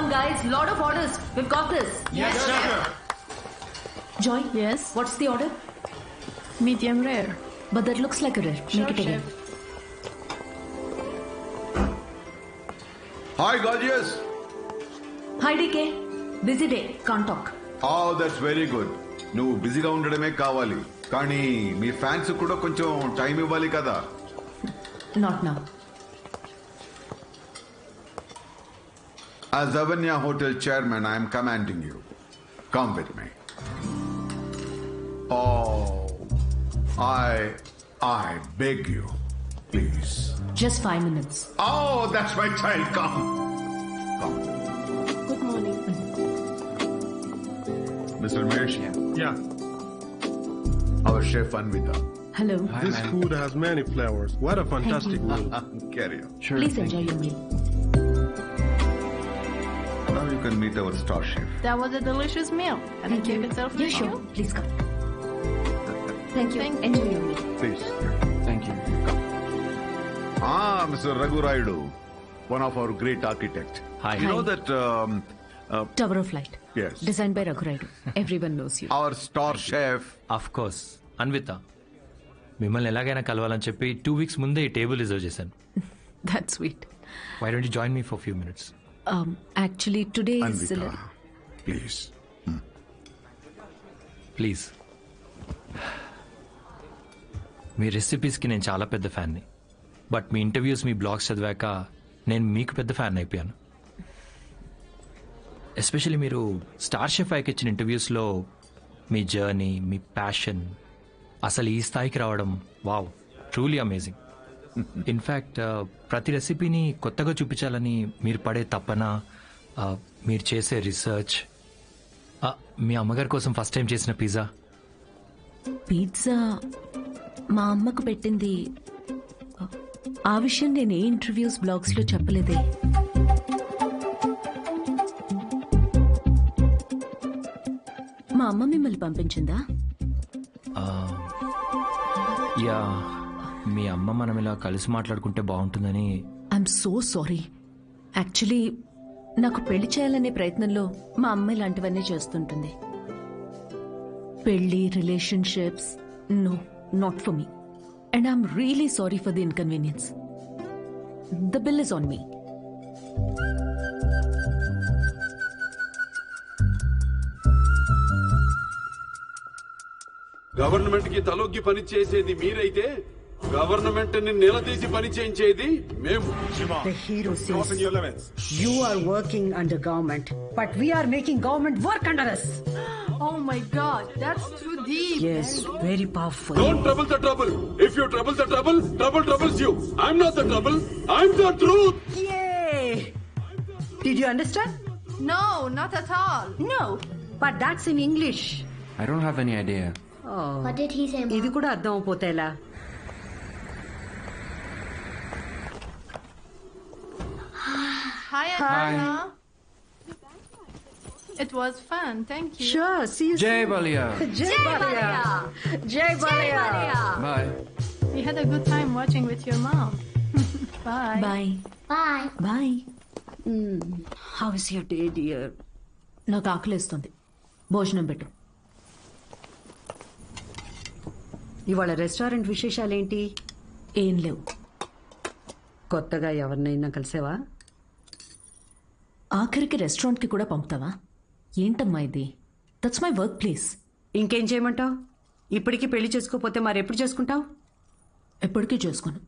on, guys. Lot of orders. We've got this. Yes, chef. Joy? Yes? What's the order? Medium rare. But that looks like a rare. Sure, Make it again. chef. Hi, gorgeous. Hi, DK. Busy day. Can't talk. Oh, that's very good. నువ్వు బిజీగా ఉండడమే కావాలి కానీ మీ fans కూడా కొంచెం time ఇవ్వాలి కదా. Not now. As Avanya Hotel chairman, I am commanding you. Come with me. Oh, I beg you, please. Just 5 minutes. Oh, that's my child. Come. Good morning. Mr. Mesh, Yeah. our chef Anvita. Hello. This food has many flavors. What a fantastic meal. Carry on. Please enjoy your meal. Now you can meet our star chef. That was a delicious meal. Can I take it selfie? Yeah, sure. with you? Please come. Thank you. Thank Enjoy your meal. Please. Thank you. Mr. Raghu Raidu, one of our great architects. Hi. You know that Tower of Light. yes, Designed by Raghu Raidu. Everyone knows you. our star chef. Of course Anvitha మిమ్మల్ని ఎలాగైనా కలవాలని చెప్పి 2 weeks ముందే ఈ table reserve చేశాను. That's sweet. Why don't you join me for few minutes? Actually, today is... Anvita, please. Please. మీ రెసిపీస్కి నేను చాలా పెద్ద ఫ్యాన్ని, బట్ మీ ఇంటర్వ్యూస్ మీ బ్లాగ్స్ చదివాక నేను మీకు పెద్ద ఫ్యాన్ అయిపోయాను. ఎస్పెషల్లీ మీరు స్టార్ షెఫ్ ఐకి ఇచ్చిన ఇంటర్వ్యూస్లో మీ జర్నీ, మీ ప్యాషన్, అసలు ఈ స్థాయికి రావడం వావ్, ట్రూలీ అమేజింగ్. ఇన్ఫ్యాక్ట్ ప్రతి రెసిపీని కొత్తగా చూపించాలని మీరు పడే తపన, మీరు చేసే రీసెర్చ్, మీ అమ్మగారి కోసం ఫస్ట్ టైం చేసిన పిజ్జా. పిజ్జా మా అమ్మకు పెట్టింది. ఆ విషయం నేను ఏ ఇంటర్వ్యూస్ బ్లాగ్స్ లో చెప్పలేదే. మా అమ్మ మిమ్మల్ని పంపించిందా? యా, మీ అమ్మ మనం ఇలా కలిసి మాట్లాడుకుంటే బాగుంటుందని. I'm so sorry. యాక్చువల్లీ నాకు పెళ్లి చేయాలనే ప్రయత్నంలో మా అమ్మ ఇలాంటివన్నీ చేస్తుంటుంది. పెళ్లి, relationships, no, not for me. And I'm really sorry for the inconvenience. The bill is on me. Government కి తలొగ్గి పని చేసేది మీరైతే గవర్నమెంట్ ని నిలదీసి పని చేయించేది మేము. The hero says you are working under government, but we are making government work under us. Oh my God, that's too deep. Yes, very powerful. Don't trouble the trouble. If you trouble the trouble, trouble troubles you. I'm not the trouble. I'm the truth. Yay! Did you understand? No, not at all. No, but that's in English. I don't have any idea. Oh, What did he say, Mom? ఇది కూడా అర్థం అయిపోతే ఎలా? Hi, Anna. It was fun. Thank you. Sure, see you Jai soon. Balia. Jai Balia. Jai Balia. Bye. We had a good time watching with your mom. Bye. Bye Bye. Bye. How is your day, dear? నాకు ఆకలేస్తుంది. భోజనం పెట్టు. ఇవాళ restaurant విశేషాలేంటి? ఏం లేవు. కొత్తగా ఎవరినైనా కలిసావా? ఆఖరికి రెస్టారెంట్కి కూడా పంపుతావా? ఏంటమ్మా ఇది? That's my work place. ఇంకేం చేయమంటావు? ఇప్పటికీ పెళ్లి చేసుకోపోతే మరెప్పుడు చేసుకుంటావు? ఎప్పటికీ చేసుకోను.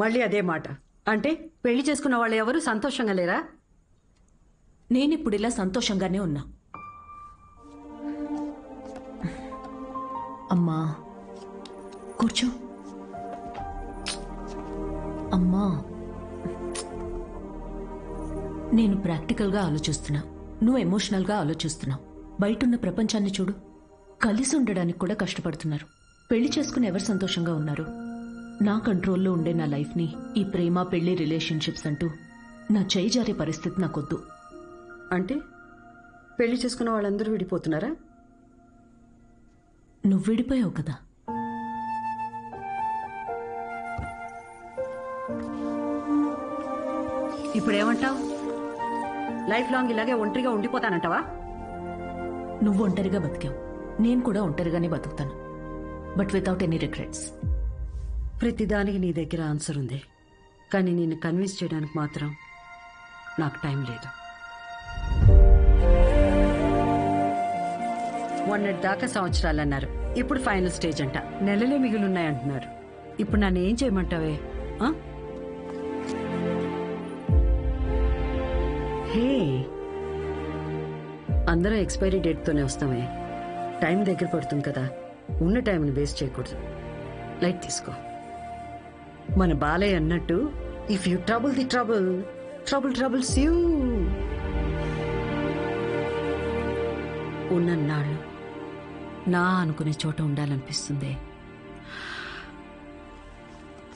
మళ్ళీ అదే మాట. అంటే పెళ్లి చేసుకున్న వాళ్ళు ఎవరు సంతోషంగా లేరా? నేనిప్పుడు ఇలా సంతోషంగానే ఉన్నా. అమ్మా కూర్చో. అమ్మా, నేను ప్రాక్టికల్గా ఆలోచిస్తున్నా, నువ్వు ఎమోషనల్గా ఆలోచిస్తున్నావు. బయటున్న ప్రపంచాన్ని చూడు. కలిసి ఉండడానికి కూడా కష్టపడుతున్నారు. పెళ్లి చేసుకుని ఎవరు సంతోషంగా ఉన్నారు? నా కంట్రోల్లో ఉండే నా లైఫ్ని ఈ ప్రేమ, పెళ్లి, రిలేషన్షిప్స్ అంటూ నా చేయి జారే పరిస్థితి నాకొద్దు. అంటే పెళ్లి చేసుకున్న వాళ్ళందరూ విడిపోతున్నారా? నువ్వు విడిపోయావు కదా. ఇప్పుడేమంటావు? లైఫ్ లాంగ్ ఇలాగే ఒంటరిగా ఉండిపోతానంటావా? నువ్వు ఒంటరిగా బతికావు, నేను కూడా ఒంటరిగానే బతుకుతాను, బట్ వితౌట్ ఎనీ రిగ్రెట్స్. ప్రతిదానికి నీ దగ్గర ఆన్సర్ ఉంది, కానీ నిన్ను కన్విన్స్ చేయడానికి మాత్రం నాకు టైం లేదు. మొన్నటి దాకా సంవత్సరాలు అన్నారు, ఇప్పుడు ఫైనల్ స్టేజ్ అంట. నెలలే మిగిలిన్నాయంటున్నారు. ఇప్పుడు నన్ను ఏం చేయమంటావే? ఆ? హే, అందరూ ఎక్స్పైరీ డేట్తోనే వస్తామే. టైం దగ్గర పడుతుంది కదా, ఉన్న టైంని వేస్ట్ చేయకూడదు. లైట్ తీసుకో. మన బాలయ్య అన్నట్టు, if you trouble the trouble, trouble troubles you. ఉన్నన్నాళ్ళు నా అనుకునే చోట ఉండాలనిపిస్తుంది.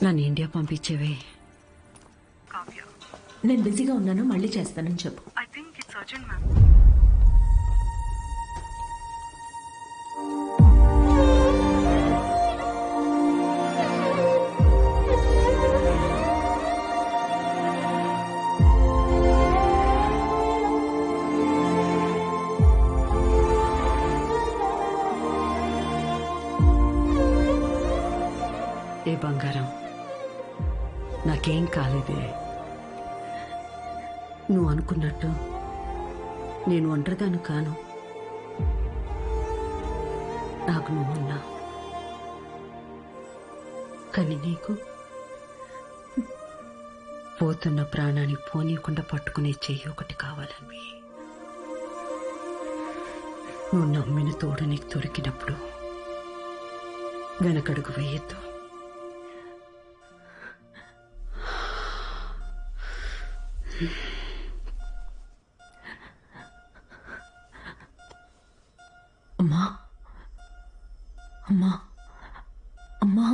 నన్ను ఇండియా పంపించేవే. నేను బిజీగా ఉన్నాను, మళ్ళీ చేస్తానని చెప్పు. ఏ బంగారం, నాకేం కాలేదే. నువ్వు అనుకున్నట్టు నేను ఒంటరిదాన్ని కాను. నాకు నువ్వున్నా, కానీ నీకు పోతున్న ప్రాణాన్ని పోనీయకుండా పట్టుకునే చెయ్యి ఒకటి కావాలని. నువ్వు నమ్మిన తోడు నీకు దొరికినప్పుడు వెనకడుగు వేయద్దు. అమ్మా, అమ్మా, అమ్మా.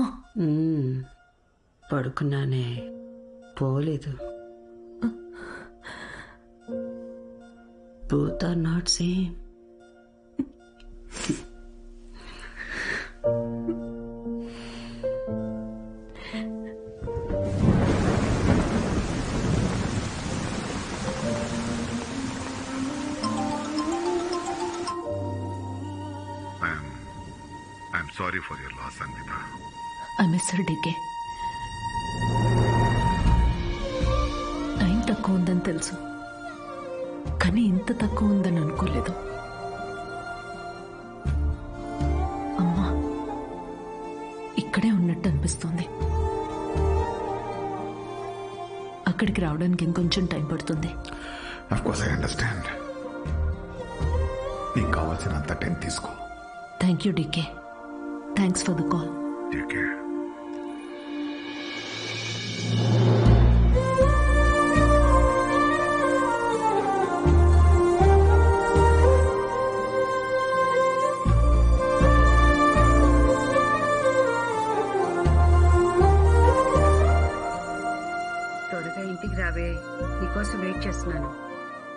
పడుకున్నానే, పోలేదు. Both are not same. I'm sorry for your loss, Anvita. I miss her, DK. Time తక్కువ ఉందని తెలుసు, కానీ ఇంత తక్కువ ఉందని అనుకోలేదు. అమ్మా ఇక్కడే ఉన్నట్టు అనిపిస్తుంది. అక్కడికి రావడానికి ఇంకొంచెం టైం పడుతుంది. Of course, I understand. నీకు కావాల్సినంత టైం తీసుకో. Thank you DK. Thanks for the call. Take care. త్వరగా ఇంటికి రావే, నీకోసం వెయిట్ చేస్తున్నాను.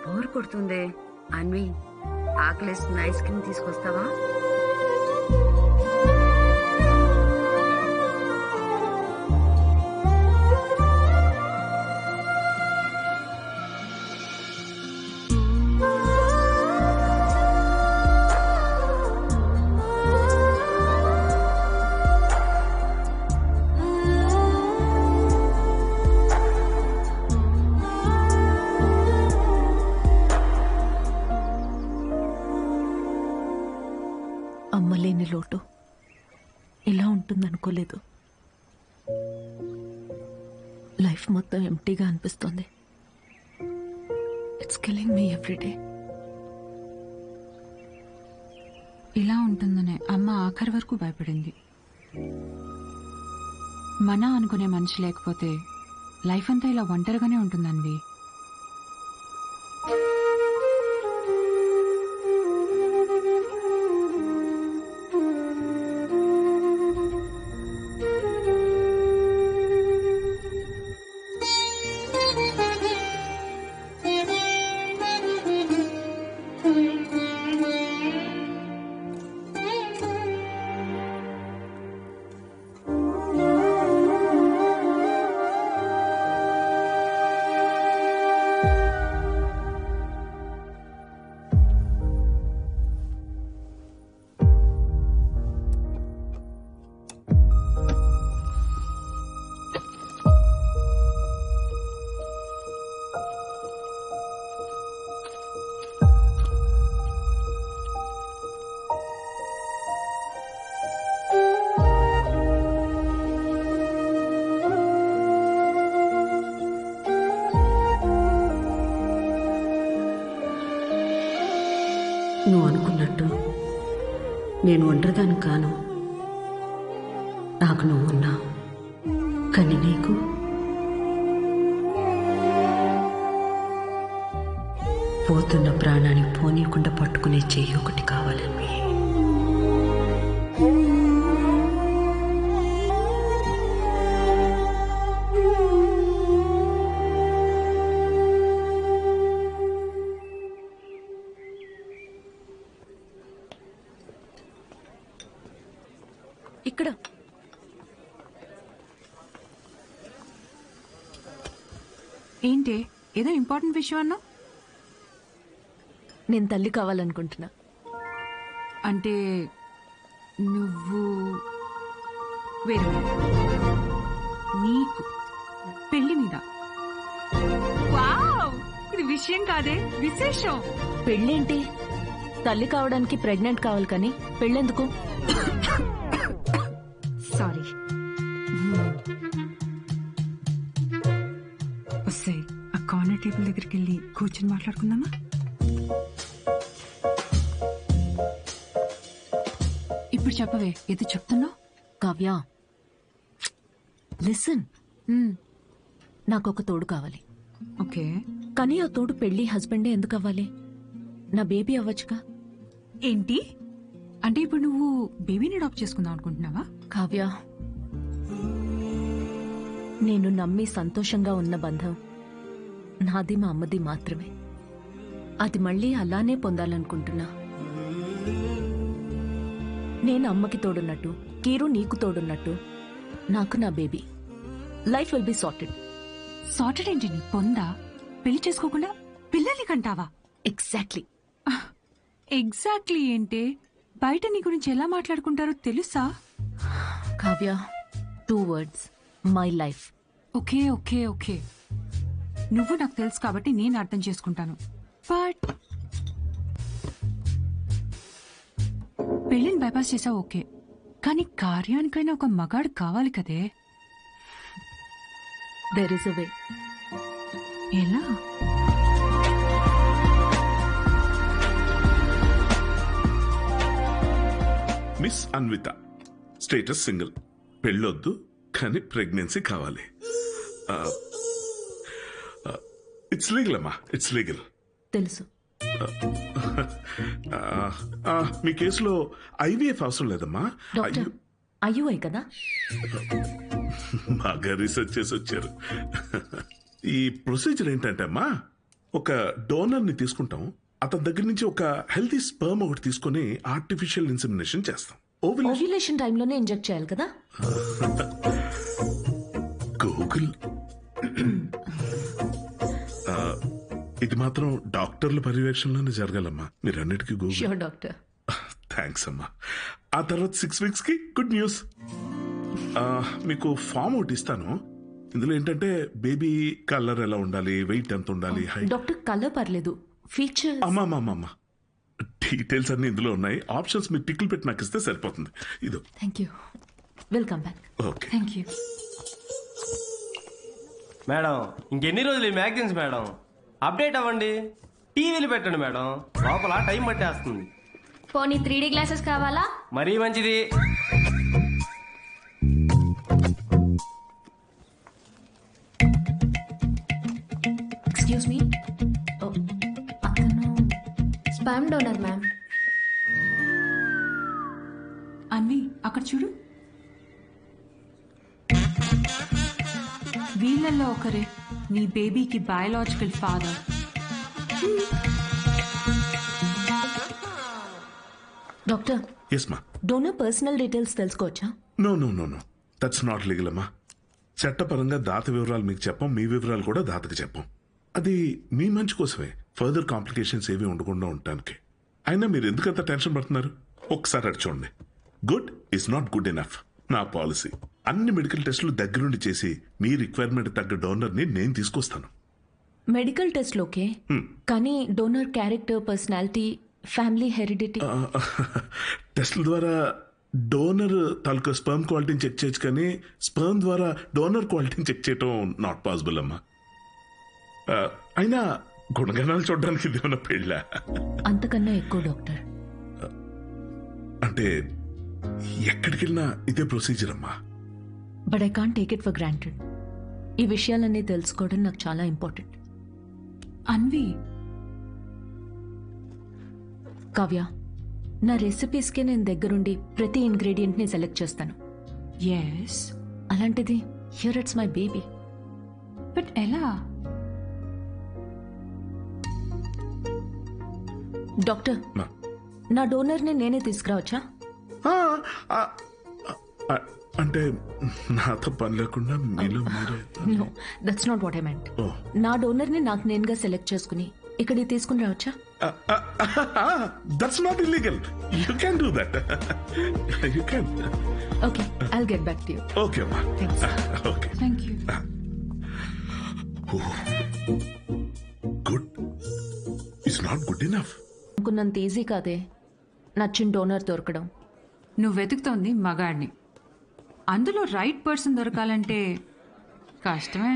బోర్ కొడుతుందే. అన్వి, ఆకలేసిన ఐస్ క్రీమ్ తీసుకొస్తావా? అమ్మలేని లోటు ఇలా ఉంటుందనుకోలేదు. లైఫ్ మొత్తం ఎంటీగా అనిపిస్తుంది. It's killing me every day. ఇలా ఉంటుందనే అమ్మ ఆఖరి వరకు భయపడింది. మన అనుకునే మనిషి లేకపోతే లైఫ్ అంతా ఇలా ఒంటరిగానే ఉంటుందన్వి. నువ్వు అనుకున్నట్టు నేను ఒంటరిదాన్ని కాను. నాకు నువ్వు ఉన్నావు, కానీ నీకు పోతున్న ప్రాణాన్ని పోనీయకుండా పట్టుకునే చెయ్యి ఒకటి కావాలని. ఇక్కడ ఏంటి ఏదో ఇంపార్టెంట్ విషయం అన్నా? నేను తల్లి కావాలనుకుంటున్నా. అంటే నువ్వు వేరే నీకు పెళ్లి మీద? వావ్, ఇది విషయం కాదే, విశేషం. పెళ్ళేంటి? తల్లి కావడానికి ప్రెగ్నెంట్ కావాలి కానీ పెళ్ళెందుకు? సారీ. వస్తే ఆ కార్నర్ టేబుల్ దగ్గరికి వెళ్ళి కూర్చొని మాట్లాడుకుందామా? ఇప్పుడు చెప్పవే, ఏదో చెప్తున్నావు. కావ్య, లిసన్. నాకు ఒక తోడు కావాలి. ఓకే, కానీ ఆ తోడు పెళ్లి హస్బెండే ఎందుకు అవ్వాలి? నా బేబీ అవ్వచ్చుగా. ఏంటి అంటే ఇప్పుడు నువ్వు బేబీని అడాప్ట్ చేసుకుందాం అనుకుంటున్నావా? కావ్య, నేను నమ్మి సంతోషంగా ఉన్న బంధం నాది మా అమ్మది మాత్రమే. అది మళ్ళీ అలానే పొందాలనుకుంటున్నా. నేను అమ్మకి తోడున్నట్టు, కీరు నీకు తోడున్నట్టు, నాకు నా baby. Life will be sorted. Sorted ఏంటి? నీ పొందా పెళ్లి చేసుకోకుండా పిల్లల్ని కంటావా? ఎగ్జాక్ట్లీ. ఎగ్జాక్ట్లీ ఏంటి? బయట నీ గురించి ఎలా మాట్లాడుకుంటారో తెలుసా? Kavya, 2 words, my life. Okay okay okay, నువ్వు నాకు తెలుసు కాబట్టి నేను అర్థం చేసుకుంటాను. బట్ పెళ్లిని బైపాస్ చేసావు ఓకే, కానీ కార్యానికైనా ఒక మగాడు కావాలి కదే. దేర్ ఇస్ అ వే. ఎలా? మిస్ అన్విత, స్టేటస్ సింగిల్, పెళ్ళొద్దు కానీ ప్రెగ్నెన్సీ కావాలి. ఇట్స్ లీగల్ అమ్మా, ఇట్స్ లీగల్. తెలుసు. మీ కేసులో ఐవీఎఫ్ అవసరం లేదమ్మా. డాక్టర్, అయ్యూఐ కదా? బాగా రీసెర్చ్ చేసి వచ్చారు. ఈ ప్రొసీజర్ ఏంటంటే అమ్మా, ఒక డోనర్ ని తీసుకుంటాం, అతని దగ్గర నుంచి ఒక హెల్తీ స్పర్మ్ ఒకటి తీసుకుని ఆర్టిఫిషియల్ ఇన్సెమినేషన్ చేస్తాం. ఓవ్యులేషన్ టైంలోనే ఇంజెక్ట్ చేయాలి కదా? గూగుల్. ఇది మాత్రం డాక్టర్ల పర్యవేక్షణలోనే జరగాలమ్మా. మీరన్నిటికీ గూగుల్. Sure doctor. థ్యాంక్స్ అమ్మా. ఆ తర్వాత 6 weeks కి గుడ్ న్యూస్. మీకు ఫామ్ ఒకటి ఇస్తాను. ఇందులో ఏంటంటే బేబీ కలర్ ఎలా ఉండాలి, వెయిట్ ఎంత ఉండాలి, హైట్. డాక్టర్, కలర్ పర్లేదు, ఫీచర్స్. అమ్మా డీటెయిల్స్ అన్ని ఇందులో ఉన్నాయి. ఆప్షన్స్ మీరు టిక్లు పెట్టి నాకు ఇస్తే సరిపోతుంది. ఇదో. Thank you. Welcome back. Okay. Thank you madam. ఇంకెన్ని రోజులు ఈ మ్యాగజైన్స్ మేడం? అప్డేట్ అవ్వండి, టీవీలు పెట్టండి మేడం, లోపల టైం పట్టేస్తుంది. పోనీ 3D గ్లాసెస్ కావాలా? మరీ మంచిది. ఎక్స్క్యూజ్ మీ, అతను స్పామ్ డోనర్ మ్యామ్. అన్వి అక్కడ చూడు, వీళ్ళల్లో ఒకరే నీ బేబీకి బయాలజికల్ ఫాదర్. డాక్టర్, ఎస్ మా. డోనర్ పర్సనల్ డీటెయిల్స్ తెలుసుకోవచ్చా? నో దట్స్ నాట్ లీగల్ అమ్మా. చట్టపరంగా దాత వివరాలు మీకు చెప్పం, మీ వివరాలు కూడా దాతకి చెప్పం. అది మీ మంచి కోసమే, ఫర్దర్ కాంప్లికేషన్స్ ఏవి ఉండకుండా ఉండటానికి. అయినా మీరు ఎందుకంత టెన్షన్ పడుతున్నారు? ఒకసారి అటు చూడండి. Good is not good enough. నా పాలసీ అన్ని మెడికల్ టెస్టులు దగ్గరుండి చేసి మీ రిక్వైర్మెంట్ తగ్గ డోనర్ ని నేను తీసుకొస్తాను. మెడికల్ టెస్ట్ ఓకే, కానీ donor character, personality, family heredity. టెస్ట్ల ద్వారా డోనర్ తాలూకా స్పర్మ్ క్వాలిటీని చెక్ చేయొచ్చు, కానీ స్పర్మ్ ద్వారా డోనర్ క్వాలిటీని చెక్ చేయటం నాట్ పాసిబుల్ అమ్మా. అయినా గుణగణాలు చూడడానికి ఇది ఏమైనా పెళ్ళా? అంతకన్నా ఎక్కువ డాక్టర్. అంటే ఎక్కడికి వెళ్ళినా ఇదే ప్రొసీజర్ అమ్మా. But I can't take it for granted. ఈ విషయాలన్నీ తెలుసుకోవడం నాకు చాలా ఇంపార్టెంట్. అన్వి, కావ్య, నా రెసిపీస్కే నేను దగ్గరుండి ప్రతి ఇంగ్రీడియంట్ని సెలెక్ట్ చేస్తాను. ఎస్, అలాంటిది here it's my baby. But ఎలా? డాక్టర్, నా డోనర్ని నేనే తీసుకురావచ్చా? అంటే నాతో పని లేకుండా మీలో మీరే. No, that's not what I meant. Oh. నా డోనర్ని నాకు నేనుగా సెలెక్ట్ చేసుకుని ఇక్కడికి తీసుకుని రావచ్చా? That's not illegal. You can do that. You can. Okay, I'll get back to you. Okay అమ్మా. Thanks. Okay, thank you. Good. It's not good enough. అనుకున్నంత easy కాదే నచ్చిన డోనర్ దొరకడం. నువ్వు వెతుకుతోంది మగాడిని, అందులో రైట్ పర్సన్ దొరకాలంటే కష్టమే.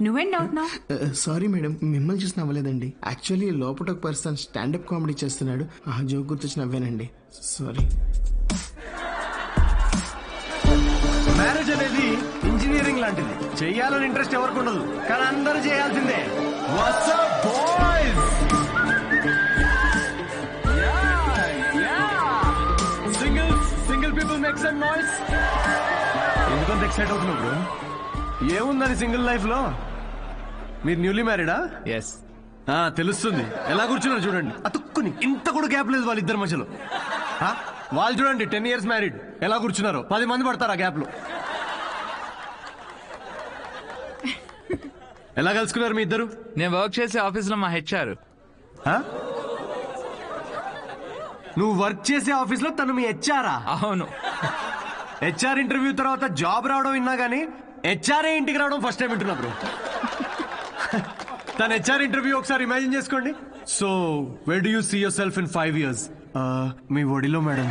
నువ్వేం డౌట్ నా? సారీ మేడం, మిమ్మల్ని చూసి నవ్వలేదండి. యాక్చువల్లీ లోపల ఒక పర్సన్ స్టాండప్ కామెడీ చేస్తున్నాడు, ఆ జోక్ గుర్తొచ్చి నవ్వానండి. సారీ. మ్యారేజ్ అనేది ఇంజనీరింగ్ లాంటిది. చెయ్యాలని ఇంట్రెస్ట్ ఎవరికి ఉండదు, కానీ అందరూ చేయాల్సిందే. What's up boys? Single people make some noise. ఎందుకంత ఎక్సైట్ అవుతున్నావు బ్రో? ఏముందని సింగిల్ లైఫ్ లో? మీరు న్యూలీ మ్యారీడా? ఎస్. తెలుస్తుంది. ఎలా కూర్చున్నారు చూడండి, అతుక్కుని. ఇంత కూడా గ్యాప్ లేదు వాళ్ళిద్దరి మధ్యలో. వాళ్ళు చూడండి 10 years మ్యారీడ్, ఎలా కూర్చున్నారు. 10 మంది పడతారు ఆ గ్యాప్ లో. ఎలా కలుసుకున్నారు మీ ఇద్దరు? నేను వర్క్ చేసే ఆఫీస్ లో మా హెచ్ఆర్. నువ్వు వర్క్ చేసే ఆఫీస్ లో తను మీ హెచ్ఆరా? అవును. హెచ్ఆర్ ఇంటర్వ్యూ తర్వాత జాబ్ రావడం విన్నా గానీ హెచ్ఆర్ఏ ఇంటికి రావడం ఫస్ట్ టైం వింటున్నా బ్రో. తన హెచ్ఆర్ ఇంటర్వ్యూ ఒకసారి ఇమాజిన్ చేసుకోండి. So where do you see yourself in 5 years? మీ ఒడిలో మేడం.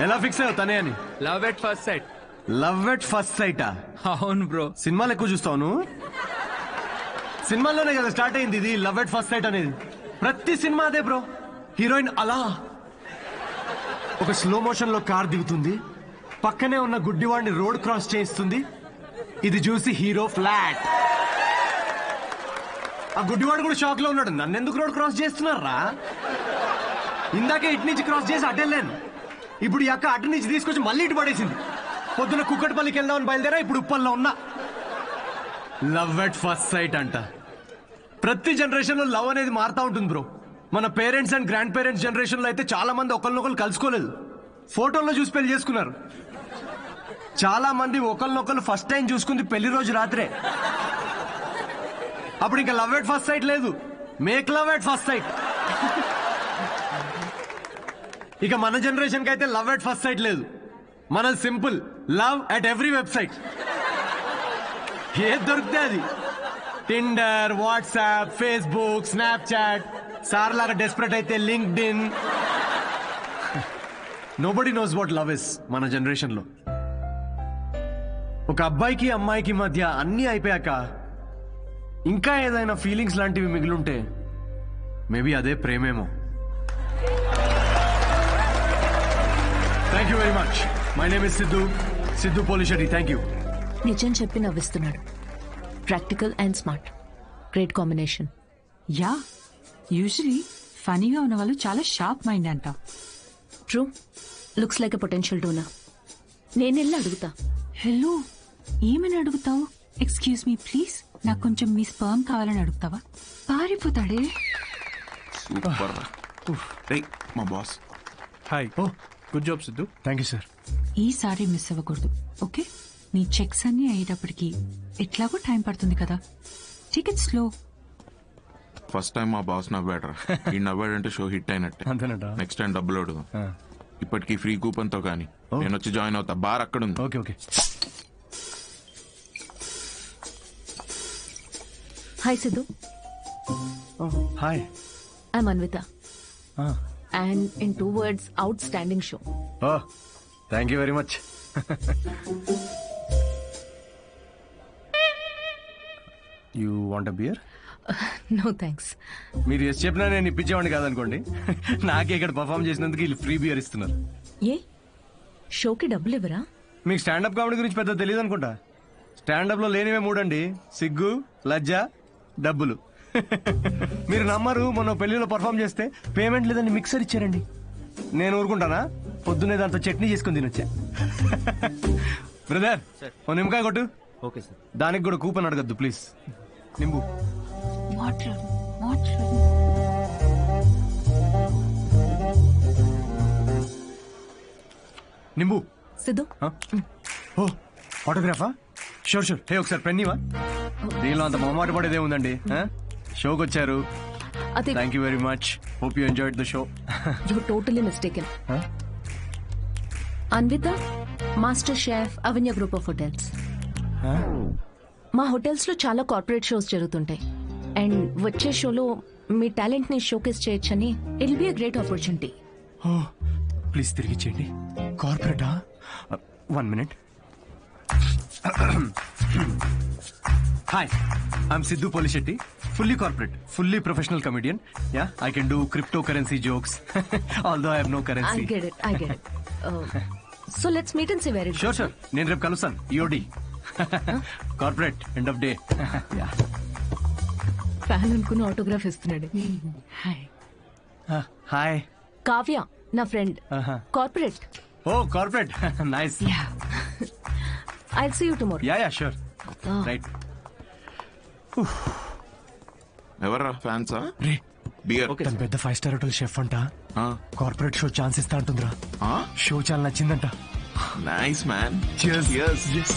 ఎలా ఫిక్స్ అయ్యావు తనే అని? Love at first sight. Love at first సైటా? అవును బ్రో. సినిమాలు ఎక్కువ చూస్తావు. సినిమాల్లోనే కదా స్టార్ట్ అయింది ఇది లవ్ ఎట్ ఫస్ట్ సైట్ అనేది. ప్రతి సినిమా అదే బ్రో. హీరోయిన్ అలా ఒక స్లో మోషన్ లో కార్ దిగుతుంది, పక్కనే ఉన్న గుడ్డివాడిని రోడ్ క్రాస్ చేయిస్తుంది. ఇది చూసి హీరో ఫ్లాట్. ఆ గుడ్డివాడు కూడా షాక్ లో ఉన్నాడు, నన్ను ఎందుకు రోడ్ క్రాస్ చేస్తున్నారా? ఇందాకే ఇటు నుంచి క్రాస్ చేసి అడ్డెళ్ళాను, ఇప్పుడు ఈ అక్క అటు నుంచి తీసుకొచ్చి మళ్ళీ ఇటు పడేసింది. పొద్దున కుక్కటిపల్లికి వెళ్దామని బయలుదేరా, ఇప్పుడు ఉప్పల్లో ఉన్నా. లవ్ ఎట్ ఫస్ట్ సైట్ అంట. ప్రతి జనరేషన్ లో లవ్ అనేది మారుతా ఉంటుంది బ్రో. మన parents and grand parents generation లో అయితే చాలా మంది ఒకరినొకరు కలుసుకోలేదు, ఫోటోల్లో చూసి పెళ్లి చేసుకున్నారు. చాలా మంది ఒకరినొకరు ఫస్ట్ టైం చూసుకుంది పెళ్లి రోజు రాత్రే. అప్పుడు ఇంకా లవ్ ఎట్ ఫస్ట్ సైట్ లేదు, make love at first site. ఇక మన జనరేషన్ కి అయితే లవ్ ఎట్ ఫస్ట్ సైట్ లేదు, మనది simple love at every website. ఏది దొరికితే అది. Tinder, WhatsApp, Facebook, Snapchat, sir లాగా డెస్పరేట్ అయితే linked in. Nobody knows what love is మన జనరేషన్ లో. ఒక అబ్బాయికి అమ్మాయికి మధ్య అన్నీ అయిపోయాక ఇంకా ఏదైనా ఫీలింగ్స్ లాంటివి మిగిలుంటే మేబీ అదే ప్రేమేమో. Thank you very much. My name is Siddhu Polishetty. Thank you. నిజం చెప్పి నవ్విస్తున్నాడు. Practical and smart, great combination. Ya, usually ఫనీగా ఉన్న వాళ్ళు చాలా షార్ప్ మైండ్ అంట. True, looks like a potential donor. నేను వెళ్ళి అడుగుతా. హలో, ఏమని అడుగుతావు? ఎక్స్క్యూజ్ మీ ప్లీజ్, నాకు కొంచెం మీ స్పర్మ్ కావాలని అడుగుతావా? పారిపోతాడే. సూపర్. మా boss. Hi. Oh good job Siddhu. Thank you sir. ఈసారి మిస్ అవ్వకూడదు, ఓకే? నీ చెక్స్ అన్ని అయ్యేటప్పటికి ఎట్లాగో టైం పడుతుంది కదా, టికెట్ స్లో. ఫస్ట్ టైం మా బాస్ నవ్వాడు. ఈ నవ్వాడంటే షో హిట్ అయినట్టే. అంతేనట. నెక్స్ట్ టైం డబ్బులు అడుగు. ఇప్పటికీ ఫ్రీ కూపన్ తో కానీ నేను వచ్చి జాయిన్ అవుతా. బార్ అక్కడ ఉంది. Okay okay. Hi Siddhu. Hi. I'm Anvitha. And in 2 words, outstanding show. Oh thank you very much. You want beer? No thanks. మీరు ఎస్ చెప్పినా నేను ఇప్పించేవాడిని కాదనుకోండి. నాకే ఇక్కడ పర్ఫామ్ చేసినందుకు వీళ్ళు ఫ్రీ బియర్ ఇస్తున్నారు. ఏ షోకి డబ్బులు ఇవ్వరా? మీకు స్టాండప్ కామెడీ గురించి పెద్ద తెలియదు అనుకుంటా. స్టాండప్ లో లేనివే మూడండి: సిగ్గు, లజ్జ, డబ్బులు. మీరు నమ్మరు, మొన్న పెళ్లిలో పర్ఫామ్ చేస్తే పేమెంట్ లేదని మిక్సర్ ఇచ్చారండి. నేను ఊరుకుంటానా? పొద్దున్నే దాంతో చట్నీ చేసుకుని తినొచ్చా. బ్రదర్, ఓ నిమ్మకాయ కొట్టు. Okay sir. దానికి కూడా కూపన్ అడగద్దు ప్లీజ్. నింబు. Water water. నింబు. సిద్ధు, ఓ ఆటోగ్రాఫా? Sure sure. హే, ఒకసారి పెన్నీవా? దీనిలో అంత మొహమాట పడేదే ఉందండి. షోకి వచ్చారు. అది thank you very much. Hope you enjoyed the show. You totally mistaken. Anvitha, master chef, Avanya group of hotels. మా హోటల్స్ లో చాలా కార్పొరేట్ షోస్ జరుగుతుంటాయి. అండ్ వచ్చే షోలో మీ టాలెంట్ ని షోకేస్ చేయొచ్చని it will be a great opportunity. Please తిరిగి చేయండి. కార్పొరేటా? 1 minute. Hi, I'm Siddhu Polishetty. Fully corporate, fully professional comedian. Ya, I can do crypto currency jokes. Although I have no I currency. get it. So let's meet and see where it sure sure. నేను రేపు కలుస్తాను. EOD corporate end of day. Fan అనుకుని autograph ఇస్తున్నాడు. Hi. Kavya నా friend, corporate. ఓ corporate, nice. I'll see you tomorrow. Ya sure. Right. ఎవర్రా ఫ్యాన్సా? రే, బియర్. తను పెద్ద 5-star హోటల్ షెఫ్ అంట. కార్పొరేట్ షో ఛాన్స్ ఇస్తా అంటుందిరా. షో చాలా నచ్చిందంట. Nice man. Cheers. Yes.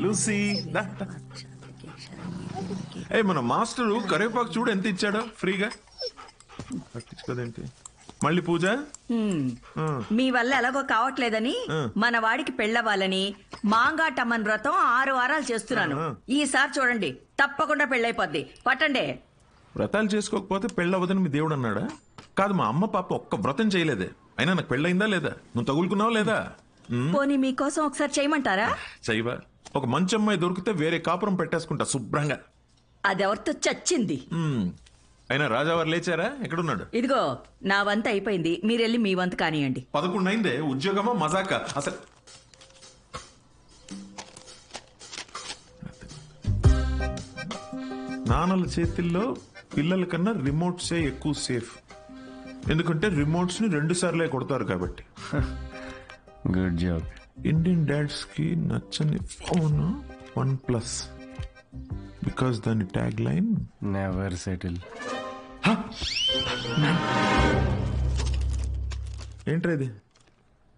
Lucy ఏ మన మాస్టరు కరివేపాకు చూడు ఎంత ఇచ్చాడో ఫ్రీగా. పట్టించుకోదేంటి మళ్ళీ పూజ? మీ వల్ల ఎలాగో కావట్లేదని మన వాడికి పెళ్ళవ్వాలని మాంగాటమ్మన్ వ్రతం 6 వారాలు చేస్తున్నాను. ఈసారి చూడండి, తప్పకుండా పెళ్ళైపోద్ది. పట్టండి. వ్రతాలు చేసుకోకపోతే పెళ్ళవదని మీ దేవుడు అన్నాడా? కాదు, మా అమ్మ పాప ఒక్క వ్రతం చేయలేదే. అయినా నాకు పెళ్ళయిందా లేదా? నువ్వు తగులుకున్నావా లేదా? పోనీ మీకోసం ఒకసారి చేయమంటారా? చైవా, ఒక మంచి అమ్మాయి దొరికితే వేరే కాపురం పెట్టేసుకుంటా శుభ్రంగా. అదెవరితో చచ్చింది. అయినా రాజావారు లేచారా? ఎక్కడున్నాడు? ఇదిగో నా వంత అయిపోయింది, మీరెళ్ళి మీ వంత కానియండి. 11 అయిందే. ఉద్యోగమా మజాక? అసలు నాన్నల చేతిల్లో పిల్లల కన్నా రిమోట్సే ఎక్కువ సేఫ్. ఎందుకంటే రిమోట్స్ ని 2 సార్లే కొడతారు కాబట్టి. Good job. ఇండియన్ డాడ్స్ కి నచ్చని ఫోన్ OnePlus, బికాస్ దాని ట్యాగ్ లైన్ నెవర్ సెటిల్. ఏంట్రా ఇది?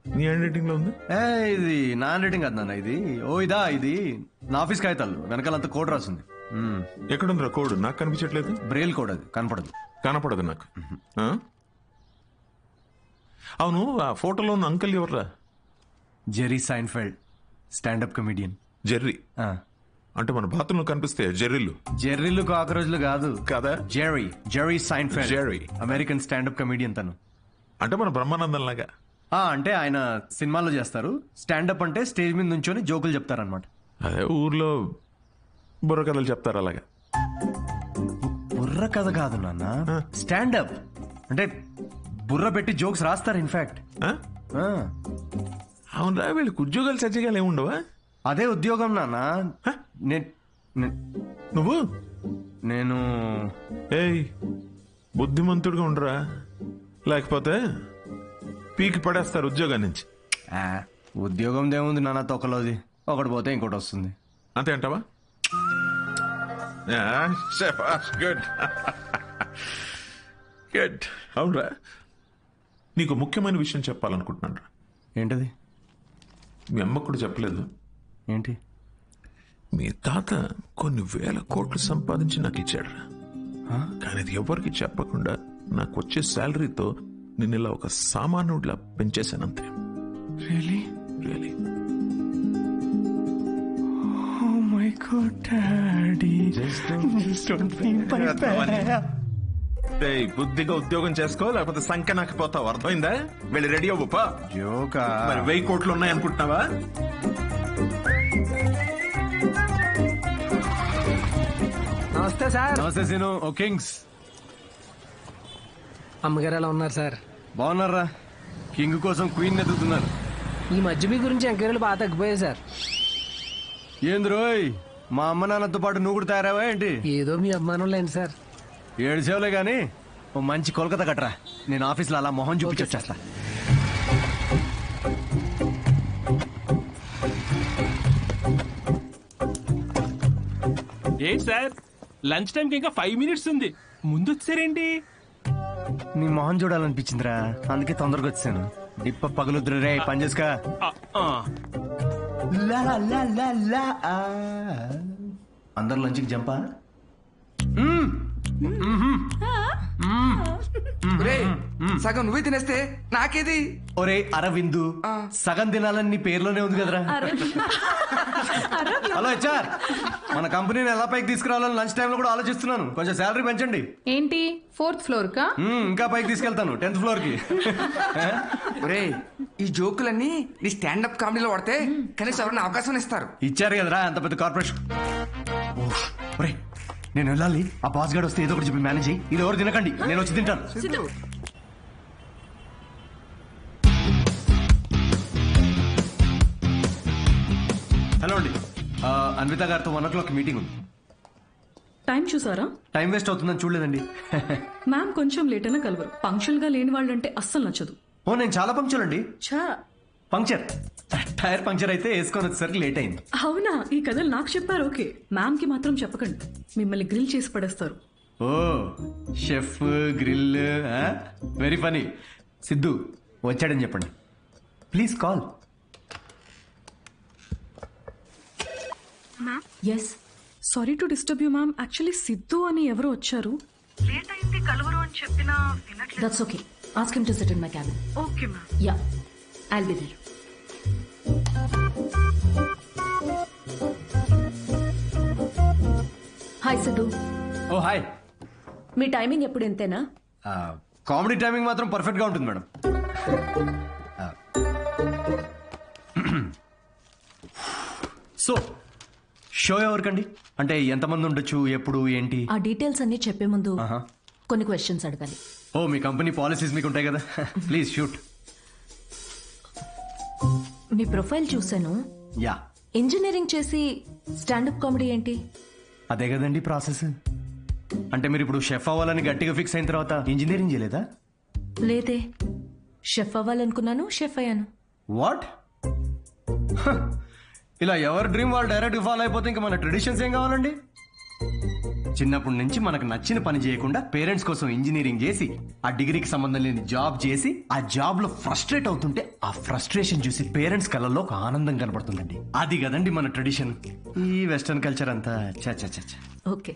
నీ హ్యాండ్ రైటింగ్ లో ఉంది. ఇది నా హ్యాండ్ రైటింగ్ కాదు నాన్న. ఇది ఇది నా ఆఫీస్ కాగితాలు. వెనకాలంతా కోడ్ రాసింది. ఎక్కడుందిరా కోడ్? నాకు కనిపించట్లేదు. Braille code. అది కనపడదు నాకు. అవును, ఆ ఫోటోలో ఉన్న అంకుల్ ఎవర్రా? Jerry Seinfeld, standup comedian. Jerry అంటే మన బాత్రూంలో కనిపిస్తే జెర్రీలు. జెర్రీలు కాకరోజులు కాదు కదా. Jerry Seinfeld, Jerry American standup comedian తను. అంటే మన బ్రహ్మానందం లాగా. అంటే ఆయన సినిమాల్లో చేస్తారు. స్టాండప్ అంటే స్టేజ్ మీద నుంచొని జోకులు చెప్తారనమాట. అదే ఊర్లో బుర్ర కథలు చెప్తారు అలాగా. బుర్ర కథ కాదు నాన్న, స్టాండప్ అంటే బుర్ర పెట్టి జోక్స్ రాస్తారు. ఇన్ఫాక్ట్ అవునరా, వీళ్ళకి ఉద్యోగాలు సజ్జగాలు ఏముండవా? అదే ఉద్యోగం నాన్న. నువ్వు నేను ఏయ్ బుద్ధిమంతుడిగా ఉండరా, లేకపోతే పీకి పడేస్తారు ఉద్యోగం నుంచి. ఉద్యోగం దేముంది నాన్న, తొక్కలోది. ఒకటి పోతే ఇంకోటి వస్తుంది. అంతే అంటావా? Good good. అవునరా, నీకు ముఖ్యమైన విషయం చెప్పాలనుకుంటున్నాను రా. ఏంటది? మీ అమ్మకు కూడా చెప్పలేదు. ఏంటి? మీ తాత కొన్ని 1000 కోట్లు సంపాదించి నాకు ఇచ్చాడు. కానీ అది ఎవరికి చెప్పకుండా నాకు వచ్చే శాలరీతో నేను ఇలా ఒక సామాన్యుడిలా పెంచేశానంతే. Really? Oh my God, Daddy. Just don't feel my bad. రేయ్, బుద్ధిగా ఉద్యోగం చేసుకో, లేకపోతే సంఖ్య నాకపోతావు. అర్థమైందా? వెళ్ళి రెడీ అవ్వు పా. జోకా మరి 1000 కోట్లు ఉన్నాయనుకుంటున్నావా? నమస్తే సార్. నమస్తే సీను. ఓ కింగ్స్. అమ్మగారు ఎలా ఉన్నారు సార్? బాగున్నారా? కింగ్ కోసం క్వీన్ ఎదుగుతున్నారు. ఈ మధ్య మీ గురించి ఎంక్వైరీలు బాగా తగ్గిపోయాయి సార్. ఏంది రోయ్, మా అమ్మ నాన్నతో పాటు నువ్వు కూడా తయారావా ఏంటి? ఏదో మీ అభిమానం లేండి సార్. 7 సేవలే గానీ ఓ మంచి కోల్కతా కట్టరా, నేను ఆఫీస్లో అలా మొహం చూపించి వచ్చేస్తా. ఏంటి సార్, లంచ్ టైంకి ఇంకా 5 మినిట్స్ ఉంది, ముందు వచ్చారేంటి? నీ మొహం చూడాలనిపించిందిరా, అందుకే తొందరగా వచ్చాను. డిప్ప పగులుద్దురు రే, పని చేసుకా. అందరు లంచ్కి జంపా. సగం నువ్వే తినేస్తే నాకేది? ఒరే అరవిందు, సగం తినాలని నీ పేర్లోనే ఉంది కదరా. హలో హెచ్ఆర్, మన కంపెనీని ఎలా పైకి తీసుకురావాలని లంచ్ టైంలో కూడా ఆలోచిస్తున్నాను. కొంచెం శాలరీ పెంచండి. ఏంటి 4th ఫ్లోర్ కా? ఇంకా పైకి తీసుకెళ్తాను, 10th ఫ్లోర్ కి. ఒరే, ఈ జోకులన్నీ నీ స్టాండప్ కామెడీలో వాడితే కనీసం ఎవరైనా అవకాశం ఇస్తారు. ఇచ్చారు కదరా అంత పెద్ద కార్పొరేషన్. ఒరే, నేను వెళ్ళాలి. ఆ బాస్ గార్డ్ వస్తే ఏదో ఒకటి చెప్పి మేనేజ్ అయ్యి. ఇది ఎవరు తినకండి, నేను వచ్చి తింటాను. హలో అండి, అన్విత గారితో 1 o'clock మీటింగ్ ఉంది. టైం చూసారా? టైం వేస్ట్ అవుతుందని చూడలేదండి. మ్యామ్ కొంచెం లేట్ అయినా కలవరు. పంక్చువల్ గా లేని వాళ్ళంటే అస్సలు నచ్చదు. ఓ, నేను చాలా పంక్చువల్ అండి. ఛా, పంక్చర్, టైర్ పంక్చర్ అయితే వేసుకొని వచ్చేసరికి లేట్ అయింది. అవునా? ఈ కథలు నాకు చెప్పారు. ఓకే, మ్యామ్ కి మాత్రం చెప్పకండి, మిమ్మల్ని గ్రిల్ చేసి పడేస్తారు. ఓ, chef grill, very funny. Siddhu వచ్చాడని చెప్పండి, please call. Yes, sorry to disturb you ma'am. Actually Siddhu అని ఎవరో వచ్చారు. లేట్ అయింది కలవరు అని చెప్పినా వినట్లేదు. That's okay, ask him to sit in my cabin. Okay ma'am. Ya, I'll be there. Hi Siddhu. ఓ హాయ్. మీ టైమింగ్ ఎప్పుడు ఇంతేనా? కామెడీ టైమింగ్ మాత్రం పర్ఫెక్ట్ గా ఉంటుంది మేడం. సో షో ఎవరికండి? అంటే ఎంతమంది ఉండొచ్చు, ఎప్పుడు, ఏంటి? ఆ డీటెయిల్స్ అన్ని చెప్పే ముందు కొన్ని క్వశ్చన్స్ అడగాలి. ఓ, మీ కంపెనీ పాలసీస్ మీకు ఉంటాయి కదా, ప్లీజ్ షూట్. మీ ప్రొఫైల్ చూశాను. యా, ఇంజనీరింగ్ చేసి స్టాండప్ కామెడీ ఏంటి? అదే కదండి ప్రాసెస్. అంటే మీరు ఇప్పుడు షెఫ్ అవ్వాలని గట్టిగా ఫిక్స్ అయిన తర్వాత ఇంజనీరింగ్ చేయలేదా? లేదే, షెఫ్ అవ్వాలనుకున్నాను, షెఫ్ అయ్యాను. వాట్? ఇలా ఎవరి డ్రీమ్ వాళ్ళు డైరెక్ట్ ఫాలో అయిపోతే ఇంకా మన ట్రెడిషన్స్ ఏం కావాలండి? చిన్నప్పటి నుంచి మనకు నచ్చిన పని చేయకుండా పేరెంట్స్ కోసం ఇంజనీరింగ్ చేసి, ఆ డిగ్రీకి సంబంధం లేని జాబ్ చేసి, ఆ జాబ్ లో ఫ్రస్ట్రేట్ అవుతుంటే ఆ ఫ్రస్ట్రేషన్ చూసి పేరెంట్స్ కళ్ళల్లో ఒక ఆనందం కనబడుతుందండి. అది కదండి మన ట్రెడిషన్. ఈ వెస్టర్న్ కల్చర్ అంతా చ. Okay,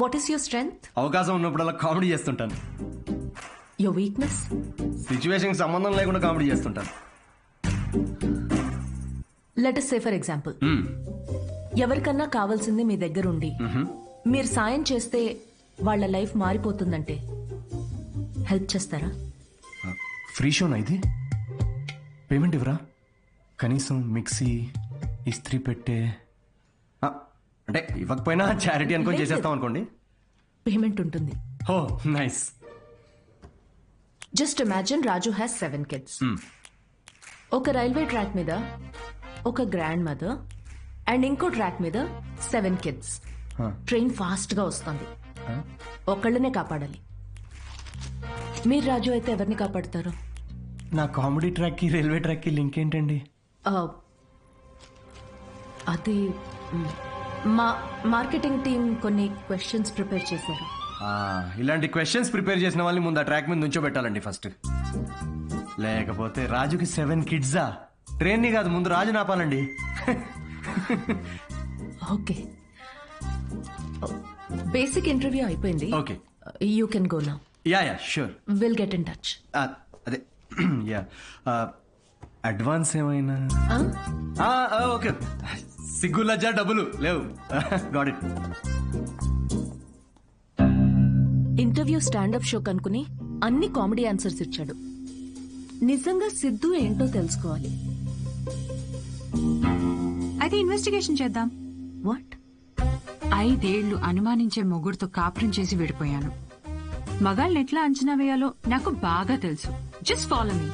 what is your strength? అవకాశం ఉన్నప్పుడల్లా కామెడీ చేస్తుంటాను. Your weakness? సిచ్యువేషన్ సంబంధం లేకుండా కామెడీ చేస్తుంటాను. Let us say for example, ఎవరికన్నా కావాల్సింది మీ దగ్గర ఉండి మీరు సాయం చేస్తే వాళ్ళ లైఫ్ మారిపోతుందంటే హెల్ప్ చేస్తారా? ఫ్రీ షోనా ఇది? పేమెంట్ ఇవ్వరా? కనీసం మిక్సీ, ఇస్త్రీ పెట్టే, అంటే ఇవ్వకపోయినా చారిటీ అనుకొని చేసేస్తాం అనుకోండి. పేమెంట్ ఉంటుంది. ఓ nice. Just imagine Raju has 7 kids. ఒక రైల్వే ట్రాక్ మీద ఒక గ్రాండ్ మదర్ అండ్ ఇంకో ట్రాక్ మీద 7 kids. ట్రైన్ ఫాస్ట్ గా వస్తుంది, ఒకళ్ళనే కాపాడాలి. మీరు రాజు అయితే ఎవరిని కాపాడుతారు? నా కామెడీ ట్రాక్ కి రైల్వే ట్రాక్ కి లింక్ ఏంటండి? అది మా మార్కెటింగ్ టీం కొన్ని క్వశ్చన్స్ ప్రిపేర్ చేశారు. ఇలాంటి క్వశ్చన్స్ ప్రిపేర్ చేసిన వాళ్ళని ముందు ఆ ట్రాక్ మీద నుంచోబెట్టాలండి ఫస్ట్. లేకపోతే రాజుకి 7 kids ట్రైన్ ని కాదు, ముందు రాజు నాపాలండి. ఓకే, బేసిక్ ఇంటర్వ్యూ అయిపోయింది. Okay, you can go now. Ya sure, will get in touch. అదే యా, అడ్వాన్స్ ఏమైనా? ఓకే, సిగ్గు లజ్జా డబ్బులు లేవు. Got it. Interview standup show కనుకుని అన్ని కామెడీ ఆన్సర్స్ ఇచ్చాడు. నిజంగా సిద్ధు ఏంటో తెలుసుకోవాలి. అయితే ఇన్వెస్టిగేషన్ చేద్దాం. వాట్? 5 ఏళ్లు అనుమానించే మొగుడుతో కాపురం చేసి విడిపోయాను. మగాళ్ళని ఎట్లా అంచనా వేయాలో నాకు బాగా తెలుసు. Just follow me.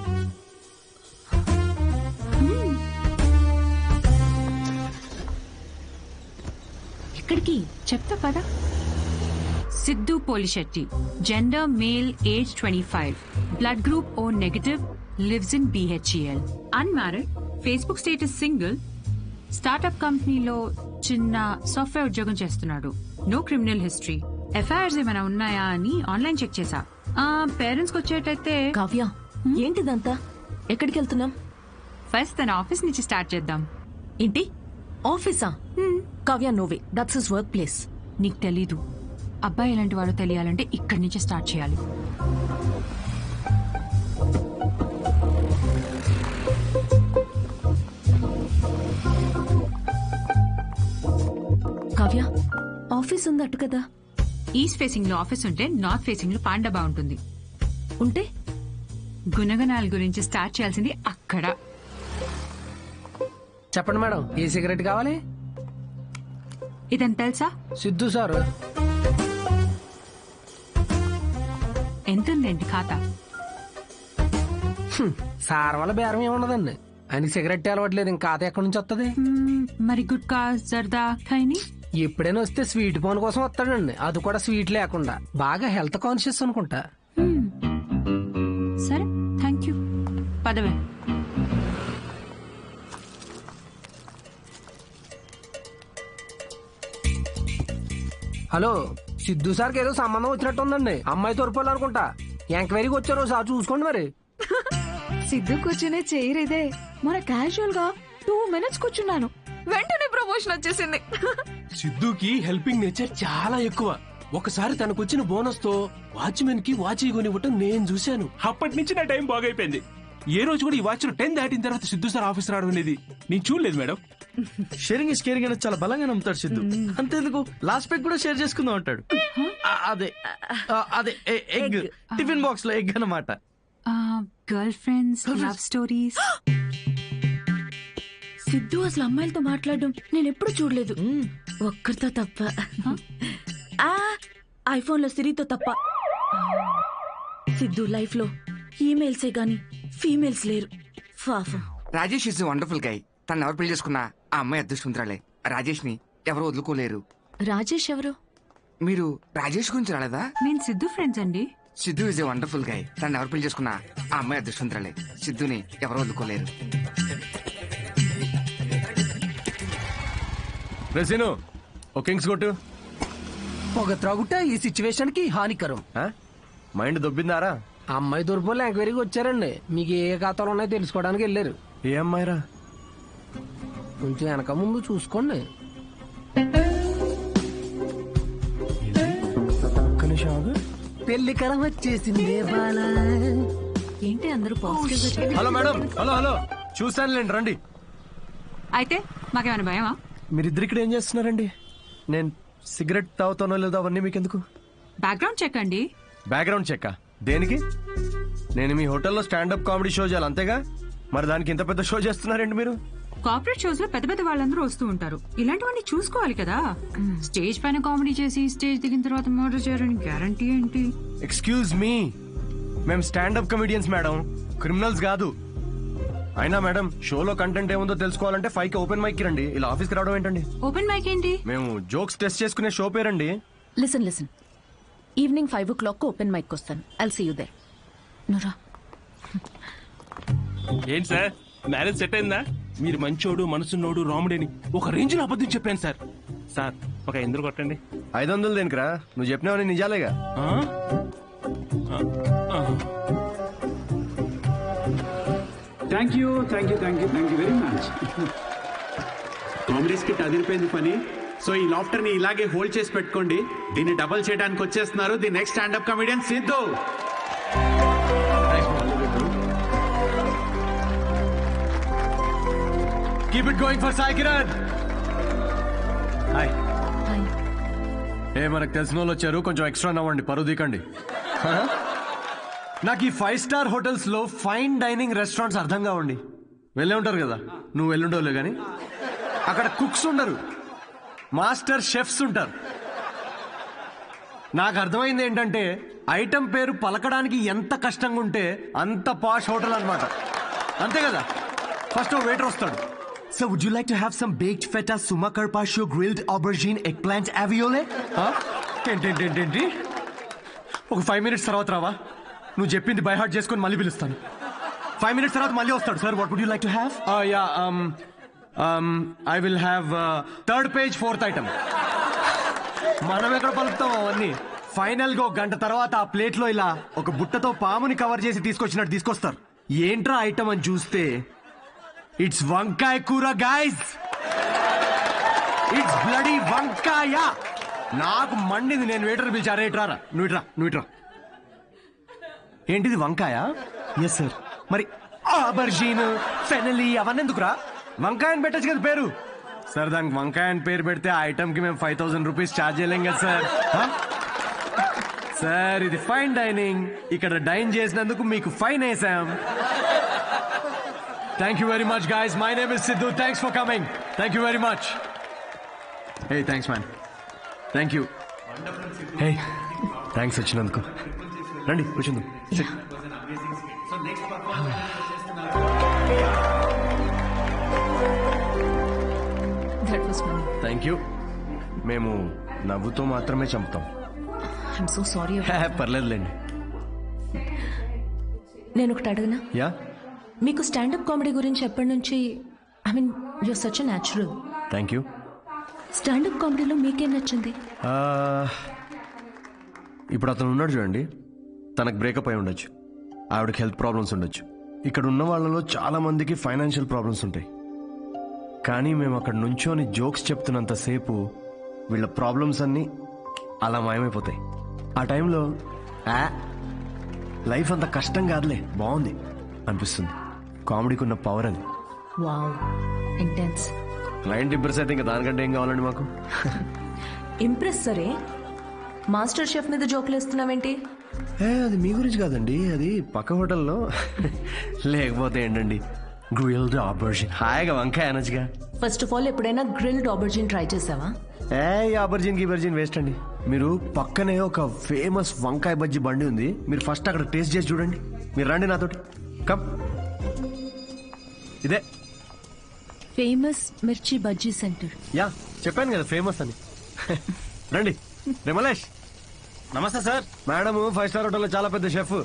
ఎక్కడికి చెప్తా పదా. Siddhu Polishetty, gender male, age 25, blood group O negative, lives in BHEL, unmarried, Facebook status single, startup కంపెనీలో చిన్న సాఫ్ట్వేర్ ఉద్యోగం చేస్తున్నాడు. No criminal history. ఎఫ్ఐఆర్స్ ఏమైనా ఉన్నాయా అని ఆన్లైన్ చెక్ చేశా. పేరెంట్స్ కి వచ్చేటైతే. కావ్య, ఏంటిదంతా? ఎక్కడికి వెళ్తున్నాం? ఫస్ట్ తన ఆఫీస్ నుంచి స్టార్ట్ చేద్దాం. ఏంటి ఆఫీసా? Kavya, no way, that's his work place. నీకు తెలీదు. అబ్బాయి ఎలాంటి వాడో తెలియాలంటే ఇక్కడి నుంచి స్టార్ట్ చేయాలి. కావ్య, ఆఫీస్ ఉంది అటు కదా. ఈస్ట్ ఫేసింగ్ లో ఆఫీస్ ఉంటే నార్త్ ఫేసింగ్ లో పాండా బాగుంటుంది. ఉంటే గుణగణాల గురించి స్టార్ట్ చేయాల్సింది అక్కడ. చెప్పండి మేడం, ఏ సిగరెట్ కావాలి? ఇదని తెలుసా? సిద్ధు సార్. ఎంతుందండి ఖాతా? సార్ వల్ల బేరం ఏమున్నదండి. ఆయనకి సిగరెట్ అలవట్లేదు, ఇంకా ఖాతా ఎక్కడి నుంచి వస్తుంది? మరి గుట్కా, జర్దా, ఖైని ఎప్పుడైనా వస్తే స్వీట్ పోన్ కోసం వస్తాడండి, అది కూడా స్వీట్ లేకుండా. బాగా హెల్త్ కాన్షియస్ అనుకుంటా. సరే, థ్యాంక్ యూ. పదవే. హలో, సిద్ధు సార్కి ఏదో సంబంధం వచ్చినట్టు ఉందండి. అమ్మాయి తోరుకోవాలనుకుంటా. ఎంక్వైరీకి వచ్చారు, సార్ చూసుకోండి మరి. సిద్ధు కూర్చునే చైర్ ఇదే. మన క్యాజువల్ గా 2 minutes కూర్చున్నాను, వెంటనే ప్రమోషన్ వచ్చేసింది. సిద్ధుకి హెల్పింగ్ నేచర్ చాలా ఎక్కువ. ఒకసారి తనకు వచ్చిన బోనస్ తో వాచ్మెన్ కి వాచ్ కొనివ్వటం నేను చూశాను. అప్పటి నుంచి నా టైం బాగైపోయింది. ఏ రోజు కూడా ఈ వాచ్ 10 దాటిన తర్వాత సిద్ధు సార్ ఆఫీస్ రావడం అనేది నేను చూడలేదు మేడం. షేరింగ్ ఇస్ కేరింగ్ అనేది చాలా బలంగా నమ్ముతాడు సిద్ధు. అంతేందుకు లాస్ట్ పెగ్ కూడా షేర్ చేసుకుందాం అంటాడు. అదే అదే ఎగ్, టిఫిన్ బాక్స్ లో ఎగ్ అన్నమాట. Girl friends, love stories. Siddhu అసలు అమ్మాయిలతో మాట్లాడడం నేను ఎప్పుడు చూడలేదు, ఒక్కరితో తప్ప. ఐఫోన్ లో సిరితో తప్ప. సిద్ధు లైఫ్ లో ఈమెయిల్సే గాని ఫీమేల్స్ లేరు. Rajesh is wonderful guy. తను ఎవరు పెళ్లి చేసుకున్నా ఆ అమ్మాయి అదృష్టవంతురాలే. రాజేష్ ని ఎవరు వదులుకోలేరు. రాజేష్ ఎవరు? మీరు రాజేష్ గురించి రాలేదా? నేను సిద్ధు ఫ్రెండ్స్ అండి. Siddhu is a wonderful guy. తను ఎవరు పెళ్లి చేసుకున్నా ఆ అమ్మాయి అదృష్టవంతురాలే. సిద్ధుని ఎవరు వదులుకోలేరు. రెసిను ఓ కింగ్స్ కొట్టు. పొగ త్రాగుట ఈ సిచ్యువేషన్ కి హానికరం. మైండ్ దొబ్బిందారా? అమ్మాయి తూర్పులో ఎంక్వైరీకి వచ్చారండి. మీకు ఏ ఖాతాలు ఉన్నాయో తెలుసుకోవడానికి వెళ్ళారు. ఏ అమ్మాయిరా? కొంచెం వెనక ముందు చూసుకోండి. పెళ్లికరం వచ్చేసింది. ఏంటి అందరూ పాజిటివ్ గా? హలో మేడం, హలో హలో, చూసానులేండి, రండి. అయితే మాకేమైనా భయమా? మీరిద్దరు ఇక్కడ ఏం చేస్తున్నారండి? నేను సిగరెట్ తాగుతానో లేదో అవన్నీ మీకెందుకు? బ్యాక్గ్రౌండ్ చెక్ అండి. బ్యాక్గ్రౌండ్ చెక్ దేనికి? నేను మీ హోటల్లో స్టాండప్ కామెడీ షో చేయాలి అంతేగా? మరి దానికి ఇంత పెద్ద షో చేస్తున్నారండి మీరు? కార్పొరేట్ షోస్ లో పెద్ద పెద్ద వాళ్ళందరూ వస్తూ ఉంటారు. ఇలాంటివన్నీ చూసుకోవాలి కదా. స్టేజ్ పైన కామెడీ చేసి స్టేజ్ దిగిన తర్వాత మర్డర్ చేయడానికి గ్యారంటీ ఏంటి? ఎక్స్క్యూజ్ మీ, మేము స్టాండప్ కమెడియన్స్ మేడం, క్రిమినల్స్ కాదు. అయినా మేడం, షోలో కంటెంట్ ఏముందో తెలుసుకోవాలంటే 5కి ఓపెన్ మైక్ రండి. ఇలా ఆఫీస్కి రావడం ఏంటండి? ఓపెన్ మైక్ ఏంటి? మేము జోక్స్ టెస్ట్ చేసుకునే షో పేరండి. Listen, evening 5 o'clock open mic వస్తాను. I'll see you there. నురా ఏంటి సార్, మ్యారేజ్ సెట్ అయిందా? మీరు మంచోడు, మనసున్నోడు, రాముడేని ఒక రేంజ్ లో అబద్ధం చెప్పాను సార్. సార్ ఒక 500 కొట్టండి. 500 దేనికిరా? నువ్వు చెప్పినావని నిజాలేగా. Thank you very much. Comedy skit అదిరిపోయింది పని. సో ఈ లాఫ్టర్ ని ఇలాగే హోల్డ్ చేసి పెట్టుకోండి. దీన్ని డబల్ చేయడానికి వచ్చేస్తున్నారు the next standup comedian Siddhu. Keep it going for Sai Kiran. Hi. మనకు తెలిసిన వాళ్ళు వచ్చారు, కొంచెం ఎక్స్ట్రా నవ్వండి, పరువు దీకండి. నాకు ఈ 5 స్టార్ హోటల్స్ లో ఫైన్ డైనింగ్ రెస్టారెంట్స్ అర్థం కావండి. వెళ్ళే ఉంటారు కదా, నువ్వు వెళ్ళుండవులే కానీ. అక్కడ కుక్స్ ఉండరు, మాస్టర్ షెఫ్స్ ఉంటారు. నాకు అర్థమైంది ఏంటంటే ఐటమ్ పేరు పలకడానికి ఎంత కష్టంగా ఉంటే అంత పాష్ హోటల్ అన్నమాట. అంతే కదా. ఫస్ట్ వెయిటర్ వస్తాడు. So would you like to have some baked feta, suma carpaccio, grilled aubergine, eggplant, aviole? ఏంటి ఒక 5 minutes తర్వాత రావా? నువ్వు చెప్పింది బై హార్ట్ చేసుకొని మళ్ళీ పిలుస్తాను. 5 minutes తర్వాత మళ్ళీ వస్తాడు. Sir what would you like to have? I will have 3rd page 4th item. మనం ఎక్కడ పలుకుతాం అవన్నీ. ఫైనల్ గా 1 గంట తర్వాత ఆ ప్లేట్ లో ఇలా ఒక బుట్టతో పాముని కవర్ చేసి తీసుకొచ్చినట్టు తీసుకొస్తారు. ఏంట్రా ఐటమ్ అని చూస్తే ఇట్స్ వంకాయ కూర గైస్. ఇట్స్ బ్లడీ వంకాయ. నాకు మండింది. నేను వెయిటర్ పిలిచా, రే ఇట్రా, నువ్వు ఇట్రా. ఏంటిది వంకాయ? Yes sir. మరి ఆబర్జీన్, ఫెనలీ అవన్నీ ఎందుకురా? వంకాయ అని పెట్టచ్చు కదా పేరు. సార్ దానికి వంకాయ అని పేరు పెడితే ఆ ఐటమ్ కి మేము 5,000 రూపీస్ ఛార్జ్ చేయలేం కదా సార్. సార్ ఇది ఫైన్ డైనింగ్, ఇక్కడ డైన్ చేసినందుకు మీకు ఫైన్ వేసాం. Thank you very much, guys. My name is Sidhu. Thanks for coming. Thank you very much. Hey, thanks, man. Thank you. Hey, thanks వచ్చినందుకు. రండి కూర్చుందాం. Thank you. మేము నవ్వుతో మాత్రమే చంపుతాం. I'm so sorry. పర్లేదులేండి. నేను ఒకటి అడగనా? యా. మీకు స్టాండప్ కామెడీ గురించి ఎప్పటి నుంచి, I mean you're such a natural. Thank you. Standup కామెడీలో మీకేం నచ్చింది? ఇప్పుడు అతను ఉన్నాడు చూడండి, తనకు బ్రేకప్ అయి ఉండొచ్చు, ఆవిడకి హెల్త్ ప్రాబ్లమ్స్ ఉండొచ్చు. ఇక్కడ ఉన్న వాళ్ళలో చాలా మందికి ఫైనాన్షియల్ ప్రాబ్లమ్స్ ఉంటాయి. కానీ మేము అక్కడ నుంచోని జోక్స్ చెప్తున్నంతసేపు వీళ్ళ ప్రాబ్లమ్స్ అన్నీ అలా మాయమైపోతాయి. ఆ టైంలో లైఫ్ అంత కష్టం కాదులే, బాగుంది అనిపిస్తుంది. కామెడీకి ఉన్న పవర్ అది. Wow, intense. క్లయింట్ ఇంప్రెస్ అయితే ఇంకా దానికంటే ఏం కావాలండి మాకు? ఇంప్రెస్ సరే, మాస్టర్ షెఫ్ మీద జోకులు వేస్తున్నావేంటి? అది మీ గురించి కాదండి, అది పక్క హోటల్లో. లేకపోతే ఏంటండి, గ్రిల్డ్ ఆబర్జిన్, హాయిగా వంకాయ అనొచ్చుగా. ఫస్ట్ ఆఫ్ ఆల్ ఎప్పుడైనా గ్రిల్డ్ ఆబర్జిన్ ట్రై చేసావా? ఆబర్జిన్ గిబర్జిన్ వేస్ట్ అండి. మీరు పక్కనే ఒక ఫేమస్ వంకాయ బజ్జీ బండి ఉంది, మీరు ఫస్ట్ అక్కడ టేస్ట్ చేసి చూడండి. మీరు రండి నాతోటి, కమ్. ఇదే ఫేమస్ మిర్చి బజ్జీ సెంటర్. యా, చెప్పాను కదా ఫేమస్ అని. రండి. రిమలేష్. నమస్తే సార్. మేడం 5 స్టార్ హోటల్లో చాలా పెద్ద షెఫ్.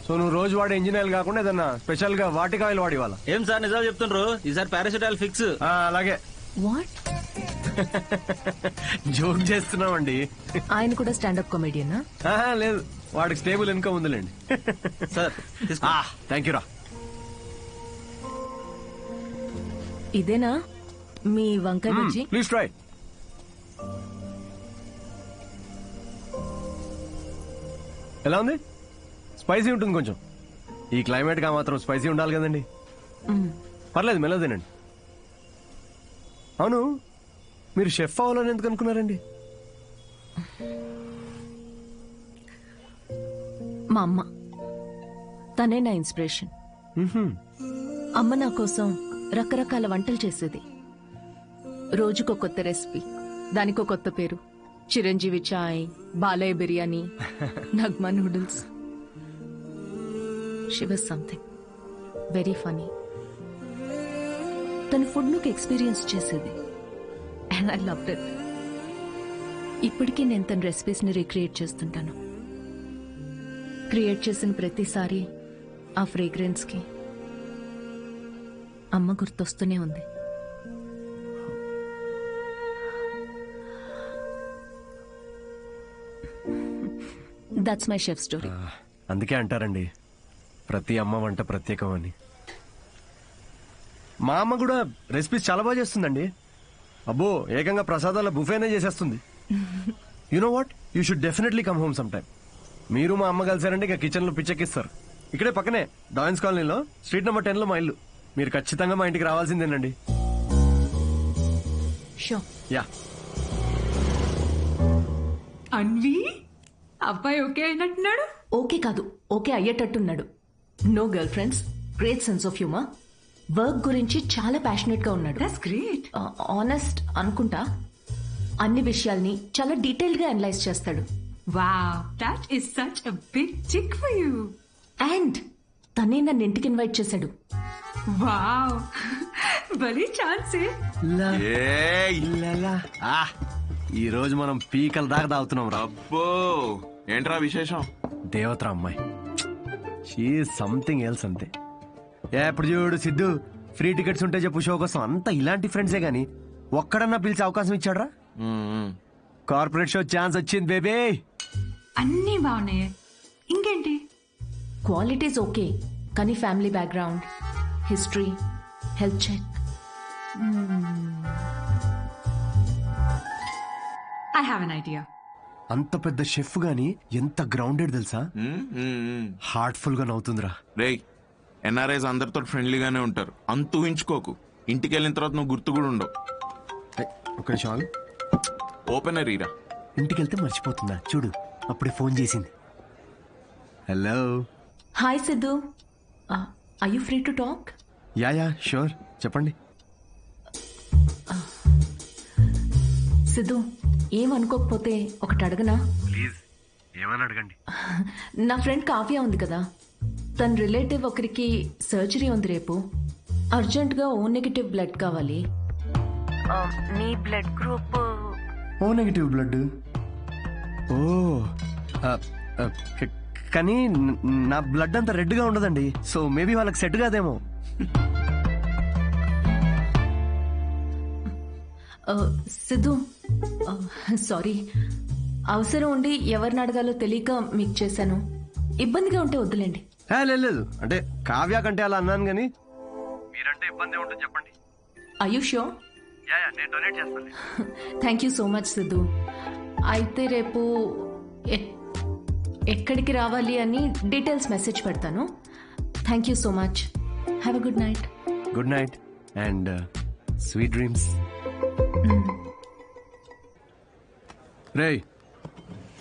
సో నువ్వు రోజు వాడే ఇంజిన్ కాకుండా ఏదన్నా స్పెషల్ గా వాటికి ఆయిల్ వాడి వాళ్ళ. ఏం సార్ నిజాలు చెప్తుండ్రు? ఈసారి పారాసిటాల్ ఫిక్స్. అలాగే. వాట్? జోక్ చేస్తున్నామండి. ఆయన కూడా స్టాండప్ కామెడియనా? లేదు, వాడికి స్టేబుల్ ఇన్కమ్ ఉందిలేండి. సార్ థ్యాంక్ యూ రా. ఇదేనా మీ వంకాయ బజ్జీ? Please try. ఎలా ఉంది? స్పైసీ ఉంటుంది కొంచెం. ఈ క్లైమేట్ గా మాత్రం స్పైసీ ఉండాలి కదండి. పర్లేదు, మెల్లగా తినండి. అవును, మీరు షెఫ్ అవ్వాలని ఎందుకు అనుకున్నారండి? మా అమ్మ, తనే నా ఇన్స్పిరేషన్. అమ్మ నా కోసం రకరకాల వంటలు చేసేది. రోజుకో కొత్త రెసిపీ, దానికో కొత్త పేరు. Chiranjeevi chai, Balayya biryani, Nagma noodles. She was something very funny. తన ఫుడ్ ను ఎక్స్పీరియన్స్ చేసేది, అండ్ ఐ లవ్డ్ ఇట్. ఇప్పటికీ నేను తన రెసిపీస్ ని రీక్రియేట్ చేస్తుంటాను. క్రియేట్ చేసిన ప్రతిసారి ఆ ఫ్రేగ్రెన్స్ కి అమ్మ గుర్తొస్తూనే ఉంది. That's my chef story. అందుకే అంటారండి ప్రతి అమ్మ వంట ప్రత్యేకం అని. మా అమ్మ కూడా రెసిపీస్ చాలా బాగా చేస్తుందండి. అబ్బో, ఏకంగా ప్రసాదాల బుఫేనే చేసేస్తుంది. You know what, you should definitely come home some time. మీరు మా అమ్మ కలిసారంటే ఇక కిచెన్ లో పిచ్చెక్కిస్తారు. ఇక్కడే పక్కనే డాయన్స్ కాలనీలో స్ట్రీట్ నెంబర్ 10 లో మా ఇల్లు. మీరు ఖచ్చితంగా మా ఇంటికి రావాల్సిందేనండి. షూర్. యా. అన్వి అబ్బాయి ఓకే అయినట్టున్నాడు. ఓకే కాదు, ఓకే అయ్యేటట్టున్నాడు. No girlfriends, great sense of humour, work గురించి చాలా ప్యాషనెట్ గా ఉన్నాడు. That's great. ఆనెస్ట్ అనుకుంటా. అన్ని విషయాల్ని చాలా డీటెయిల్ గా అనలైజ్ చేస్తాడు. Wow, that is such a big tick for you. And తనే నన్ను ఇంటికి ఇన్వైట్ చేశాడు. వావ్, భలే ఛాన్సే. ఈ రోజు మనం పీకల దాకా తాగుతున్నాం రా. అబ్బో ఏంట్రా విశేషం? దేవతరా అమ్మాయి, షీ సంథింగ్ ఎల్స్ అంతే. ఎప్పుడు చూడు సిద్ధు, ఫ్రీ టికెట్స్ ఉంటే చెప్పు షో కోసం. అంతా ఇలాంటి ఫ్రెండ్సే గానీ ఒక్కడన్నా పిలిచే అవకాశం ఇచ్చాడ్రా? కార్పొరేట్ షో ఛాన్స్ వచ్చింది బేబీ. అన్నీ బాగున్నాయి, ఇంకేంటి? క్వాలిటీస్ ఓకే, కానీ family background, history, health check. I have an idea. అంత పెద్ద షెఫ్ గానీ ఎంత గ్రౌండెడ్ తెలుసా? హార్ట్ఫుల్ గా నవ్వుతుందిరా. రేయ్, ఎన్ఆర్ఐస్ అందరితో ఫ్రెండ్లీగానే ఉంటారు, అంత ఊహించుకోకు. ఇంటికి వెళ్ళిన తర్వాత నువ్వు గుర్తు కూడా ఉండవు. ఒక నిమిషం ఓపెనర్ ఈరా. ఇంటికి వెళ్తే మర్చిపోతుందా చూడు, అప్పుడే ఫోన్ చేసింది. Hello. Hi Siddhu, are you free to talk? Yeah sure, చెప్పండి. సిద్ధు, ఏమనుకోకపోతే ఒకటి అడగనా? ప్లీజ్, ఏమని అడగండి. నా ఫ్రెండ్ కావ్య ఉంది కదా, తన రిలేటివ్ ఒకరికి సర్జరీ ఉంది రేపు. అర్జెంట్గా ఓ నెగిటివ్ బ్లడ్ కావాలి. నీ blood group O negative blood. ఓ కానీ నా బ్లడ్ అంత రెడ్ గా ఉండదండి, సో మేబీ వాళ్ళకి సెట్ కాదేమో. సిద్ధు, సారీ, అవసరం ఉండి ఎవరిని అడగాలో తెలియక మీకు చేశాను. ఇబ్బందిగా ఉంటే వద్దులేండి. లేదు, అంటే కావ్య కంటే అలా అన్నాను కానీ మీరంటే ఇబ్బంది ఉంటుంది చెప్పండి. Are you sure? నేను డొనేట్ చేస్తాను. Thank you so much Siddhu. అయితే రేపు ఎక్కడికి రావాలి అని డీటెయిల్స్ మెసేజ్ పెడతాను. Thank you so much. Have a good night. Good night and sweet dreams. రేయ్,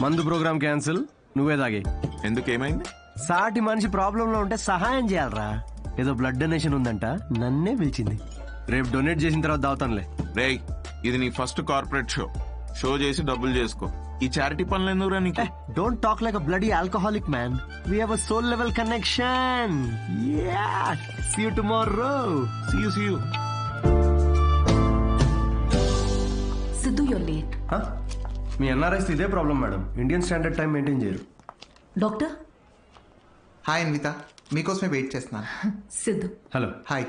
మందు ప్రోగ్రామ్ క్యాన్సిల్, నువ్వే తాగే. ఎందుకు, ఏమైంది? సాటి మనిషి ప్రాబ్లంలో ఉంటే సహాయం చేయాలరా. ఏదో బ్లడ్ డొనేషన్ ఉందంట, నన్నే పిలిచింది. రేపు డొనేట్ చేసిన తర్వాత దావుతానులే. రేయ్, ఇది నీ ఫస్ట్ కార్పొరేట్ షో చేసి డబ్బులు చేసుకో. ఈ చారిటీ పనులు ఎందుకురా నీకు? Don't talk like a bloody alcoholic man. We have a soul level connection. Ya, see you tomorrow. See you. Siddhu, you're late. మీ ఎన్ఆర్ఐస్ ఇదే problem madam, Indian standard time maintain చేయరు. డాక్టర్. హాయ్ అన్విత, మీకోసమే wait చేస్తున్నాను. Siddhu. Hello. Hi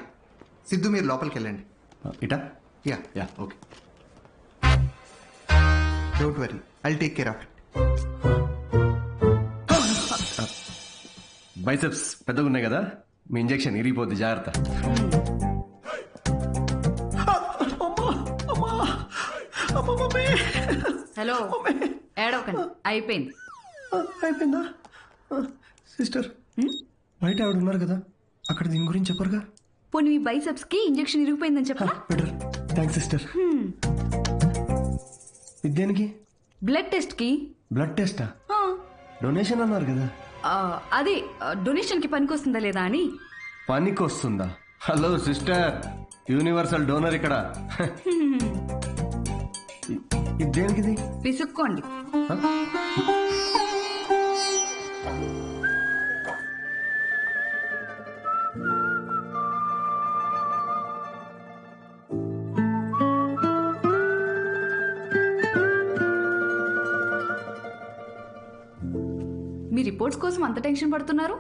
Siddhu, మీరు లోపలికి వెళ్ళండి. ఇటా? Ya okay. Don't worry, I'll take care of it. Biceps పెద్దగా ఉన్నాయి కదా, మీ ఇంజెక్షన్ ఇరిగిపోద్ది, జాగ్రత్త. హలో, ఏడవకండి, అయిపోయింది. అయిపోయిందా? సిస్టర్, బయట ఆవిడ ఉన్నారు కదా, అక్కడ దీని గురించి చెప్పరుగా? పోనీ మీ బైసెప్స్ కి ఇంజెక్షన్ ఇరిగిపోయిందని చెప్పరా? బెటర్. Thanks sister. దేనికి? బ్లడ్ టెస్ట్ కి. బ్లడ్ టెస్టా? డొనేషన్ అన్నారు కదా. అదే డొనేషన్ కి పనికొస్తుందా లేదా అని. పనికొస్తుందా? హలో సిస్టర్, యూనివర్సల్ డోనర్ ఇక్కడ. దేనికిది? విసుక్కోండి. మీ రిపోర్ట్స్ కోసం అంత టెన్షన్ పడుతున్నారు?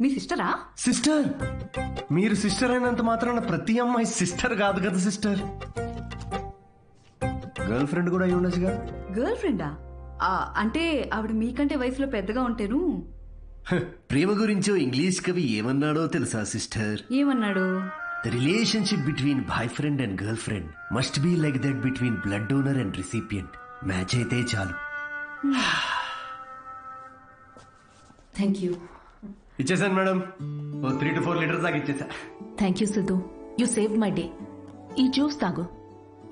మీ సిస్టరా? సిస్టర్? మీరు సిస్టర్ అయినంత మాత్రాన ప్రతి అమ్మాయి సిస్టర్ కాదు కదా సిస్టర్. గర్ల్ ఫ్రెండ్ కూడా అయి ఉండొచ్చుగా. గర్ల్ ఫ్రెండా? అంటే ఆవిడ మీకంటే వయసులో పెద్దగా ఉంటేను. ప్రేమ గురించో ఇంగ్లీష్ కవి ఏమన్నాడో తెలుసా సిస్టర్? ఏమన్నాడు? The relationship between boyfriend and girlfriend must be like that between blood donor and recipient. Match అయితే చాలు. Thank you. ఇచ్చేసాను మేడం, 3 to 4 లీటర్స్ దాకా ఇచ్చేసా. Thank you Siddhu, you save my day. ఈ జ్యూస్ తాగు,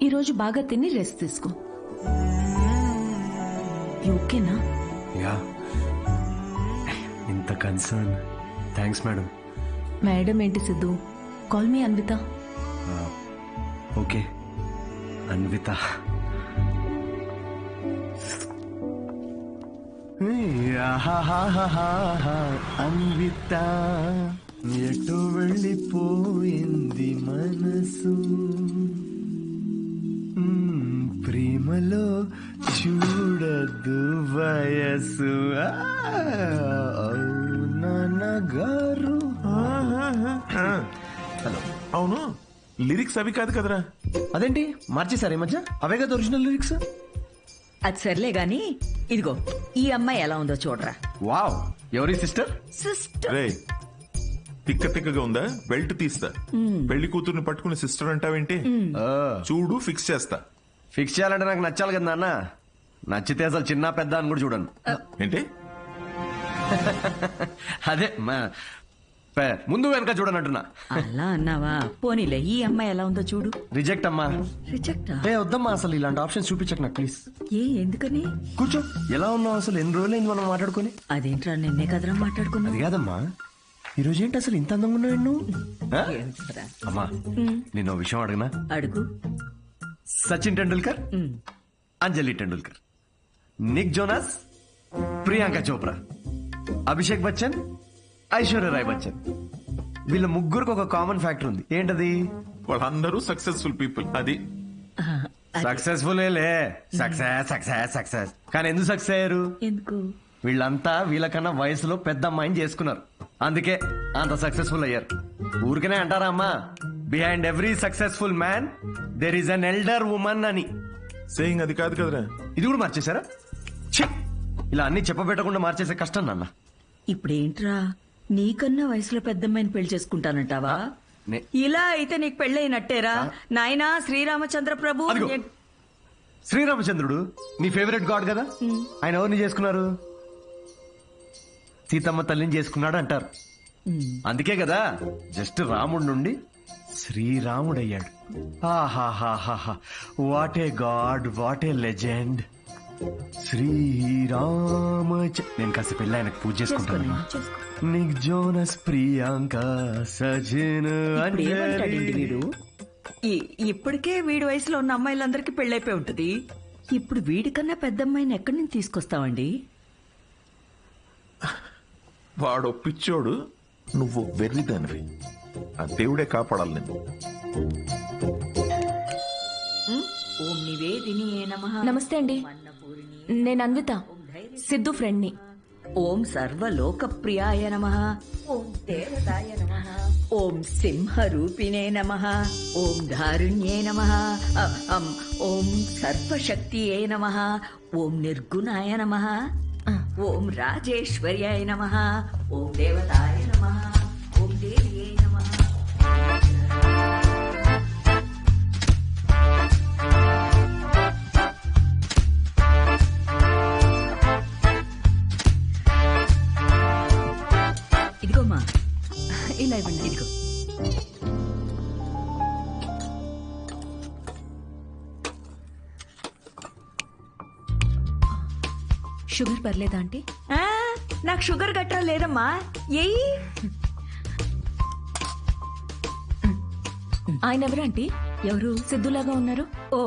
ఈరోజు బాగా తిని రెస్ట్ తీసుకో. ఓకేనా? యా, ఇంత కన్సర్న్. Thanks madam. మేడం ఏంటి Siddhu? Call me Anvitha. Okay Anvitha. Anvitha ఎటు వెళ్ళిపోయింది మనసు, ప్రేమలో చూడదు వయసు. నాన్నగారు. హలో, అవును లిరిక్స్ అవి కాదు కదరా? అదేంటి మార్చేశారు ఈ మధ్య? అవే కదా ఒరిజినల్ లిరిక్స్. అది సర్లే గాని ఇదిగో ఈ అమ్మాయి ఎలా ఉందో చూడరా. వావ్, ఎవరి సిస్టర్? సిస్టర్. రే తిక్క తిక్కగా ఉందా? బెల్ట్ తీస్తా. పెళ్లి కూతుర్ని పట్టుకుని సిస్టర్ అంటావేంటి? చూడు ఫిక్స్ చేస్తా. ఫిక్స్ చేయాలంటే నాకు నచ్చాలి కదా నాన్న. నచ్చితే అసలు చిన్న పెద్ద అని కూడా చూడను. ఏంటి? అదే ముందు వెనక చూడనంటున్నా. అలా అన్నావా? పోనీలే, ఈ అమ్మాయి ఎలా ఉందో చూడు. రిజెక్ట్ అమ్మా. రిజెక్ట్? వద్దమ్మా, అసలు ఇలాంటి ఆప్షన్స్ చూపించక నాకు ప్లీజ్. ఎందుకని? కూర్చో. ఎలా ఉన్నావు అసలు? ఎన్ని రోజులైంది మనం మాట్లాడుకుని? అదేంట్రా, నిన్నే కదరా మాట్లాడుకున్నా. అది కాదమ్మా, ఈ రోజు ఏంటి అసలు ఇంత అందంగా ఉన్నావు నువ్వు? అమ్మా నేను ఓ విషయం అడగనా? అడుగు. సచిన్ టెండూల్కర్, అంజలి టెండూల్కర్, నిక్ జోనాస్, ప్రియాంక చోప్రా, అభిషేక్ బచ్చన్, ఐశ్వర్య రాయ్ బచ్చన్, వీళ్ళ ముగ్గురికి ఒక కామన్ ఫ్యాక్టర్ ఉంది. ఏంటది? వాళ్ళందరూ సక్సెస్ఫుల్ పీపుల్. అది సక్సెస్ఫుల్ సక్సెస్ సక్సెస్ సక్సెస్. కానీ ఎందుకు సక్సెస్ అయ్యారు? ఎందుకు? వీళ్ళంతా వీళ్ళకన్నా వయసులో పెద్ద అమ్మాయిని చేసుకున్నారు, అందుకే అంత సక్సెస్ఫుల్ అయ్యారు. ఊరికనే అంటారా అమ్మా, behind every successful man there is an elder woman అని. సేయింగ్ అది కాదు కదరా? ఇది కూడా మార్చేశారా? ఇలా అన్ని చెప్పబెట్టకుండా మార్చేసే కష్టం నాన్న. ఇప్పుడేంట్రా, నీకన్నా వయసులో పెద్దమ్మాయిని పెళ్లి చేసుకుంటానంటావా? ఇలా అయితే నీకు పెళ్ళైనట్టేరా నాయనా. శ్రీరామచంద్ర ప్రభు. శ్రీరామచంద్రుడు నీ ఫేవరెట్ గాడ్ కదా, ఆయన ఎవరిని చేసుకున్నారు? సీతమ్మ తల్లిని చేసుకున్నాడు అంటారు. అందుకే కదా జస్ట్ రాముడి నుండి శ్రీరాముడయ్యాడు. ఆహాహాహా, what a god, what a legend. Srirama. నేను కాస్త పెళ్ళి ఆయనకు పూజ చేసుకుంటాను. నిక్ జోనస్, ప్రియాంక, సజిన్, వీడు ఇప్పటికే వీడి వయసులో ఉన్న అమ్మాయిలందరికీ పెళ్ళైపోయి ఉంటుంది. ఇప్పుడు వీడికన్నా పెద్ద అమ్మాయిని ఎక్కడి నుంచి తీసుకొస్తావండి? వాడు పిచ్చోడు, నువ్వు వెర్రిదానివి. ఆ దేవుడే కాపాడాలి నిన్ను. ఓం నివేదినియే నమః. నమస్తే అండి, నేను అన్విత, సిద్ధు ఫ్రెండ్ని. ఓం సర్వలోకప్రియాయ నమః. ఓం దేవతాయ నమః. ఓం సింహరూపిణే నమః. ఓం ధారుణ్యే నమః. ఓం సర్వశక్తియే నమః. ఓం నిర్గుణాయ నమః. ఓం రాజేశ్వర్యాయ నమః. ఓం దేవతాయ నమః. ఓం దేవ్యే నమః. ఇదిగోమ్మా, ఇలా ఇవ్వండి. ఇదిగో. షుగర్ పర్లేదా ఆంటీ? నాకు షుగర్ గట్రా లేదమ్మా. ఏయ్, ఆయన ఎవరు ఆంటీ? ఎవరు? సిద్ధులాగా ఉన్నారు. ఓ,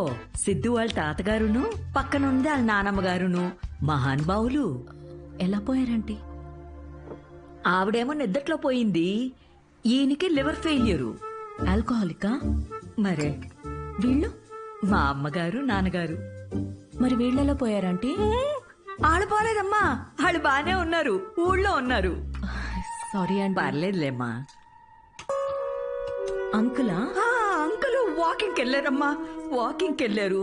సిద్ధు వాళ్ళ తాతగారును, పక్కనుంది వాళ్ళ నానమ్మగారును మహానుభావులు. ఎలా పోయారంటీ? ఆవిడేమో నిద్దట్లో పోయింది, ఈయనకి లివర్ ఫెయిల్యూరు. ఆల్కహాలికా? మరే వీళ్ళు? మా అమ్మగారు, నాన్నగారు. మరి వీళ్ళెలా పోయారంటీ? వాళ్ళు పోలేదమ్మా, వాళ్ళు బానే ఉన్నారు, ఊళ్ళో ఉన్నారు. సారీ అండి. పర్లేదులేమ్మా. అంకులా? అంకుల్ వాకింగ్కి వెళ్ళారమ్మా, వాకింగ్కి వెళ్ళారు.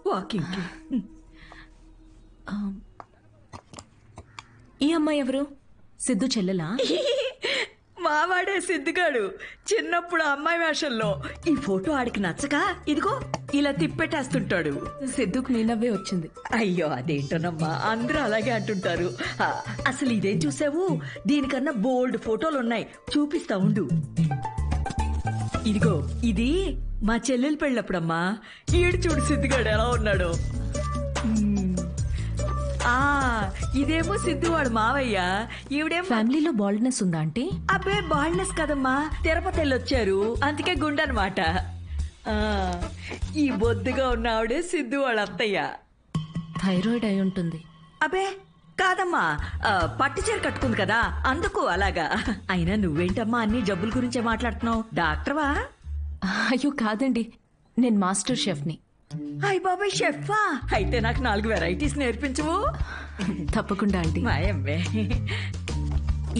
వాకింగ్కి. ఈ అమ్మాయి ఎవరు? సిద్ధు చెల్లెలా? మావాడే సిద్ధుగాడు. చిన్నప్పుడు అమ్మాయి వేషంలో ఈ ఫోటో ఆడికి నచ్చక ఇదిగో ఇలా తిప్పెట్టేస్తుంటాడు. సిద్ధుకు నీ నవ్వే వచ్చింది. అయ్యో అదేంటోనమ్మా, అందరూ అలాగే అంటుంటారు. అసలు ఇదేం చూసావు, దీనికన్నా బోల్డ్ ఫోటోలు ఉన్నాయి, చూపిస్తా ఉండు. ఇదిగో ఇది మా చెల్లెలు పెళ్ళప్పుడమ్మా. ఈడు చూడు సిద్ధుగాడు ఎలా ఉన్నాడు. ఆ ఇదేమో సిద్ధు వాడు మావయ్య, ఈవిడేమో ఫ్యామిలీలో బాల్డ్నెస్ ఉందా అంటే? అబ్బే బాల్నెస్ కదమ్మా, తిరుపతి వెళ్ళొచ్చారు అందుకే గుండనమాట. ఈ బొద్దుగా ఉన్న ఆవిడే సిద్ధు వాళ్ళ అత్తయ్య. థైరాయిడ్ అయి ఉంటుంది. అబ్బే కాదమ్మా, పట్టు చీర కట్టుకుంది కదా అందుకు అలాగా. అయినా నువ్వేంటమ్మా అన్ని జబ్బుల గురించే మాట్లాడుతున్నావు, డాక్టర్వా? అయ్యో కాదండి, నేను మాస్టర్ షెఫ్ని. అయ్య బాబాయ్ షెఫా, అయితే నాకు 4 వెరైటీస్ నేర్పించవు? తప్పకుండా ఆంటీ. మాయమ్మే.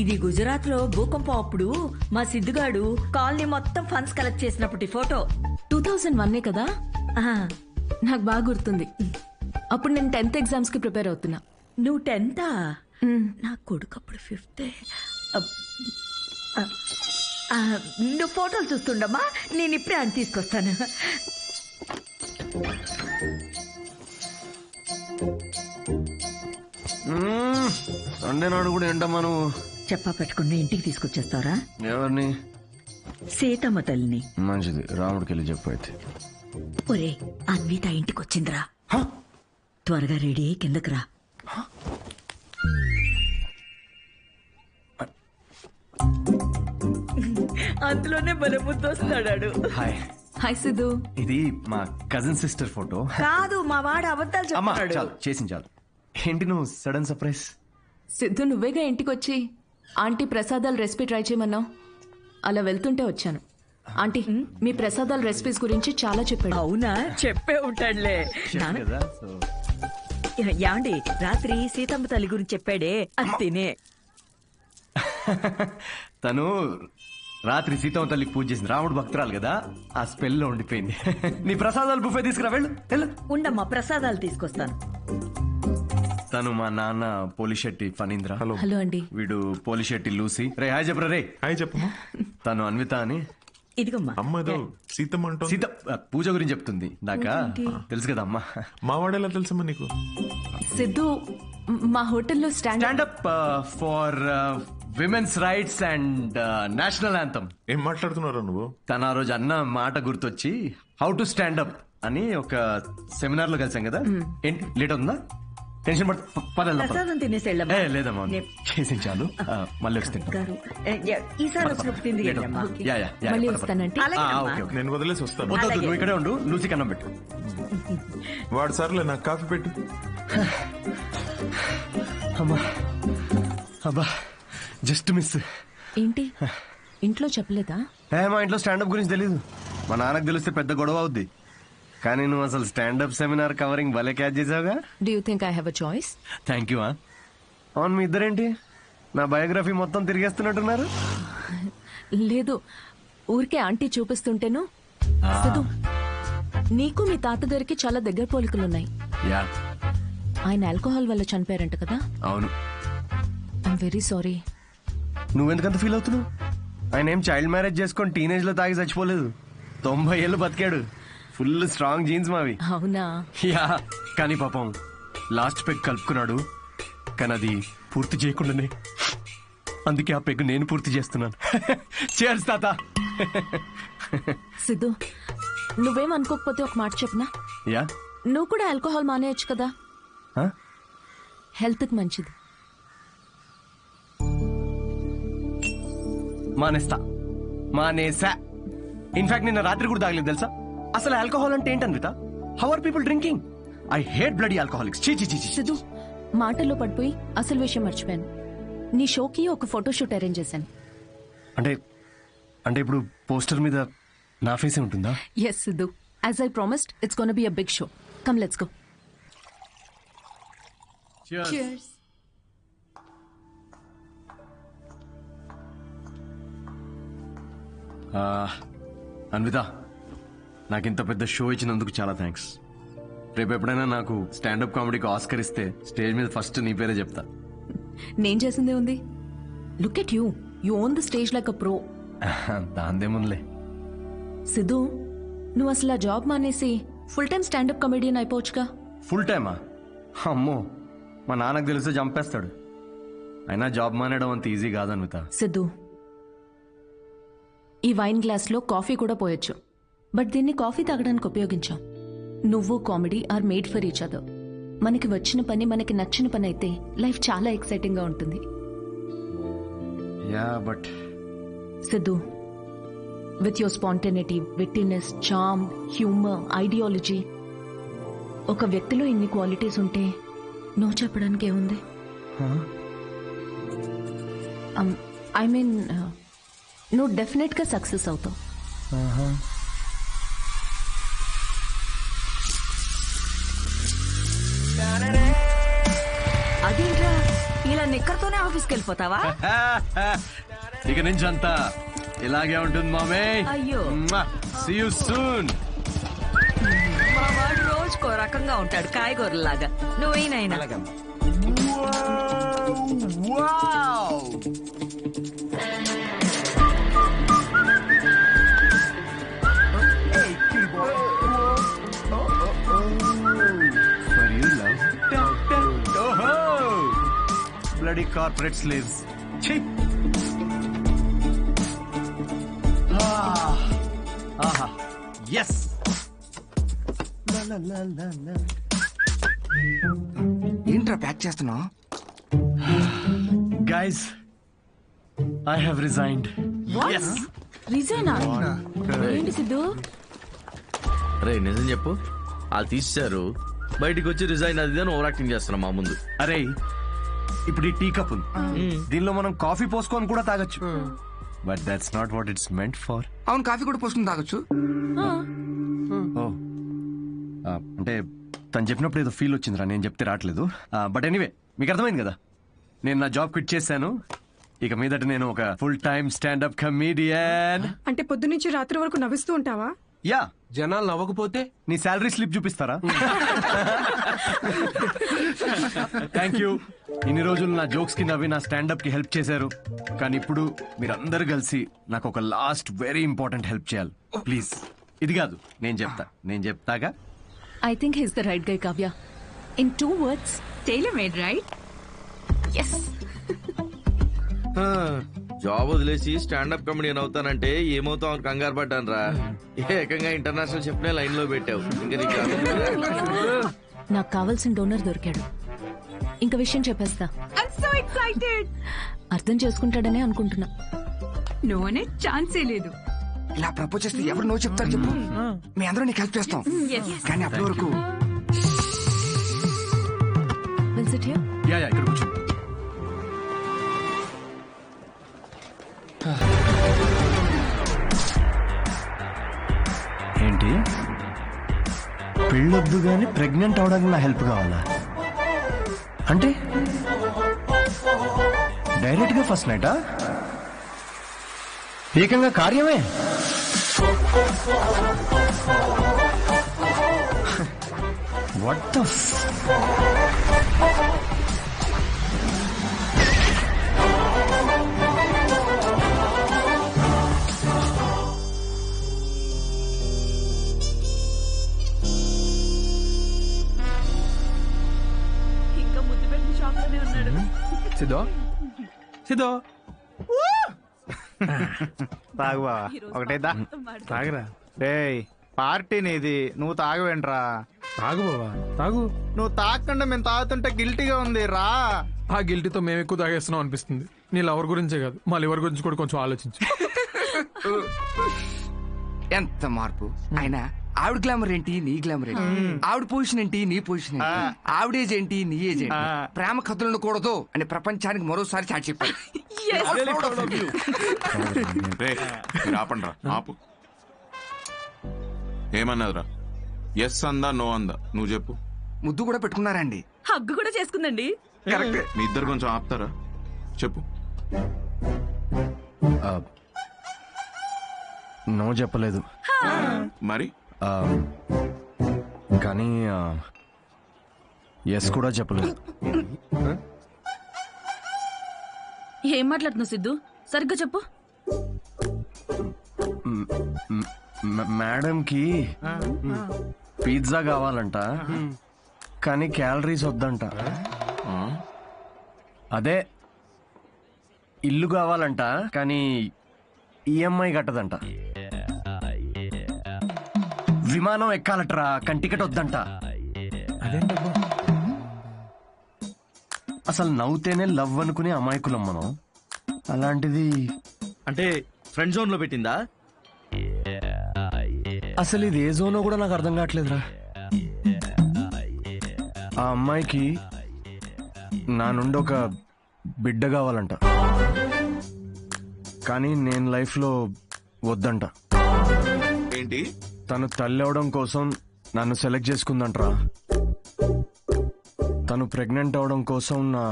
ఇది గుజరాత్ లో భూకంపం అప్పుడు మా సిద్ధుగాడు కాలనీ మొత్తం ఫండ్స్ కలెక్ట్ చేసినప్పటి ఫోటో. 2001 కదా? నాకు బాగా గుర్తుంది. అప్పుడు నేను 10th ఎగ్జామ్స్ కి ప్రిపేర్ అవుతున్నా. నువ్వు 10th? నా కొడుకు అప్పుడు 5th. నువ్వు ఫోటోలు చూస్తుండమ్మా, నేను ఇప్పుడే అని తీసుకొస్తాను. సండే నాడు కూడా ఏంటమ్మా నువ్వు చెప్పా పెట్టుకుని ఇంటికి తీసుకొచ్చేస్తారా? ఎవరిని? సీతమ్మ తల్లిని. మంచిది, రాముడికి వెళ్ళి చెప్పు అయితే. ఒరే అన్విత ఇంటికి వచ్చిందిరా, త్వరగా రెడీ అయ్యి కిందకి రా. అందులోనే బలముద్దు వస్తాడాడు. హాయ్. హాయ్ సిద్ధు. ఇది మా కజిన్ సిస్టర్ ఫోటో. కాదు మా వాడు అబద్ధాలు అమ్మా చెప్తాడు. చాలు, చేసింది చాలు. ఏంటి నువ్వు సడన్ సర్ప్రైజ్? సిద్ధు నువ్వేగా ఇంటికి వచ్చి ఆంటీ ప్రసాదాల రెసిపీ ట్రై చేయమన్నావు, అలా వెళ్తుంటే వచ్చాను. ఆంటీ మీ ప్రసాదాల రెసిపీస్ గురించి చాలా చెప్పాడు. అవునా? చెప్పే ఉంటాడులే. కదా సో యాండి రాత్రి సీతమ్మ తల్లి గురించి చెప్పాడే, అది తినే. తను రాత్రి సీతమ్మ తల్లికి పూజ చేసింది, రాముడు భక్తురాలు కదా, ఆ స్పెల్ లో ఉండిపోయింది. నీ ప్రసాదాలు బుఫే తీసుకురా, వెళ్ళు. ఉండమ్మా ప్రసాదాలు తీసుకొస్తాను. తను మా నాన్న పోలిశెట్టి ఫణీంద్ర. హలో అండి. వీడు పోలిశెట్టి లూసి. రే హాయ్ చెప్పరా. రే హాయ్ చెప్పమ్మా. తను అన్విత అని. ఇదిగమ్మా. అమ్మదో సీతమ్మ అంటూ సీత పూజ గురించి చెప్తుంది. నాకా తెలుసు కదా అమ్మా. మా వాడేలా తెలుసమ్మా నీకు? సిద్ధు మా హోటల్లో standup for women's rights and national anthem. ఏం మాట్లాడుతున్నారా నువ్వు? తను ఆ రోజు అన్న మాట గుర్తొచ్చి హౌ టు స్టాండప్ అని ఒక సెమినార్ లో కలిసాం కదా. ఏంటి లేట్ అవుతుందా? టెన్షన్ ప్రసాదం తినేసి వెళ్ళమ్మా. లేదమ్మా చేసి చాలు, మళ్ళీ వస్తే ఈసారి వచ్చినప్పుడు తింది వెళ్ళమ్మా. మళ్ళీ వస్తానంటే నేను వదిలేసి వస్తాను. వద్దు, నువ్వు ఇక్కడే ఉండు, లూసి కన్నం పెట్టు. వాడు సర్లే నాకు కాఫీ పెట్టు. అబ్బా జస్ట్ మిస్. ఏంటి ఇంట్లో చెప్పలేదా? మా ఇంట్లో స్టాండప్ గురించి తెలీదు. మా నాన్నకు తెలిస్తే పెద్ద గొడవ అవుద్ది. కానీ నువ్వు అసలు స్టాండప్ సెమినార్ కవరింగ్ భలే క్యాచ్ చేసావుగా. Do you think I have a choice? Thank you. అవును మీ ఇద్దరేంటి నా బయోగ్రఫీ మొత్తం తిరిగేస్తున్నట్టున్నారు? లేదు, ఊరికే ఆంటీ చూపిస్తుంటేను. సిద్ధు నీకు మీ తాతగారికి చాలా దగ్గర పోలికలున్నాయి. యా, ఆయన ఆల్కహాల్ వల్ల చనిపోయారంట కదా? అవును. I'm very sorry. నువ్వెందుకంత ఫీల్ అవుతున్నావు? ఆయన ఏం చైల్డ్ మ్యారేజ్ చేసుకొని టీనేజ్ లో తాగి చచ్చిపోలేదు. 90 ఏళ్ళు బతికాడు. ఫుల్ స్ట్రాంగ్ జీన్స్ మావి. అవునా? యా, కానీ పాపం లాస్ట్ పెగ్ కలుపుకున్నాడు, కానీ అది పూర్తి చేయకుండానే. అందుకే ఆ పెగ్ నేను పూర్తి చేస్తున్నాను. చేర్స్ తాత. సిద్ధు నువ్వేం అనుకోకపోతే ఒక మాట చెప్పనా? యా. నువ్వు కూడా ఆల్కహాల్ మానేయచ్చు కదా, హెల్త్ కి మంచిది. మానేసా. ఇన్ఫాక్ట్ నిన్న రాత్రి కూడా తాగలేదు తెలుసా. అసలు ఆల్కహాల్ అంటే ఏంటన్విత? How are people drinking? I hate bloody alcoholics. Siddhu మాటల్లో పడిపోయి అసలు విషయం మర్చిపోయాను. నీ షోకి ఒక ఫోటోషూట్ అరేంజ్ చేశాను. అంటే ఇప్పుడు పోస్టర్ మీద నా ఫేసే ఉంటుందా? Yes Siddhu, as I promised it's gonna be a big show. Come let's go. Cheers. Anvitha, నాకింత పెద్ద షో ఇచ్చినందుకు చాలా థ్యాంక్స్. రేపు ఎప్పుడైనా నాకు స్టాండప్ కామెడీకి ఆస్కర్ ఇస్తే స్టేజ్ మీద ఫస్ట్ నీ పేరే చెప్తా. నేను చేసిందే ఉంది. Look at you, you own the stage like a pro. దాందేముందిలే. సిద్ధు నువ్వు అసలు ఆ జాబ్ మానేసి ఫుల్ టైం స్టాండప్ కమెడియన్ అయిపోవచ్చుగా. ఫుల్ టైమా? అమ్మో, మా నాన్నకు తెలిస్తే చంపేస్తాడు. అయినా జాబ్ మానేయడం అంత ఈజీ కాదన్విత. సిద్ధు ఈ వైన్ గ్లాస్ లో కాఫీ కూడా పోయొచ్చు, బట్ దీన్ని కాఫీ తాగడానికి ఉపయోగించాం. నువ్వు comedy are made for each other. మనకి వచ్చిన పని మనకి నచ్చిన పని అయితే లైఫ్ చాలా ఎక్సైటింగ్ గా ఉంటుంది. Yeah but Siddhu, with your spontaneity, wittiness, charm, humour, ideology, ఒక వ్యక్తిలో ఇన్ని క్వాలిటీస్ ఉంటే నువ్వు చెప్పడానికి ఏముంది? ఐ మీన్ నువ్వు డెఫినెట్ గా సక్సెస్ అవుతావు. అదేంట్రా ఇలా నిక్కర్తోనే ఆఫీస్కి వెళ్ళిపోతావా? ఇక నుంచి అంతా ఇలాగే ఉంటుంది మామే. అయ్యో. See you soon. మా వాడు రోజుకో రకంగా ఉంటాడు, కాయగూరలాగా. నువ్వేనైనా Bloody corporate slaves. Chhi. Aha. Yes. ఏంట్రా ప్యాక్ చేస్తున్నావు? Guys, I have resigned. Yes. రిజైనా? ఏంటి సిద్ధు? రే నిజం చెప్పు, వాళ్ళు తీశారు, బయటికి వచ్చి రిజైన్ అది అని ఓవర్ యాక్టింగ్ చేస్తున్నాం మా ముందు. అరే ఇప్పుడు ఈ టీ కప్ ఉంది, దీనిలో మనం కాఫీ పోసుకొని కూడా తాగొచ్చు. But that's not what it's meant for. అవును, కాఫీ కూడా పోసుకుని తాగొచ్చు. అంటే తను చెప్పినప్పుడు ఏదో ఫీల్ వచ్చిందిరా, నేను చెప్తే రావట్లేదు. బట్ ఎనీవే మీకు అర్థమైంది కదా, నేను నా జాబ్ క్విట్ చేశాను. ఇక మీదట నేను ఒక ఫుల్ టైమ్ స్టాండప్ కమీడియన్. అంటే పొద్దునుంచి రాత్రి వరకు నవ్విస్తూ ఉంటావా? యా. జనాలు నవ్వకపోతే నీ శాలరీ స్లిప్ చూపిస్తారా? Thank you. ఇన్ని రోజులు నా జోక్స్ కి నవ్వి నా స్టాండప్ కి హెల్ప్ చేశారు, కానీ ఇప్పుడు మీరందరూ కలిసి నాకు ఒక లాస్ట్ వెరీ ఇంపార్టెంట్ హెల్ప్ చేయాలి ప్లీజ్. ఇది కాదు, నేను చెప్తాగా. I think he's the right guy, Kavya. In 2 words, tailor-made, right? Yes. Job వదిలేసి స్టాండప్ కమెడియన్ అవుతానంటే ఏమవుతావు అని కంగారు పడ్డాను రా. ఏకంగా ఇంటర్నేషనల్ చెప్పిన లైన్ లో పెట్టావు. ఇంకా నాకు కావాల్సిన డోనర్ దొరికాడు. ఇంకా విషయం చెప్పేస్తా. I'm so excited. అర్థం చేసుకుంటాడనే అనుకుంటున్నా. నో అనే ఛాన్సే లేదు. ఇలా ప్రపోజ్ చేస్తే ఎవరు నో చెప్తారు చెప్పు? మీ అందరూ నీకు హెల్ప్ చేస్తాం, కానీ అప్పటి వరకు ఇక్కడ కూర్చో. ఏంటి పెళ్ళొద్దు గాని ప్రెగ్నెంట్ అవడానికి నా హెల్ప్ కావాలా? అంటే డైరెక్ట్ గా ఫస్ట్ నైటా? ఏకంగా కార్యమే. వాట్ ద ఇంకా ముద్దు పెట్టిన షాప్ లోనే ఉన్నాడు. సిద్ధో తాగు బావా, ఒకటేదా తాగరా. రే పార్టీ నీది, నువ్వు తాగవేంట్రా? తాగు బావా తాగు. నువ్వు తాగకుండా మేము తాగుతుంటే గిల్టీగా ఉంది రా. ఆ గిల్టీతో మేము ఎక్కువ తాగేస్తున్నాం అనిపిస్తుంది. నీ లవర్ గురించే కాదు, మా లివర్ గురించి కూడా కొంచెం ఆలోచించు. ఎంత మార్పు అయినా ఆవిడ గ్లామర్ ఏంటి, నీ గ్లామర్ ఏంటి? ఆవిడ పొజిషన్ ఏంటి, నీ పొజిషన్ ఏంటి? ఆవిడ ఏజ్ ఏంటి, నీ ఏజ్ ఏంటి? ప్రేమ కథలు ఉండకూడదు అని ప్రపంచానికి మరోసారి చాటి చెప్పాడు. ఆపండి రా, ఆపు. ఏమన్నదిరా? ఎస్ అందా నో అందా నువ్వు చెప్పు. ముద్దు కూడా పెట్టుకున్నారండి, హగ్గు కూడా చేసుకుందండి. మీ ఇద్దరు కొంచెం ఆపుతారా? చెప్పు. నో చెప్పలేదు మరి, కానీ ఎస్ కూడా చెప్పలేదు. ఏం మాట్లాడుతున్నావు సిద్ధు? సరిగ్గా చెప్పు. మేడంకి పిజ్జా కావాలంట, కానీ క్యాలరీస్ వద్దంట. అదే ఇల్లు కావాలంట, కానీ ఈఎంఐ కట్టదంట. విమానం ఎక్కాలట్రా, కానీ టికెట్ వద్దంట. అసలు నవ్వుతేనే లవ్ అనుకునే అమాయకులం మనం. అలాంటిది అంటే ఫ్రెండ్ జోన్ లో పెట్టిందా? అసలు ఇది ఏ జోనో కూడా నాకు అర్థం కావట్లేదురా. ఆ అమ్మాయికి నా నుండి ఒక బిడ్డ కావాలంట, కానీ నేను లైఫ్లో వద్దంట. ఏంటి? తను తల్లి అవడం కోసం నన్ను సెలెక్ట్ చేసుకుందంట్రా. తను ప్రెగ్నెంట్ అవడం కోసం నా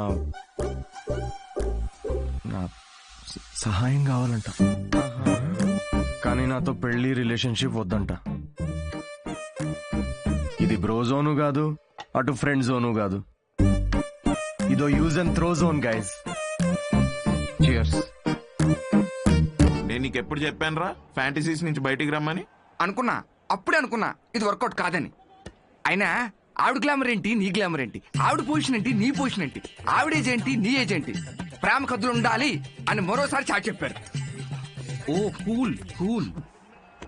సహాయం కావాలంట, కానీ నాతో పెళ్లి రిలేషన్షిప్ వద్దంట. ఇది బ్రో జోను కాదు, అటు ఫ్రెండ్ జోను కాదు, ఇదో use and throw zone guys. Cheers. నేను నీకు ఎప్పుడు చెప్పాను రా ఫ్యాంటసీస్ నుంచి బయటికి రమ్మని? అనుకున్నా, అప్పుడే అనుకున్నా ఇది వర్కౌట్ కాదని. అయినా ఆవిడ గ్లామర్ ఏంటి, నీ గ్లామర్ ఏంటి? ఆవిడ పొజిషన్ ఏంటి, నీ పొజిషన్ ఏంటి? ఆవిడ ఏజ్ ఏంటి, నీ ఏజ్ ఏంటి? ప్రేమ కథలు ఉండాలి అని మరోసారి చాటి చెప్పారు. ఓ కూల్ కూల్.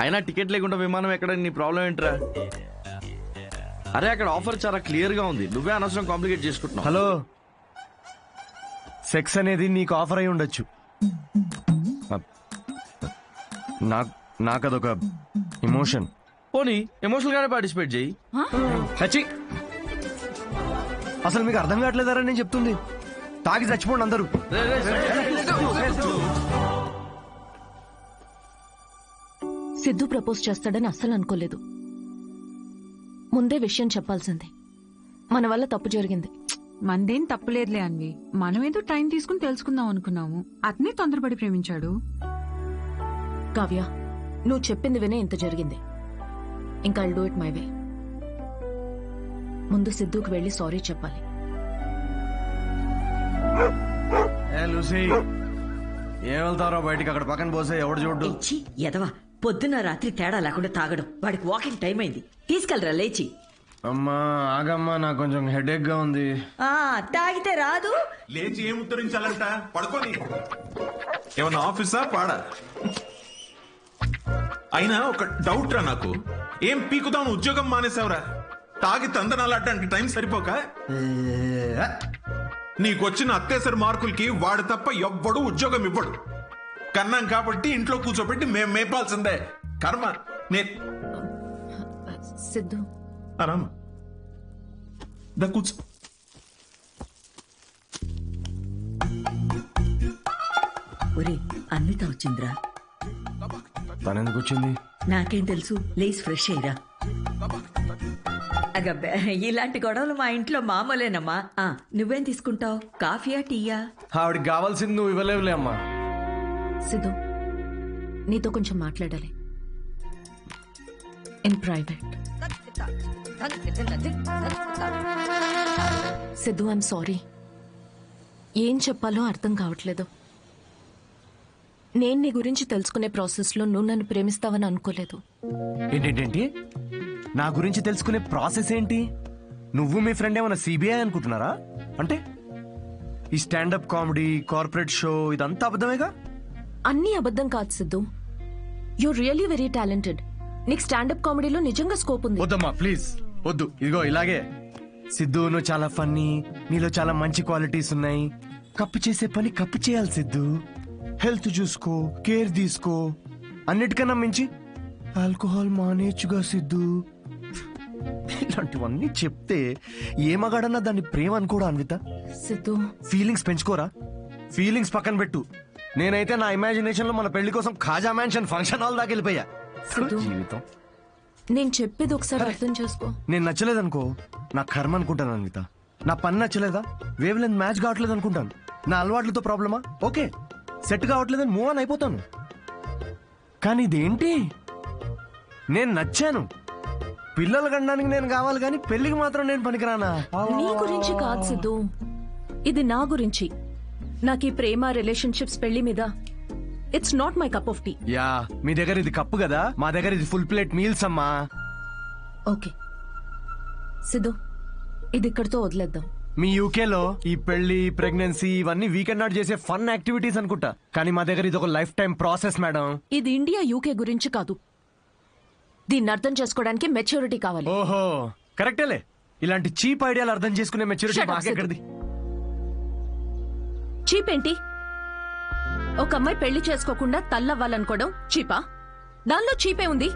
అయినా టికెట్ లేకుండా విమానం ఎక్కడ, నీ ప్రాబ్లం ఏంట్రా? అరే అక్కడ ఆఫర్ చాలా క్లియర్ గా ఉంది, నువ్వే అనవసరం కాంప్లికేట్ చేసుకుంటున్నావు. హలో, సెక్స్ అనేది నీకు ఆఫర్ అయి ఉండొచ్చు, నాకు అదొక ఎమోషన్. పోనీ ఎమోషనల్ గానే పార్టిసిపేట్ చేయి. అసలు మీకు అర్థం కావట్లేదారా నేను చెప్తుంది? తాగి చచ్చిపోండి అందరూ. సిద్ధు ప్రపోజ్ చేస్తాడని అస్సలు అనుకోలేదు. ముందే విషయం చెప్పాల్సింది. మన వల్ల తప్పు జరిగింది. మందేం తప్పులేదులే అన్వి. మనమేదో టైం తీసుకుని తెలుసుకుందాం అనుకున్నాము, అతనే తొందరపడి ప్రేమించాడు. కావ్య, నువ్వు చెప్పింది వినే ఇంత జరిగింది. ఇంకా I'll do it my way. ముందు సిద్ధుకి వెళ్ళి సారీ చెప్పాలి. ఏం వెళ్తారో బయటికి, అక్కడ పక్కన పోసే ఎవడు చూడు. ఎదవా, పొద్దున్న రాత్రి తేడా లేకుండా తాగడం. వాడికి వాకింగ్ టైం అయింది, తీసుకెళ్ళరా లేచి. అమ్మా ఆగమ్మా, నాకు కొంచెం హెడేక్ గా ఉంది. తాగితే రాదు. లేచి ఏం ఉత్తరించాలంట? పడుకోని. ఏమన్నా ఆఫీసా పాడా? అయినా ఒక డౌట్ రా నాకు, ఏం పీకుదాం ఉద్యోగం మానేసావురా? తాగి తందనాలాడడానికి టైం సరిపోక నీకొచ్చిన అత్యవసర మార్కులకి వాడు తప్ప ఎవ్వడు ఉద్యోగం ఇవ్వడు. కన్నాం కాబట్టి ఇంట్లో కూర్చోబెట్టి మేం మేపాల్సిందే. కర్మ. సిద్ధు ఆరామ్ దా కూర్చో. ఒరే, అన్విత వచ్చిందిరా. తనెందుకు వచ్చింది? నాకేం తెలుసు, లేచి ఫ్రెష్ అయ్యిరా. అగబ్బే, ఇలాంటి గొడవలు మా ఇంట్లో మామూలేనమ్మా. నువ్వేం తీసుకుంటావు, కాఫీయా టీయా? ఆవిడికి కావాల్సింది నువ్వు ఇవ్వలేవులే అమ్మా. సిద్ధు, నీతో కొంచెం మాట్లాడాలి, in private. Siddhu, I'm sorry. ఏం చెప్పాలో అర్థం కావట్లేదు. నేను నీ గురించి తెలుసుకునే ప్రాసెస్లో నువ్వు నన్ను ప్రేమిస్తావని అనుకోలేదు. ఏంటేంటి? నా గురించి తెలుసుకునే ప్రాసెస్ ఏంటి? నువ్వు మీ ఫ్రెండ్ ఏమైనా సిబిఐ అనుకుంటున్నారా? అంటే ఈ స్టాండప్ కామెడీ, కార్పొరేట్ షో ఇదంతా అబద్ధమేగా? అన్నీ అబద్ధం కాదు Siddhu. You really very talented. నీకు స్టాండప్ కామెడీలో నిజంగా స్కోప్ ఉంది. వద్దమ్మా ప్లీజ్ వద్దు. ఇదిగో ఇలాగే. సిద్ధు, నువ్వు చాలా ఫన్నీ, నీలో చాలా మంచి క్వాలిటీస్ ఉన్నాయి. కప్పు చేసే పని కప్పు చేయాలి సిద్ధు. హెల్త్ చూసుకో, కేర్ తీసుకో. అన్నిటికన్నా మించి ఆల్కహాల్ మానేచ్చుగా సిద్ధు. ఇలాంటివన్నీ చెప్తే ఏ మగాడన్నా దాన్ని ప్రేమ అనుకోడా అన్విత? సిద్ధు, ఫీలింగ్స్ పెంచుకోరా? ఫీలింగ్స్ పక్కన పెట్టు. నేనైతే నా ఇమాజినేషన్ లో మన పెళ్లి కోసం ఖాజా మ్యాన్షన్ ఫంక్షన్ హాల్ దాకా వెళ్ళిపోయా. జీవితం. నేను చెప్పేది ఒకసారి అర్థం చేసుకో. నేను నచ్చలేదనుకో, నా కర్మ అనుకుంటాను అన్విత. నా పని నచ్చలేదా, వేవ్ లెంత్ మ్యాచ్ కావట్లేదు అనుకుంటాను. నా అలవాట్లతో ప్రాబ్లమా? ఓకే, సెట్ కావట్లేదని మూవ్ ఆన్ అయిపోతాను. కానీ ఇదేంటి, నేను నచ్చాను, పిల్లలు కనడానికి నేను కావాలి, కానీ పెళ్లికి మాత్రం నేను పనికిరానా? నీ గురించి కాదు సిద్ధు, ఇది నా గురించి. నాకు ఈ ప్రేమ, రిలేషన్షిప్స్, పెళ్లి మీద it's not my cup of tea. Ya, మీ దగ్గర ఇది కప్పు కదా, మా దగ్గర ఇది ఫుల్ ప్లేట్ మీల్స్ అమ్మా. ఓకే సిద్ధు, ఇది ఇక్కడితో వదిలేద్దాం. మీ యూకేలో ఈ పెళ్లి, ప్రెగ్నెన్సీ ఇవన్నీ వీకెండ్ నాట్ చేసే ఫన్ యాక్టివిటీస్ అనుకుంటా, కానీ మా దగ్గర ఇది ఒక లైఫ్ టైం ప్రాసెస్ మేడం. ఇది ఇండియా, యూకే గురించి కాదు. దీన్ని అర్థం చేసుకోవడానికి మెచ్యూరిటీ కావాలి. ఓహో కరెక్టేలే. ఇలాంటి చీప్ ఐడియాలు అర్థం చేసుకునే మెచ్యూరిటీ మాకెక్కడిది? చీప్ ఏంటి? ఒక అమ్మాయి పెళ్లి చేసుకోకుండా తల్లవ్వాలనుకోవడం చీపా? దానిలో చీపే ఉంది.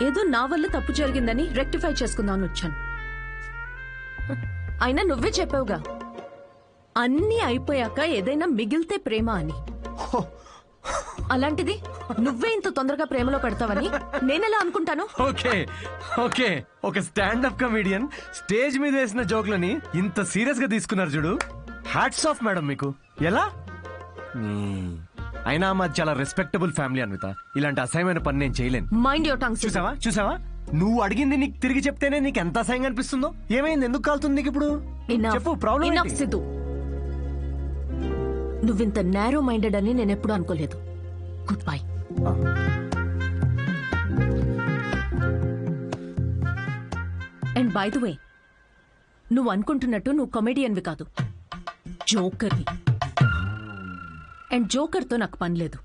ఏదో నా వల్ల తప్పు జరిగిందని రెక్టిఫై చేసుకుందామని వచ్చాను. అయినా నువ్వే చెప్పావుగా, అన్నీ అయిపోయాక ఏదైనా మిగిలితే ప్రేమ అని. అలాంటిది నువ్వే ఇంత తొందరగా ప్రేమలో పడతావని నేనెలా అనుకుంటాను? ఓకే ఓకే, ఒక స్టాండప్ కమెడియన్ స్టేజ్ మీద వేసిన జోక్లని ఇంత సీరియస్ గా తీసుకున్నారు చూడు. హ్యాట్స్ ఆఫ్ మేడం మీకు. ఎలా? అయినా మాది చాలా రెస్పెక్టబుల్ ఫ్యామిలీ అన్విత. ఇలాంటి అసహ్యమైన పని నేను చేయలేను. Mind your tongue. చూసావా నువ్వు అడిగింది నీకు తిరిగి చెప్తేనే నీకు ఎంత అసహ్యంగా అనిపిస్తుందో. ఏమైంది? ఎందుకు కాలుతుంది నీకు ఇప్పుడు? చెప్పు, ప్రాబ్లం. సిద్ధు, నువ్వింత నేరో మైండెడ్ అని నేను ఎప్పుడు అనుకోలేదు. Good bye. And by the way, నువ్వు అనుకుంటున్నట్టు నువ్వు కమెడియన్వి కాదు, జోకర్వి. అండ్ జోకర్తో నాకు పని లేదు.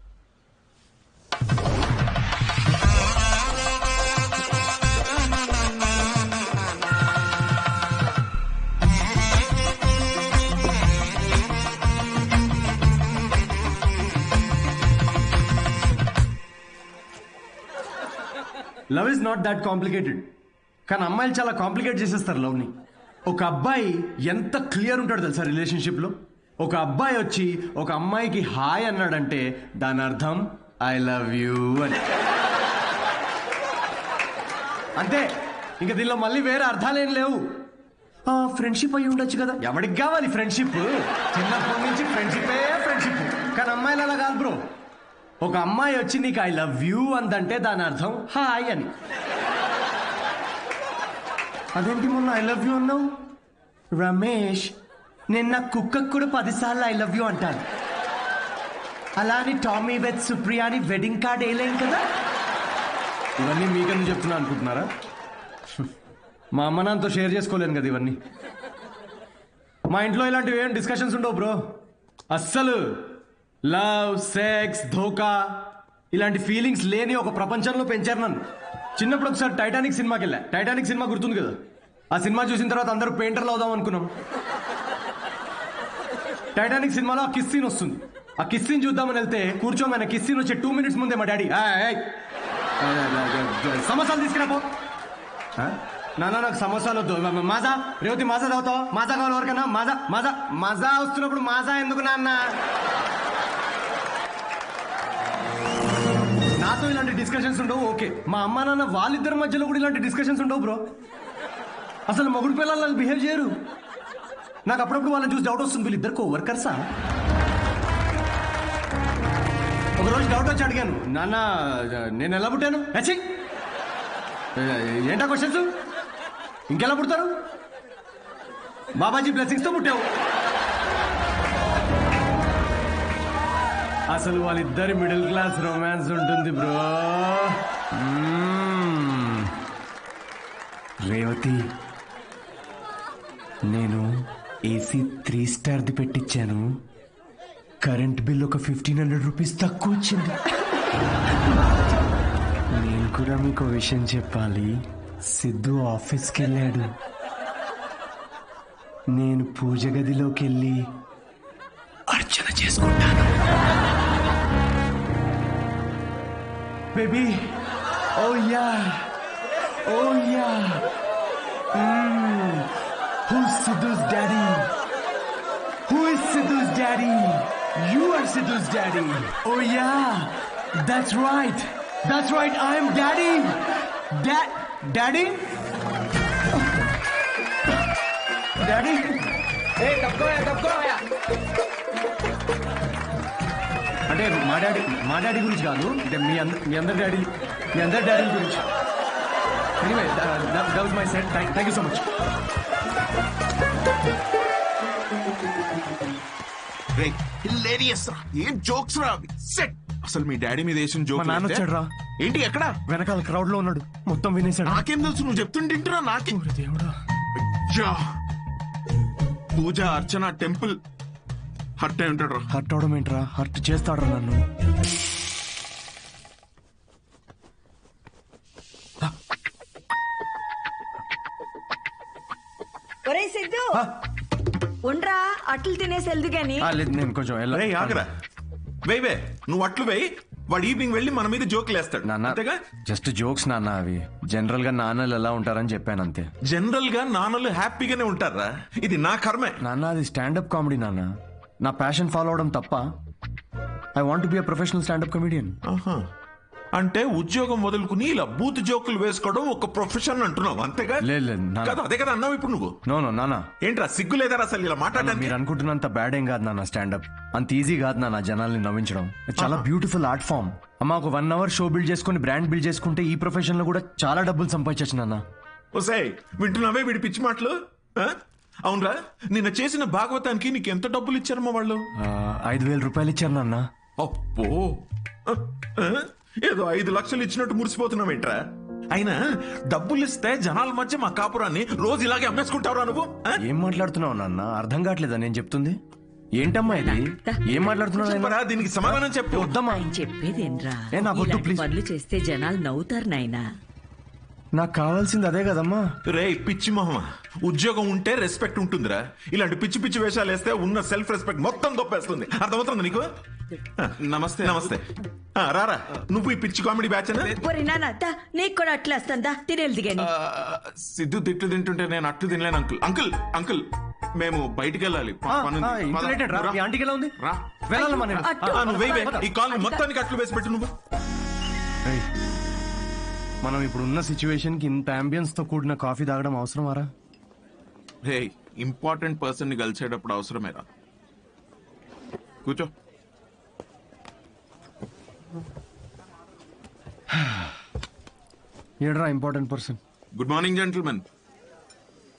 Love is not that complicated. కానీ అమ్మాయిలు చాలా కాంప్లికేట్ చేసేస్తారు లవ్ని. ఒక అబ్బాయి ఎంత క్లియర్ ఉంటాడు తెలుసా రిలేషన్షిప్ లో? ఒక అబ్బాయి వచ్చి ఒక అమ్మాయికి హాయ్ అన్నాడంటే దాని అర్థం ఐ లవ్ యూ అని. అంతే, ఇంకా దీనిలో మళ్ళీ వేరే అర్థాలేం లేవు. ఫ్రెండ్షిప్ అయి ఉండొచ్చు కదా. ఎవరికి కావాలి ఫ్రెండ్షిప్? చిన్నప్పటి నుంచి ఫ్రెండ్షిప్. కానీ అమ్మాయిలు అలా కాదు బ్రో. ఒక అమ్మాయి వచ్చి నీకు ఐ లవ్ యూ అందంటే దాని అర్థం హాయ్ అని. అదేంటి మొన్న ఐ లవ్ యూ అన్నావు? రమేష్, నేను నా కుక్కకు కూడా 10 సార్లు ఐ లవ్ యూ అంటాను. అలా అని టామీ విత్ సుప్రియా అని వెడ్డింగ్ కార్డ్ వేయలేం కదా. ఇవన్నీ మీకెందుకు చెప్తున్నా అనుకుంటున్నారా? మా అమ్మ నాన్నతో షేర్ చేసుకోలేను కదా ఇవన్నీ. మా ఇంట్లో ఇలాంటివి ఏం డిస్కషన్స్ ఉండవు బ్రో. అస్సలు లవ్, సెక్స్, ధోకా ఇలాంటి ఫీలింగ్స్ లేని ఒక ప్రపంచంలో పెంచారు నన్ను. చిన్నప్పుడు ఒకసారి టైటానిక్ సినిమాకి వెళ్ళా. టైటానిక్ సినిమా గుర్తుంది కదా? ఆ సినిమా చూసిన తర్వాత అందరూ పెయింటర్లు అవుదాం అనుకున్నాం. టైటానిక్ సినిమాలో ఆ కిస్ సీన్ వస్తుంది. ఆ కిస్ సీన్ చూద్దామని వెళ్తే కూర్చోమని కిస్ సీన్ వచ్చే 2 minutes ముందే మా డాడీ సమోసాలు తీసుకురాపో. నాన్న నాకు సమోసాలు వద్దు. మాజా రేవతి మాజా తాగుతావా? మాజా కావాలి ఎవరికన్నా? మాజా మాజా మాజా వస్తున్నప్పుడు మాజా ఎందుకు నాన్న? నాతో ఇలాంటి డిస్కషన్స్ ఉండవు. ఓకే, మా అమ్మ నాన్న వాళ్ళిద్దరి మధ్యలో కూడా ఇలాంటి డిస్కషన్స్ ఉండవు బ్రో. అసలు మొగుడు పిల్లలు బిహేవ్ చేయరు. నాకు అప్పుడప్పుడు వాళ్ళని చూసి డౌట్ వస్తుంది, వీళ్ళిద్దరు కో వర్కర్సా? ఒకరోజు డౌట్ వచ్చి అడిగాను, నాన్న నేను ఎలా పుట్టాను? ఏంటా క్వశ్చన్స్? ఇంకెలా పుడతారు? బాబాజీ బ్లెస్సింగ్స్ తో పుట్టావు. అసలు వాళ్ళిద్దరి మిడిల్ క్లాస్ రొమాన్స్ ఉంటుంది బ్రో. రేవతి, నేను ఏసీ 3 స్టార్ది పెట్టించాను. కరెంట్ బిల్ ఒక 1500 రూపీస్ తక్కువ వచ్చింది. నేను కూడా మీకు విషయం చెప్పాలి. సిద్ధు ఆఫీస్కి వెళ్ళాడు. నేను పూజ గదిలోకి వెళ్ళి అర్చన చేసుకుంటాను. Baby, oh yeah, oh yeah. Who's Sidhu's daddy? Who is Sidhu's daddy? You are Sidhu's daddy. Oh yeah, that's right. That's right. I am daddy. Daddy? Daddy? Hey, తప్పుకోయా. అంటే మా డాడీ గురించి కాదు, అంటే మీ అందరి డాడీ గురించి. Anyway, that was my set. Thank you so much. Hilarious రా. ఏం jokes రా అవి. సెట్. అసలు మీ డాడీ మీద వేసిన జోక్ నాన్న వచ్చాడు రా. ఏంటి? ఎక్కడ? వెనకాల క్రౌడ్ లో ఉన్నాడు. మొత్తం వినేశాడు. నాకేం తెలుసు? నువ్వు చెప్తుంటేంటిరా నాకే. దేవుడా. పూజ, అర్చన, టెంపుల్ హర్ట్ అయి ఉంటాడు రా. హర్ట్ అవడం ఏంట్రా? హర్ట్ చేస్తాడు నన్ను. ఒరే సిద్ధు, ఉండ్రా అట్లు తినేసి వెళ్దు గాని లేదు నేను కొంచెం రేయ్, ఆగరా వేవే నువ్వు అట్లు వేయి, వాడు ఈవినింగ్ వెళ్ళి మన మీద జోకులు వేస్తాడు. నాన్న జస్ట్ జోక్స్ నాన్న, అవి జనరల్ గా నాన్నలు ఎలా ఉంటారని చెప్పాను అంతే. జనరల్ గా నాన్నలు హ్యాపీగానే ఉంటారా? ఇది నా కర్మే. నాన్న అది స్టాండప్ కామెడీ నాన్న, నా ప్యాషన్ ఫాలో అవడం తప్ప. I want be a professional standup comedian. అంటే ఉద్యోగం వదులుకుని ఇలా బూత్ జోకులు వేసుకోవడం ఒక ప్రొఫెషన్ అంటున్నావు అంతేగా? లేదు కదా, అదే కదా అన్నావు ఇప్పుడు నువ్వు. నో నాన్న, ఏంట్రా సిగ్గు లేదా అసలు ఇలా మాట్లాడడానికి? మీరు అనుకుంటున్నంత బ్యాడ్ ఏం కాదు నాన్న, స్టాండప్ అంత ఈజీ కాదు నాన్న జనాల్ని నవ్వించడం. చాలా బ్యూటిఫుల్ ఆర్ట్ ఫామ్ అమ్మా. ఒక 1 hour షో బిల్డ్ చేసుకుని బ్రాండ్ బిల్డ్ చేసుకుంటే ఈ ప్రొఫెషన్ లో కూడా చాలా డబ్బులు సంపాదించచ్చు నాన్న. ఓసాయ్ వింటున్నావే వీడి పిచ్చి మాటలు? అవునరా, నిన్న చేసిన భాగవతానికి నీకు ఎంత డబ్బులు ఇచ్చారమ్మా వాళ్ళు? 5,000 రూపాయలు ఇచ్చారు నాన్న. అప్పో, ఏదో 5 లక్షలు ఇచ్చినట్టు మురిసిపోతున్నావేంట్రా? అయినా డబ్బులు ఇస్తే జనాల మధ్య మా కాపురాన్ని రోజు ఇలాగే అమ్మేసుకుంటావురా నువ్వు? ఏం మాట్లాడుతున్నావు నాన్న, అర్థం కావట్లేదా నేను చెప్తుంది? ఏంటమ్మా ఇది, ఏం మాట్లాడుతున్నావు? దీనికి సమాధానం చెప్పు. వద్దమ్మా, చెప్పేదేంట్రా, ప్లీజ్. పనులు చేస్తే జనాలు నవ్వుతారు నాయనా. నాకు కావాల్సింది అదే కదమ్మా. రే పిచ్చి మొహమ, ఉద్యోగం ఉంటే రెస్పెక్ట్ ఉంటుందిరా. ఇలాంటి పిచ్చి పిచ్చి వేషాలు వేస్తే ఉన్న సెల్ఫ్ రెస్పెక్ట్ మొత్తం దొప్పేస్తుంది. అర్థమవుతుంది నీకు? నమస్తే నమస్తే. రారా, నువ్వు ఈ పిచ్చి కామెడీ బ్యాచ్ నీకు కూడా అట్లా వస్తుందా? తినేది గాని. సిద్ధు తిట్లు తింటుంటే నేను అట్లు తినలేను అంకుల్. అంకుల్ అంకుల్ మేము బయటికి వెళ్ళాలి. ఈ కాల్ మొత్తానికి అట్లు వేసి పెట్టు నువ్వు. మనం ఇప్పుడు ఉన్న సిచ్యువేషన్ కి ఇంత అంబియన్స్ తో కూడిన కాఫీ తాగడం అవసరమారా? రే ఇంపార్టెంట్ పర్సన్ ని కలిసేటప్పుడు అవసరమేరా. కూర్చో. ఏడ్రా important person? Good morning gentlemen,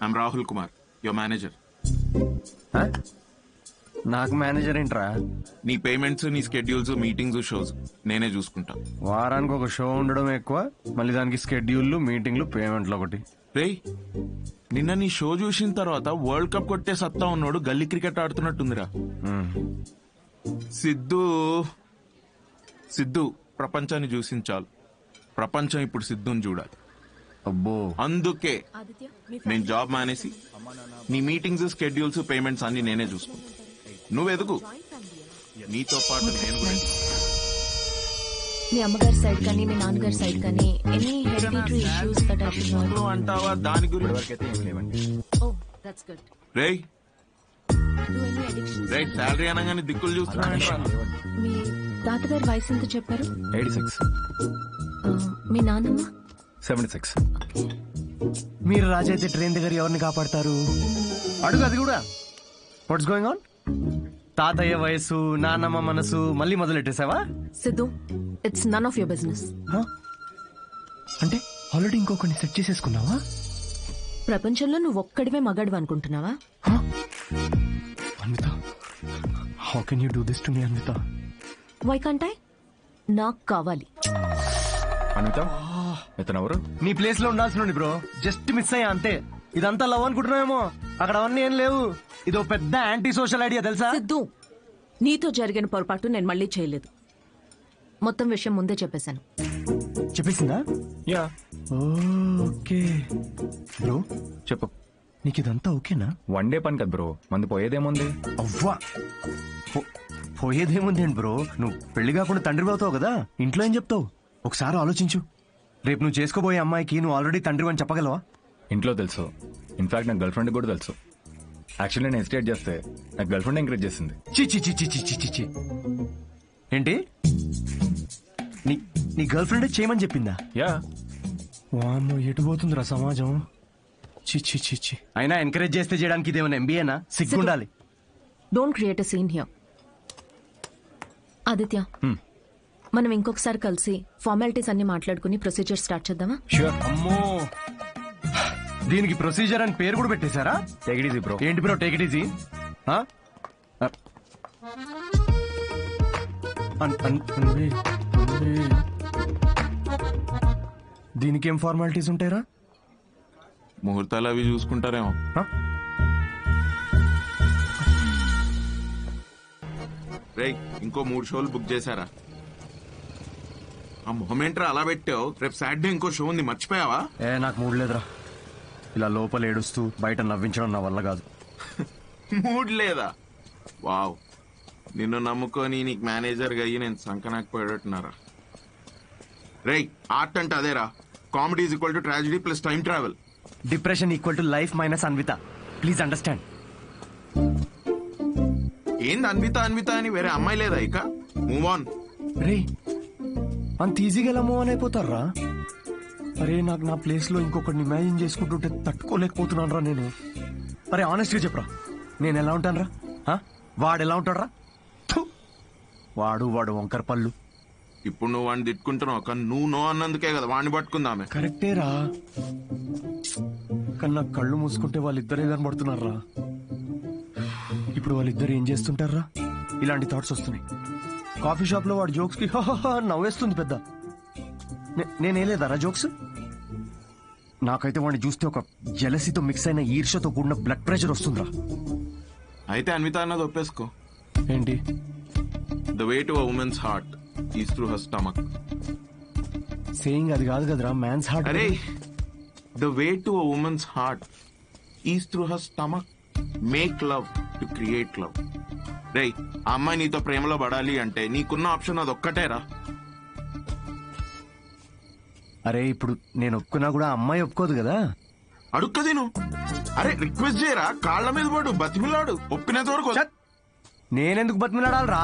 I'm Rahul Kumar, your manager. నాకు మేనేజర్ ఏంట్రా? నీ పేమెంట్స్, నీ స్కెడ్యూల్స్, మీటింగ్స్, షోస్ నేనే చూసుకుంటా. వారానికి ఒక షో ఉండడం ఎక్కువ, మళ్ళీ దానికి స్కెడ్యూల్లు, మీటింగ్లు, పేమెంట్లు ఒకటి. రేయ్ నిన్న నీ షో చూసిన తర్వాత వరల్డ్ కప్ కొట్టే సత్తా ఉన్నాడు గల్లీ క్రికెట్ ఆడుతున్నట్టుందిరా. సిద్ధు ప్రపంచాన్ని చూసింది చాలు, ప్రపంచం ఇప్పుడు సిద్ధుని చూడాలి. అబ్బో, అందుకే నేను జాబ్ మానేసి నీ మీటింగ్స్, స్కెడ్యూల్స్, పేమెంట్స్ అన్ని నేనే చూసుకుంటా. నువ్వు ఎదుగు, నీతో పాటు నేను కూడా. మీ అమ్మగారి సైడ్ కానీ మీ నాన్నగారి సైడ్ కానీ any hereditary issues that I should know అంటావా? దాని గురించి ఓ దట్స్ గుడ్. రేయ్ రేయ్ సాలరీ అనగానే దిక్కులు చూస్తున్నా. మీ తాతగారి వయసు ఎంత చెప్పారు? 86. మీ నాన్నమ్మ? 76. మీరు రాజైతే ట్రైన్ దగ్గర ఎవరిని కాపాడతారు? అడుగు అది కూడా. What's going on? తాతయ్య వయసు, నాన్నమ్మ మనసు మళ్ళీ మొదలెట్టేసావా? Siddhu, it's none of your business. అంటే ఆల్రెడీ ఇంకొకరిని సెట్ చేసేసుకున్నావా? ప్రపంచంలో నువ్వు ఒక్కడివే మగాడు అనుకుంటున్నావా? Anvitha, how can you do this to me Anvitha? Why can't I? నాకు కావాలి. అన్విత, ఇతను ఎవరు? నీ ప్లేస్ లో ఉండాల్సిన బ్రో, జస్ట్ మిస్ అయ్యా అంతే. ఇదంతా లవ్ అనుకుంటున్నావేమో, అక్కడ అవన్నీ ఏం లేవు. ఇదో పెద్ద యాంటీ సోషల్ ఐడియా తెలుసా? సిద్ధు, నీతో జరిగిన పొరపాటు నేను మళ్ళీ చేయలేదు. మొత్తం విషయం ముందే చెప్పేశాను. చెప్పేసిందా? యా. ఓకే బ్రో, చెప్పు. నీకు ఇదంతా ఓకేనా? 1 డే పని కదా బ్రో, మంది పోయేదేముంది? అవ్వా, పోయేదేముంది ఏంటి బ్రో, నువ్వు పెళ్లి కాకుండా తండ్రి అవుతావు కదా, ఇంట్లో ఏం చెప్తావు? ఒకసారి ఆలోచించు. రేపు నువ్వు చేసుకోబోయే అమ్మాయికి నువ్వు ఆల్రెడీ తండ్రి అని చెప్పగలవా? ఇంట్లో తెలుసు, ఇన్ఫాక్ట్ నాకు గర్ల్ ఫ్రెండ్ కూడా తెలుసు. యాక్చువల్లీ నేను హెసిటేట్ చేస్తే నాకు గర్ల్ ఫ్రెండ్ ఎంకరేజ్ చేసింది. చి ఏంటి, నీ గర్ల్ ఫ్రెండ్ చేయమని చెప్పిందా? యా. వామ్మో, ఎటు పోతుందిరా సమాజం. చి అయినా ఎంకరేజ్ చేస్తే చేయడానికి ఇదేమైనా ఎంబీఏనా? సిగ్గుండాలి. Don't create a scene here. Aditya, మనం ఇంకొకసారి కలిసి ఫార్మాలిటీస్ అన్ని మాట్లాడుకుని ప్రొసీజర్ స్టార్ట్ చేద్దామా? ష్యూర్. అమ్మో, దీనికి ప్రొసీజర్ అని పేరు కూడా పెట్టేశారా? Take it easy bro. ఏంటి బ్రో టేక్ ఇట్ ఈజీ? దీనికేం ఫార్మాలిటీస్ ఉంటాయరా? ముహూర్తాలు అవి చూసుకుంటారేమో. రేయ్ ఇంకో 3 షోలు బుక్ చేశారా? ఆ మొహమేంట్రా అలా పెట్టావు? రేపు సాటర్డే ఇంకో షో ఉంది, మర్చిపోయావా? నాకు మూడు లేదురా. ఇలా లోపల ఏడుస్తూ బయట నవ్వించడం నా వల్ల కాదు. మూడ్ లేదా? వావ్, నిన్ను నమ్ముకొని నీకు మేనేజర్గా అయ్యి నేను సంకనాకపోయేటట్టున్నారా? రేయ్, ఆర్ట్ అంటే అదేరా. Comedy is equal to tragedy plus time travel. Depression equal to life minus Anvitha. Please understand. ఏంది అన్విత అన్విత అని వేరే అమ్మాయి లేదా ఇక? Move on. రే, అంత ఈజీగా ఎలా మూవ్ ఆన్ అయిపోతారా? అరే, నాకు నా ప్లేస్ లో ఇంకొకరిని ఇమాజిన్ చేసుకుంటుంటే తట్టుకోలేకపోతున్నాను రా నేను. అరే, ఆనెస్ట్ గా చెప్పరా, నేను ఎలా ఉంటాను రా? వాడు ఎలా ఉంటాడు రా? వాడు వంకర పళ్ళు. ఇప్పుడు నువ్వు వాడిని తిట్టుకుంటున్నావు, కానీ నువ్వు నో అన్నందుకే కదా వాడిని పట్టుకుందామే. కరెక్టేరా, కానీ నాకు కళ్ళు మూసుకుంటే వాళ్ళిద్దరే కనబడుతున్నారా. ఇప్పుడు వాళ్ళిద్దరు ఏం చేస్తుంటారా? ఇలాంటి థాట్స్ వస్తున్నాయి. కాఫీ షాప్ లో వాడు జోక్స్ కి నవ్వేస్తుంది పెద్ద. నేనేలేదారా జోక్స్? నాకైతే వాడిని చూస్తే ఒక జెలసీతో మిక్స్ అయిన ఈర్ష్యతో కూడిన బ్లడ్ ప్రెషర్ వస్తుందిరా. అయితే అన్విత అన్నది ఒప్పేసుకో. ఏంటి? The way to a women's heart is through her stomach. Saying అది కాదు కదరా, మ్యాన్స్ హార్ట్. అరే, the way to a women's heart is through her stomach. Make love to create love. రేయ్, ఆ అమ్మాయి నీతో ప్రేమలో పడాలి అంటే నీకున్న ఆప్షన్ అది ఒక్కటేరా. అరే, ఇప్పుడు నేను ఒప్పుకున్నా కూడా అమ్మాయి ఒప్పుకోదు కదా. అడుక్కది నువ్వు. అరే, రిక్వెస్ట్ చేయరా, కాళ్ళ మీద పడు, బతిమిలాడు. ఒప్పినంత వరకు. నేనెందుకు బతిమిలాడాలరా?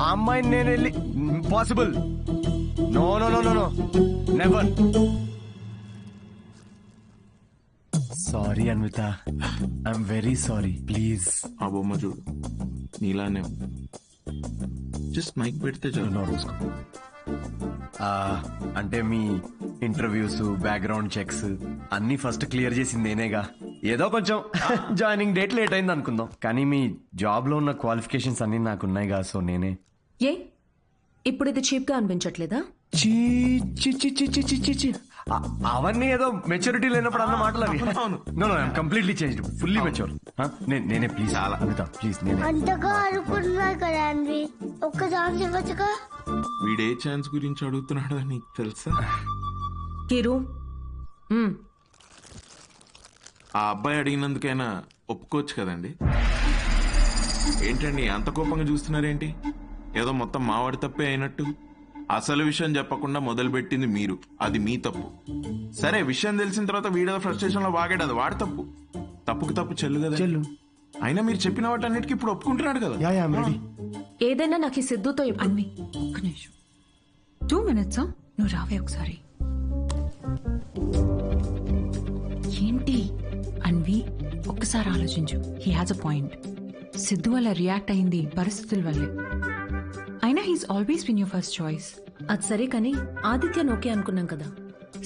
ఆ అమ్మాయిని నేను వెళ్ళి impossible. No no no no no, never. Sorry Anvitha, I'm very sorry. Please. ఆ బొమ్మ చూడు, నీలానే జస్ట్ మైక్ పెడితే చాలు. అంటే మీ ఇంటర్వ్యూస్, బ్యాక్గ్రౌండ్ చెక్స్ అన్ని ఫస్ట్ క్లియర్ చేసింది నేనేగా. ఏదో కొంచెం జాయినింగ్ డేట్ లేట్ అయింది అనుకుందాం, కానీ మీ జాబ్ లో ఉన్న క్వాలిఫికేషన్స్ అన్ని నాకున్నాయిగా. సో నేనే. ఏ ఇప్పుడు ఇది చీప్ గా అనిపించట్లేదా? అవన్నీ ఏదో మెచ్యూరిటీ లేనప్పుడు అన్న మాటలు అవి. No no, I'm completely changed, fully mature. నేనే. ప్లీజ్ అమితా, ప్లీజ్ నేనే. అంతగా అనుకున్నా కదా అండి, ఒక్క ఛాన్స్ ఇవ్వచ్చుగా. వీడే ఛాన్స్ గురించి అడుగుతున్నాడు నీకు తెలుసా? కిరు, ఆ అబ్బాయి అడిగినందుకైనా ఒప్పుకోవచ్చు కదండి. ఏంటండి అంత కోపంగా చూస్తున్నారేంటి? ఏదో మొత్తం మావాడి తప్పే అయినట్టు. అసలు విషయం చెప్పకుండా మొదలుపెట్టింది మీరు, అది మీ తప్పు. సరే, విషయం తెలిసిన తర్వాత వీడియో ఫ్రస్ట్రేషన్ లో వాగాడు, అది వాడి తప్పు. తప్పుకు తప్పు చెల్లు కదా. చెల్లు. అయినా మీరు చెప్పిన వాటన్నిటికీ ఇప్పుడు ఒప్పుకుంటున్నాడు కదా. ఏదైనా నాకు ఈ సిద్ధుతో అన్వి, ఒక్క నిమిషం, 2 minutes. నువ్వు రావే ఒకసారి. ఏంటి అన్వి, ఒక్కసారి ఆలోచించు. He has a point. Siddhu వల్ల రియాక్ట్ అయింది పరిస్థితుల వల్లే. అయినా he's always been your first choice. అది సరే, కానీ ఆదిత్య ఓకే అనుకున్నాం కదా.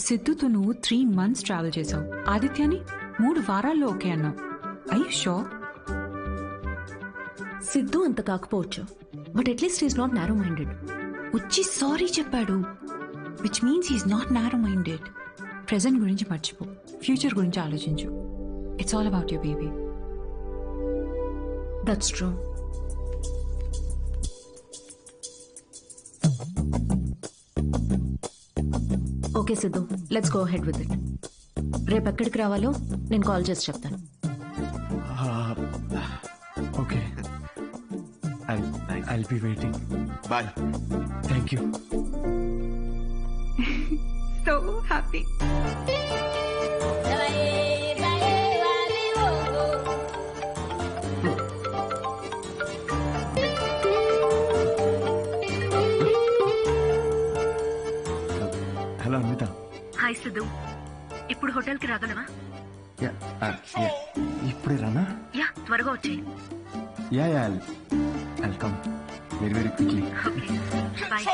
సిద్ధుతో నువ్వు 3 months ట్రావెల్ చేసావు, ఆదిత్యని 3 వారాల్లో ఓకే అన్నావు. I you sure? సిద్ధు అంత కాకపోవచ్చు, but at least is not narrow minded. వచ్చి సారీ చెప్పాడు, which means he's not narrow minded. Present గురించి మర్చిపో, ఫ్యూచర్ గురించి ఆలోచించు. It's all about your baby. That's true. Okay Sidhu, let's go head with it. రేపు ఎక్కడికి రావాలో నేను కాల్ చేసి చెప్తాను. Okay, I'll be waiting. Bye. Thank you. So happy. Hello Anvitha. Hi Sidhu, ఇప్పుడు హోటల్కి రాగలవా? ఇప్పుడే రానా? యా, త్వరగా వచ్చేయి. Yeah, I'll come very, very quickly. Okay, bye.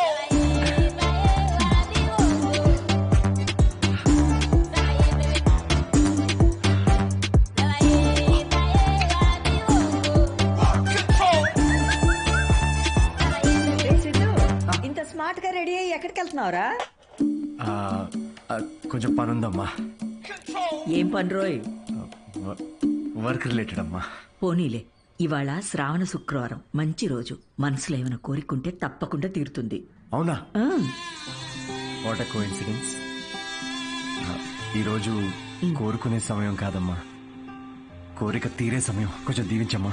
ఇంత స్మార్ట్ గా రెడీ అయ్యి ఎక్కడికి వెళ్తున్నావురా? కొంచెం పనుందమ్మా. ఏం పని రోయ్? వర్క్ రిలేటెడ్ అమ్మా. పోనీలే, ఇవాళ శ్రావణ శుక్రవారం, మంచి రోజు. మనసులో ఏమైనా కోరికుంటే తప్పకుండా తీరుతుంది. అవునా? What a coincidence. ఈరోజు కోరుకునే సమయం కాదమ్మా, కోరిక తీరే సమయం, కొంచెం దీవించమ్మా.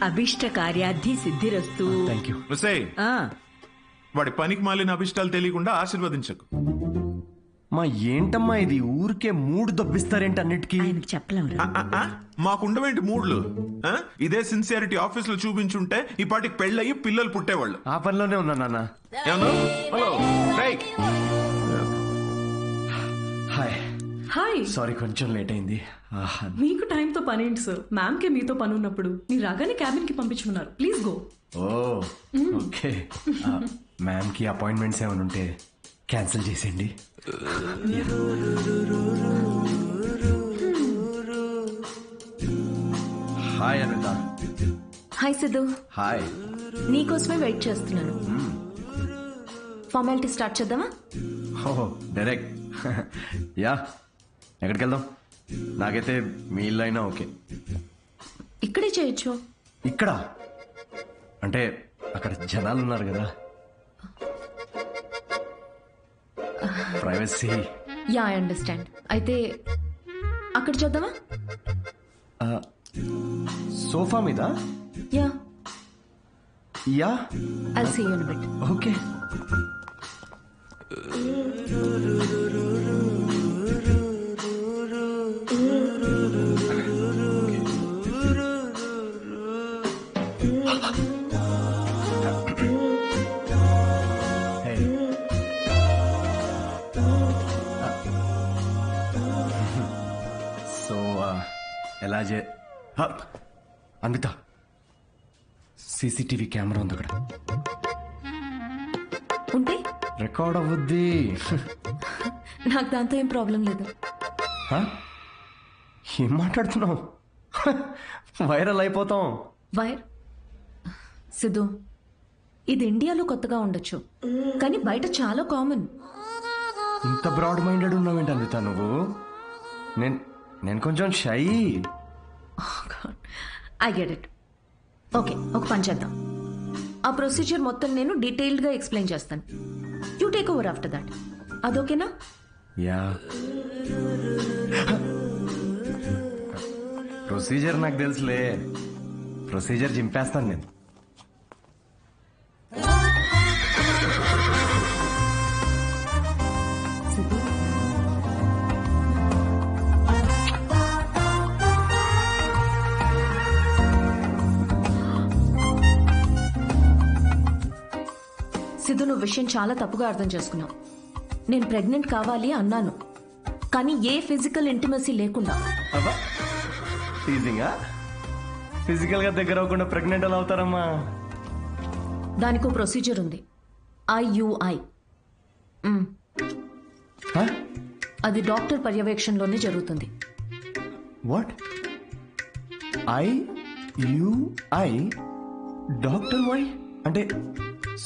అభిష్ట కార్యార్థి సిద్ధిరస్తు. Thank you. ఒసేయ్, వాడి పనికి మాలిన అభిష్టాలు తెలియకుండా ఆశీర్వదించకు. మా ఏంటమ్మా ఇది, ఊరికే మూడు దొబ్బిస్తారేంటి అన్నిటికీ? మాకుండవేంటి మూడ్లు? ఇదే సిన్సియారిటీ ఆఫీస్ లో చూపించుంటే ఈ పాటికి పెళ్ళయి పిల్లలు పుట్టేవాళ్ళు. ఆ పనిలోనే ఉన్నా నాన్న. Hello, hi. హాయ్. సారీ కొంచెం లేట్ అయింది. మీకు టైంతో పని ఏంటి సార్? మ్యామ్ కి మీతో పని ఉన్నప్పుడు మీరు రాగానే క్యాబిన్ కి పంపించుకున్నారు. Please go. Oh okay. Ma'am కి అపాయింట్మెంట్స్ ఏమైనా ఉంటే క్యాన్సిల్ చేసేయండి. Hi Anitha. Hi Siddhu. Hi. నీకోసమే వెయిట్ చేస్తున్నాను. ఫార్మాలిటీ స్టార్ట్ చేద్దామా? ఓహో డైరెక్ట్. యా, ఎక్కడికి వెళ్దాం? నాకైతే మీ ఇల్లు అయినా ఓకే. ఇక్కడే చేయొచ్చు. ఇక్కడ అంటే అక్కడ జనాలు ఉన్నారు కదా, ప్రైవసీ. Yeah, I understand. అయితే అక్కడ చేద్దామా? సోఫా మీద? Yeah yeah, I'll see you in a bit. Okay. ఎలా అన్విత, సీసీటీవీ కెమెరా ఉంది అక్కడ. ఉంటే రికార్డ్ అవ్వద్ది. నాకు దాంతో ఏం ప్రాబ్లం లేదు. ఏం మాట్లాడుతున్నావు? వైరల్ అయిపోతాం. వైర్ సిద్ధు, ఇది ఇండియాలో కొత్తగా ఉండొచ్చు, కానీ బయట చాలా కామన్. ఇంత బ్రాడ్ మైండెడ్ ఉన్నావేంటి అన్విత నువ్వు? నేను కొంచెం shy. I get it. Okay, ఒక పని చేద్దాం. ఆ ప్రొసీజర్ మొత్తం నేను డీటెయిల్డ్గా ఎక్స్ప్లెయిన్ చేస్తాను. You take over after that. అదోకేనా? యా. ప్రొసీజర్ నాకు తెలుసులే. ప్రొసీజర్ చింపేస్తాను నేను. సిద్ధు, నువ్వు విషయం చాలా తప్పుగా అర్థం చేసుకున్నావు. నేను ప్రెగ్నెంట్ కావాలి అన్నాను, కానీ ఏ ఫిజికల్ ఇంటిమసీ లేకుండా. ఫిజికల్ గా దగ్గర అవ్వకుండా ప్రెగ్నెంట్ ఎలా అవుతారమ్మా? దానికో ప్రొసీజర్ ఉంది, IUI. అది డాక్టర్ పర్యవేక్షణలోనే జరుగుతుంది. వాట్? IUI? డాక్టర్ వై అంటే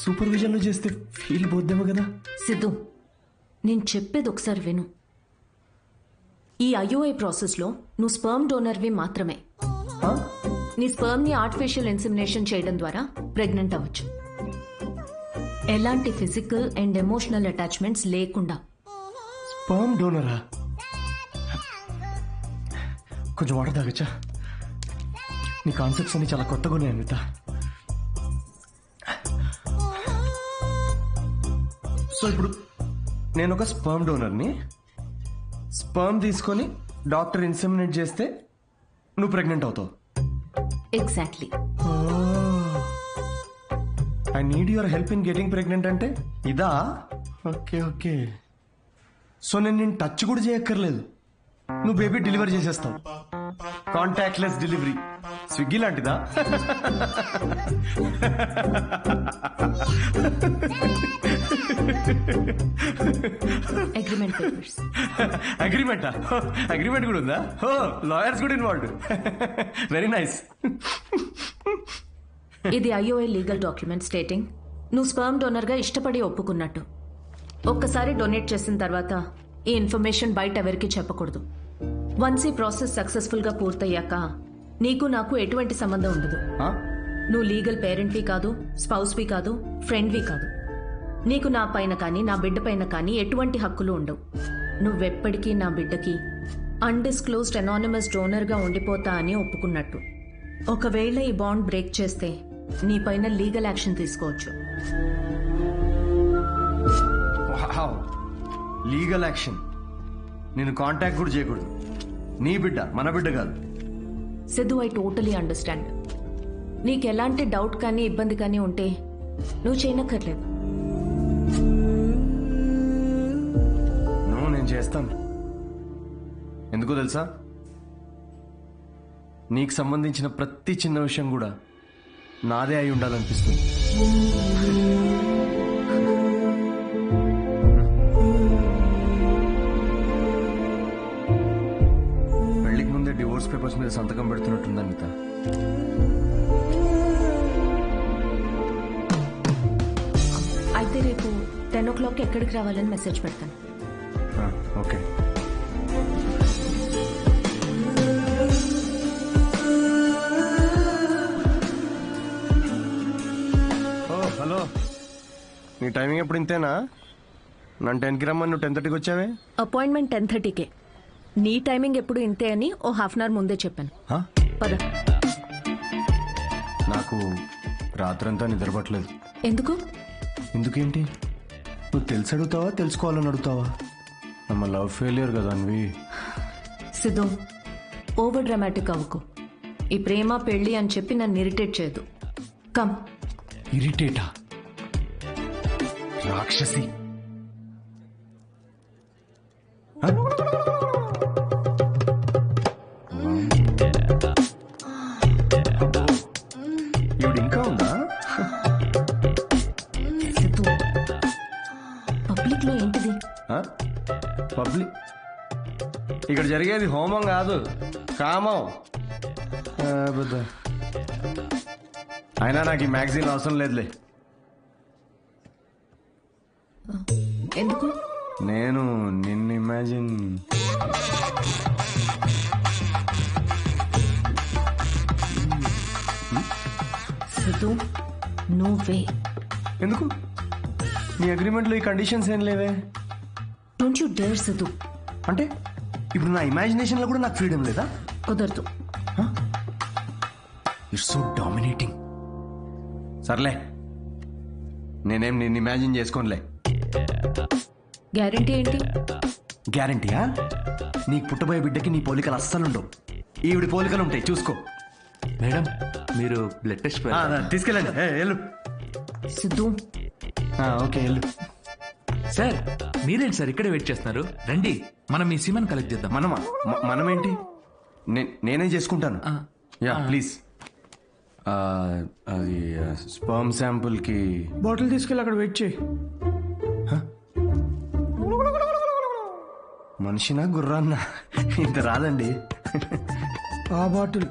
సూపర్విజన్ లో చేస్తే ఫీల్ పోద్దేమో కదా? సిద్ధు, నేను చెప్పేది ఒకసారి విను. ఈ IUI ప్రాసెస్లో నువ్వు స్పర్మ్ డోనర్వి మాత్రమే. నీ స్పర్మ్ ని ఆర్టిఫిషియల్ ఇన్సెమినేషన్ చేయడం ద్వారా ప్రెగ్నెంట్ అవ్వచ్చు, ఎలాంటి ఫిజికల్ అండ్ ఎమోషనల్ అటాచ్మెంట్స్ లేకుండా. స్పర్మ్ డోనరా? కొంచెం వాటర్ తాగచ్చా? నీ కాన్సెప్ట్స్ అన్ని చాలా కొత్తగా ఉన్నాయి అనిత. సో ఇప్పుడు నేను ఒక స్పర్మ్ డోనర్ని. స్పర్మ్ తీసుకొని డాక్టర్ ఇన్సెమినేట్ చేస్తే నువ్వు ప్రెగ్నెంట్ అవుతావు. Exactly. I need your help in getting pregnant అంటే ఇదా? Okay okay. సో నేను టచ్ కూడా చేయక్కర్లేదు, నువ్వు బేబీ డెలివరీ చేసేస్తావు. Contactless delivery. స్విగ్గీ లాంటిదా? Agreement papers. అగ్రిమెంటా? అగ్రిమెంట్ కూడా ఉందా? ఓ, లాయర్స్ కూడా ఇన్వాల్వ్డ్. Very nice. ఇది IUI లీగల్ డాక్యుమెంట్ స్టేటింగ్ నువ్వు స్పర్మ్ డోనర్ గా ఇష్టపడి ఒప్పుకున్నట్టు. ఒక్కసారి డొనేట్ చేసిన తర్వాత ఈ ఇన్ఫర్మేషన్ బయట ఎవరికి చెప్పకూడదు. వన్స్ ఈ ప్రాసెస్ సక్సెస్ఫుల్ గా పూర్తయ్యాక నీకు నాకు ఎటువంటి సంబంధం ఉండదు. నువ్వు లీగల్ పేరెంట్వి కాదు, స్పౌస్వి కాదు, ఫ్రెండ్వి కాదు. నీకు నా పైన కానీ నా బిడ్డ పైన కానీ ఎటువంటి హక్కులు ఉండవు. నువ్వెప్పటికీ నా బిడ్డకి అన్డిస్క్లోజ్డ్ అనానిమస్ డోనర్గా ఉండిపోతా అని ఒప్పుకున్నట్టు. ఒకవేళ ఈ బాండ్ బ్రేక్ చేస్తే నీ పైన లీగల్ యాక్షన్ తీసుకోవచ్చు. Legal action? నేను కాంటాక్ట్ కూడా చేయకూడదు. నీ బిడ్డ, మన బిడ్డ కాదు. Siddhu, I totally understand. నీకు ఎలాంటి డౌట్ కానీ ఇబ్బంది కానీ ఉంటే నువ్వు చేయనక్కర్లేదు. నేను చేస్తాను. ఎందుకో తెలుసా? నీకు సంబంధించిన ప్రతి చిన్న విషయం కూడా నాదే అయి ఉండాలనిపిస్తుంది. పెళ్లికి ముందే డివోర్స్ పేపర్స్ మీద సంతకం పెడుతున్నట్టుంది అనిత. అయితే రేపు 10 o'clock ఎక్కడికి రావాలని మెసేజ్ పెడతాను. ఓకే. హలో, నీ టైమింగ్ ఎప్పుడు ఇంతేనా? నన్ను 10కి రమ్మని నువ్వు 10:30కి వచ్చావే. అపాయింట్మెంట్ 10:30కే. నీ టైమింగ్ ఎప్పుడు ఇంతే అని ఓ హాఫ్ అన్ అవర్ ముందే చెప్పాను. పద. నాకు రాత్రంతా నిద్రపట్టలేదు. ఎందుకు? ఎందుకేంటి? నువ్వు తెలిసి అడుగుతావా, తెలుసుకోవాలని అడుగుతావా? నమ్మ లవ్ ఫెయిలియర్ కదా అన్వి. సిద్ధు, ఓవర్ డ్రామాటిక్ అవ్వకు. ఈ ప్రేమ పెళ్లి అని చెప్పి నన్ను ఇరిటేట్ చేయదు. కమ్. ఇరిటేటా? రాక్షసి. ఈవిడ ఇంకా ఉందా? పబ్లిక్ లో ఏంటిది? పబ్లిక్? ఇక్కడ జరిగేది హోమం కాదు, కామం. అయినా నాకు ఈ మ్యాగజైన్ అవసరం లేదులే. ఎందుకు? నేను నిన్ను ఇమాజిన్ సిద్ధు, నువ్వే. ఎందుకు? నీ అగ్రిమెంట్లో ఈ కండిషన్స్ ఏం లేవే. Don't you dare Siddhu. అంటే ఇప్పుడు నా ఇమాజినేషన్లో కూడా నాకు ఫ్రీడమ్ లేదా? కుదరదు. It's so dominating. సర్లే, నేనేం నిన్ను ఇమాజిన్ చేసుకోనులే. గ్యారంటీ ఏంటి? గ్యారంటీయా? నీకు పుట్టబోయే బిడ్డకి నీ పోలికలు అస్సలుండవు. ఈవిడి పోలికలు ఉంటాయి, చూసుకో. మేడం, మీరు బ్లడ్ టెస్ట్ తీసుకెళ్ళండి. వెళ్ళు సిద్ధు. ఓకే, వెళ్ళు. సార్, మీరేంటి సార్ ఇక్కడే వెయిట్ చేస్తున్నారు? రండి, మనం మీ సిమన్ కలెక్ట్ చేద్దాం. మనమా? మనమేంటి? నేనే చేసుకుంటాను. Yeah, please. అది స్పర్మ్ శాంపుల్ కి బాటిల్ తీసుకెళ్ళి అక్కడ వెయిట్ చేయి. మనిషినా గుర్రాన్నా? ఇంత రాదండి. ఆ బాటిల్.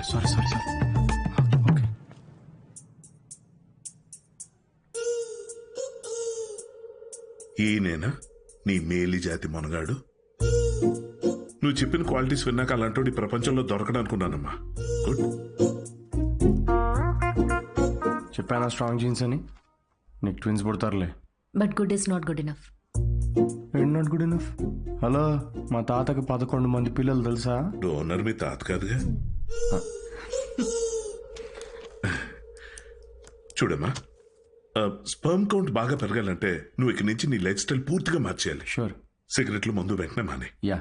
Sorry sorry sorry. ఈయనేనా నీ మేలి జాతి మొనగాడు? నువ్వు చెప్పిన క్వాలిటీస్ విన్నాక అలాంటి ఈ ప్రపంచంలో దొరకడనుకున్నానమ్మా. గుడ్. చెప్పానా స్ట్రాంగ్ జీన్స్ అని? నీకు ట్విన్స్ పుడతారులే. But good is not good enough. ఏంటి నాట్ గుడ్ ఇనఫ్? హలో, మా తాతకి 11 మంది పిల్లలు తెలుసా? డోనర్ మీ తాత కాదుగా. చూడమ్మా, స్పర్మ్ కౌంట్ బాగా పెరగాలంటే నువ్వు ఇక నుంచి నీ లైఫ్ స్టైల్ పూర్తిగా మార్చేయాలి. షూర్. సిగరెట్లు, మందు వెంటనే మానే. యా.